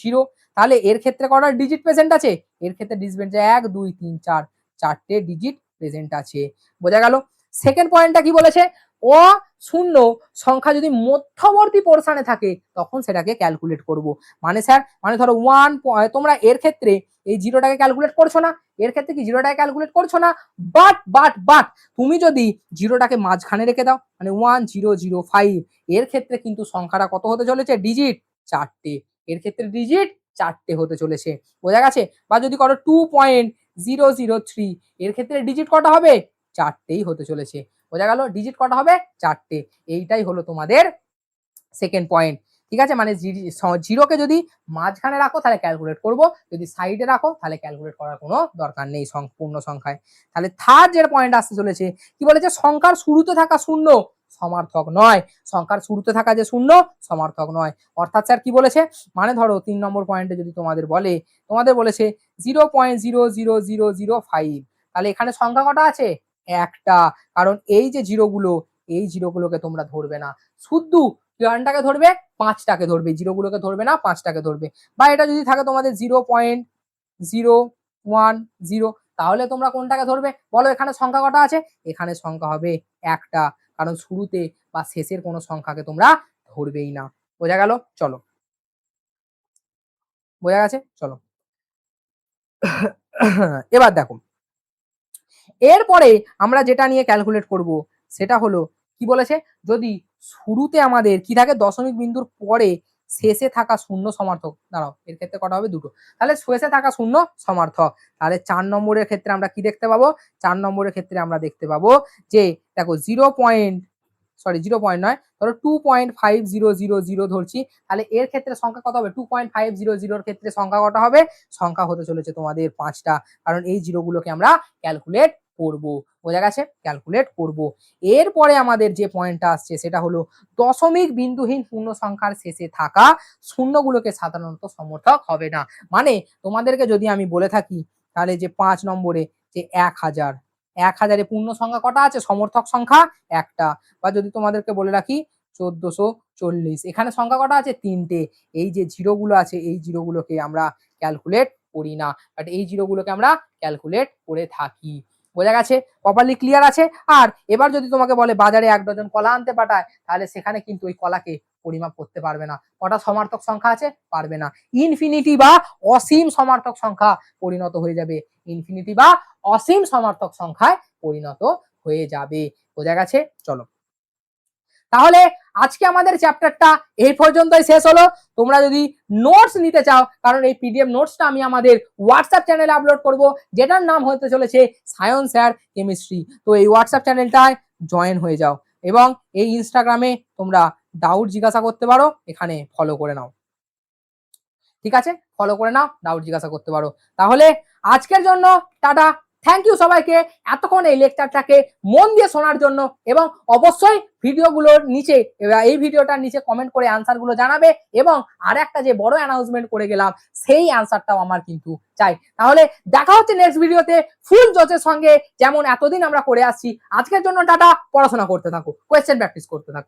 0, তাহলে এর ক্ষেত্রে কটা ডিজিট প্রেজেন্ট আছে, এর ক্ষেত্রে ডিজিট 1 2 3 4, 4টে ডিজিট প্রেজেন্ট আছে। বোঝা গেল? সেকেন্ড পয়েন্টটা কি বলেছে, অশূন্য সংখ্যা যদি মধ্যবর্তী পোরশনে থাকে তখন সেটাকে ক্যালকুলেট করব। মানে স্যার, মানে ধরো 1, তোমরা এর ক্ষেত্রে এই জিরোটাকে ক্যালকুলেট করছো না, এর ক্ষেত্রে কি জিরোটাকে ক্যালকুলেট করছো না, বাট তুমি যদি জিরোটাকে মাঝখানে রেখে দাও মানে 1005, এর ক্ষেত্রে কিন্তু সংখ্যাটা কত হতে চলেছে, ডিজিট 4টে, এর ক্ষেত্রে ডিজিট 4টে হতে চলেছে। বোঝা গেছে? বা যদি করো 2.003, এর ক্ষেত্রে ডিজিট কটা হবে, 4টেই হতে চলেছে। বোঝা গেল? ডিজিট কটা হবে, 4টে। এইটাই হলো তোমাদের সেকেন্ড পয়েন্ট। ঠিক আছে, মানে জিরোকে যদি মাঝখানে রাখো তাহলে ক্যালকুলেট করব, যদি সাইডে রাখো তাহলে ক্যালকুলেট করার কোনো দরকার নেই পূর্ণ সংখ্যায়। তাহলে থার্ড যে পয়েন্ট আসতে চলেছে কি বলেছে, সংখ্যার শুরুতে থাকা শূন্য সমার্থক নয়। সংখ্যার শুরুতে থাকা যে শূন্য সমার্থক নয়। অর্থাৎ স্যার কি বলেছে, মানে ধরো 3 নম্বর পয়েন্টে যদি তোমাদের বলেছে 0.00005, তাহলে এখানে সংখ্যা কটা আছে, একটা। কারণ এই যে জিরোগুলো, এই জিরোগুলোকে তোমরা ধরবে না, শুধু কোনটাকে ধরবে, 5টাকে ধরবে, জিরোগুলোকে ধরবে না, 5টাকে ধরবে। বা এটা যদি থাকে তোমাদের 0.010, তাহলে তোমরা কোনটাকে ধরবে বলো, এখানে সংখ্যা কটা আছে, এখানে সংখ্যা হবে একটা, কারণ শুরুতে বা শেষের কোনো সংখ্যাকে তোমরা ধরবেই না। বোঝা গেল? চলো, বোঝা গেছে? চলো এবার দেখো, এরপরে আমরা যেটা নিয়ে ক্যালকুলেট করব সেটা হলো কি বলেছে, যদি শুরুতে আমাদের কি থাকে দশমিক বিন্দুর পরে শেষে থাকা শূন্য সমার্থক, দাঁড়াও এর ক্ষেত্রে কটা হবে, দুটো, তাহলে শেষে থাকা শূন্য সমার্থক। তাহলে 4 নম্বরের ক্ষেত্রে আমরা কি দেখতে পাবো, 4 নম্বরের ক্ষেত্রে আমরা দেখতে পাবো যে দেখো 0 নয়, ধরো 2.5000 ধরছি, তাহলে এর ক্ষেত্রে সংখ্যা কত হবে, 2.500 ক্ষেত্রে সংখ্যা কত হবে, সংখ্যা হতে চলেছে তোমাদের 5টা, কারণ এই জিরোগুলোকে আমরা ক্যালকুলেট করব। বোঝা গেছে? ক্যালকুলেট করব। এরপরে আমাদের যে পয়েন্টটা আসছে সেটা হলো দশমিক বিন্দুহীন পূর্ণ সংখ্যার শেষে থাকা শূন্যগুলোকে সাধারণত সমর্থক হবে না। মানে তোমাদেরকে যদি আমি বলে থাকি তাহলে যে 5 নম্বরে যে 1000, 1000-এ পূর্ণ সংখ্যা কটা আছে, সমর্থক সংখ্যা একটা। বা যদি তোমাদেরকে বলে রাখি 1440, এখানে সংখ্যা কটা আছে, 3টে। এই যে জিরোগুলো আছে এই জিরোগুলোকে আমরা ক্যালকুলেট করি না, বাট এই জিরোগুলোকে আমরা ক্যালকুলেট করে থাকি। বোঝা গেছে? প্রপারলি ক্লিয়ার আছে? আর এবার যদি তোমাকে বলে বাজারে 1 ডজন কলা আনতে পাঠায়, তাহলে সেখানে কিন্তু ওই কলাকে পরিমাপ করতে পারবে না, কটা সমার্থক সংখ্যা আছে, পারবে না। ইনফিনিটি বা অসীম সমার্থক সংখ্যা পরিণত হয়ে যাবে, ইনফিনিটি বা অসীম সমার্থক সংখ্যায় পরিণত হয়ে যাবে। বোঝা গেছে? চলো, তাহলে আজকে আমাদের চ্যাপ্টারটা এই পর্যন্তই শেষ হলো। তোমরা যদি নোটস নিতে চাও, কারণ এই পিডিএফ নোটসটা আমি আমাদের হোয়াটসঅ্যাপ চ্যানেলে আপলোড করব, যেটার নাম হতে চলেছে সায়েন্স আর কেমিস্ট্রি। তো এই হোয়াটসঅ্যাপ চ্যানেলটায় জয়েন হয়ে যাও এবং এই ইনস্টাগ্রামে তোমরা ডাউট জিজ্ঞাসা করতে পারো, এখানে ফলো করে নাও। ঠিক আছে, ফলো করে নাও, ডাউট জিজ্ঞাসা করতে পারো। তাহলে আজকের জন্য টাটা। থ্যাংক ইউ সবাইকে এতক্ষণ এই লেকচারটাকে মন দিয়ে শোনার জন্য, এবং অবশ্যই ভিডিওগুলোর নিচে, এই ভিডিওটার নিচে কমেন্ট করে আনসারগুলো জানাবে, এবং আর একটা যে বড় অ্যানাউন্সমেন্ট করে গেলাম সেই আনসারটাও আমার কিন্তু চাই। তাহলে দেখা হচ্ছে নেক্সট ভিডিওতে ফুল জোশের সঙ্গে, যেমন এতদিন আমরা করে আসছি। আজকের জন্য টাটা, পড়াশোনা করতে থাকো, কোয়েশ্চেন প্র্যাকটিস করতে থাকো।